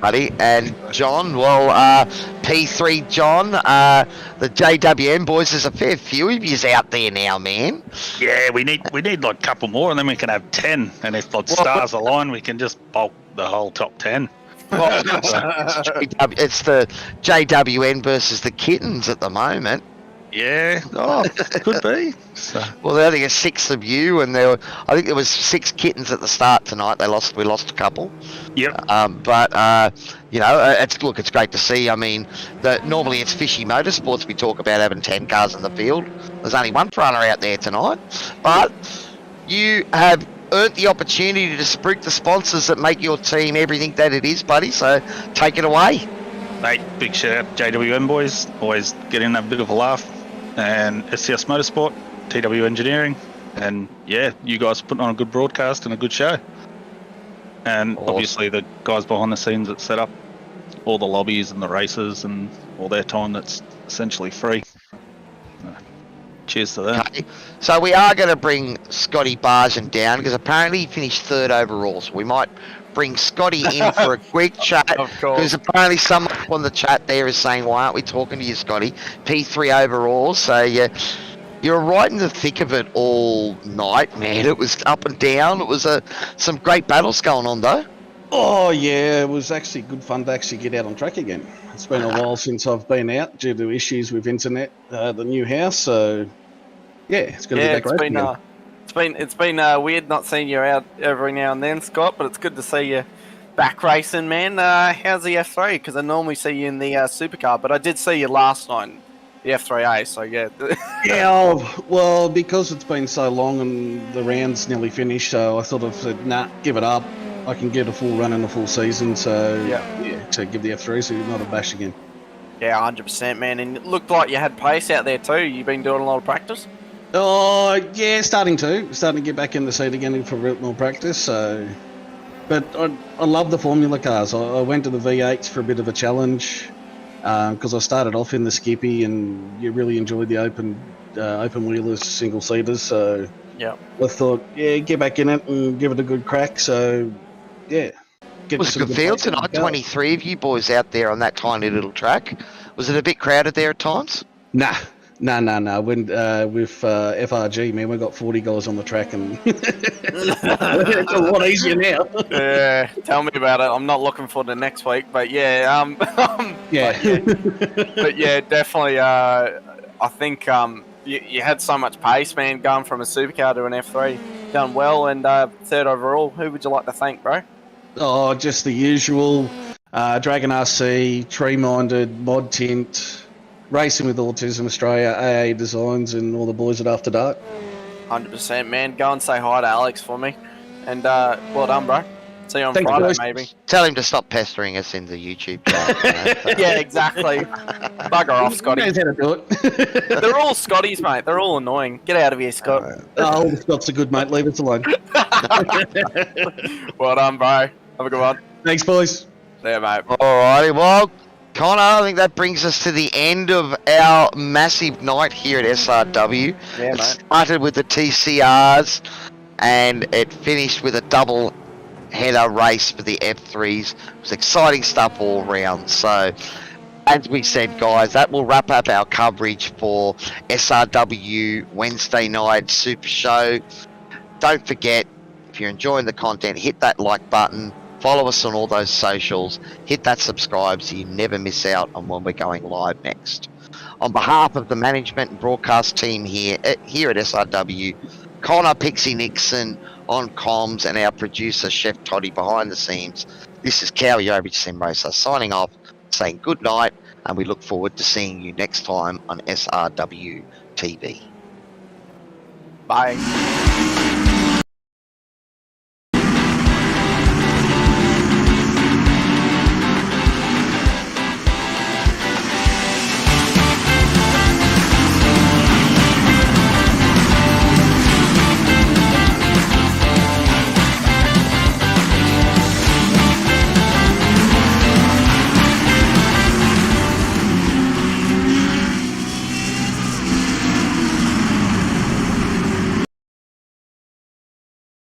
buddy. And John, P3 John, the JWM boys, there's a fair few of yous out there now, man. Yeah, we need like a couple more, and then we can have 10. And if the stars align, we can just bulk the whole top 10. Well, it's the JWN versus the Kittens at the moment. Yeah, could be. So. Well, I think there's 6 of you, and I think there was 6 Kittens at the start tonight. We lost a couple. Yep. But it's great to see. I mean, normally it's Fishy Motorsports. We talk about having 10 cars in the field. There's only one runner out there tonight, but you have earned the opportunity to spruik the sponsors that make your team everything that it is, buddy. So take it away. Mate, big shout out JWM boys. Always get in a bit of a laugh. And SCS Motorsport, TW Engineering, and yeah, you guys are putting on a good broadcast and a good show. And obviously the guys behind the scenes that set up all the lobbies and the races and all their time that's essentially free. Cheers to them. Okay. So we are going to bring Scotty Bargen down because apparently he finished 3rd overall. So we might bring Scotty in for a quick chat because apparently someone on the chat there is saying, why aren't we talking to you, Scotty? P3 overall. So you're right in the thick of it all night, man. It was up and down. It was some great battles going on, though. Oh, yeah. It was actually good fun to actually get out on track again. It's been a while since I've been out due to issues with internet, the new house. So, yeah, it's going to be back racing again. It's been weird not seeing you out every now and then, Scott, but it's good to see you back racing, man. How's the F3? Because I normally see you in the Supercar, but I did see you last night in the F3A, so yeah. Well, because it's been so long and the round's nearly finished, so I sort of said, nah, give it up. I can get a full run in a full season, so yeah, to give the F3, so not a bash again. Yeah, 100%, man. And it looked like you had pace out there too. You've been doing a lot of practice? Oh, yeah, starting to get back in the seat again for a bit more practice. So, but I love the Formula cars. I went to the V8s for a bit of a challenge because I started off in the Skippy, and you really enjoyed the open wheelers, single seaters. So, yeah, I thought, yeah, get back in it and give it a good crack. So, yeah. It was a good field tonight. 23 of you boys out there on that tiny little track. Was it a bit crowded there at times? Nah. When with FRG, man, we've got 40 guys on the track, and it's a lot easier now. Yeah, tell me about it. I'm not looking for the next week, but yeah, yeah, but yeah, definitely. I think you had so much pace, man, going from a supercar to an F3. Done well, and third overall. Who would you like to thank, bro? Oh, just the usual. Dragon RC, Tree Minded, Mod Tint, Racing with Autism Australia, AA Designs, and all the boys at After Dark. 100%, man. Go and say hi to Alex for me. And well done, bro. See you on Friday, boys. maybe. Tell him to stop pestering us in the YouTube chat. Yeah, exactly. Bugger off, Scotty. He knows how to do it. They're all Scotties, mate. They're all annoying. Get out of here, Scott. Oh, Scott's a good mate. Leave us alone. Well done, bro. Have a good one. Thanks, boys. See ya, mate. Alrighty, well, Connor, I think that brings us to the end of our massive night here at SRW. Yeah, It mate. started with the TCRs and it finished with a double header race for the F3s. It was exciting stuff all round. So, as we said, guys, that will wrap up our coverage for SRW Wednesday night Super Show. Don't forget, if you're enjoying the content, hit that like button. Follow us on all those socials. Hit that subscribe so you never miss out on when we're going live next. On behalf of the management and broadcast team here at SRW, Connor Pixie Nixon on comms and our producer Chef Toddy behind the scenes, this is Cowie Overage Sim Racer signing off, saying good night, and we look forward to seeing you next time on SRW TV. Bye.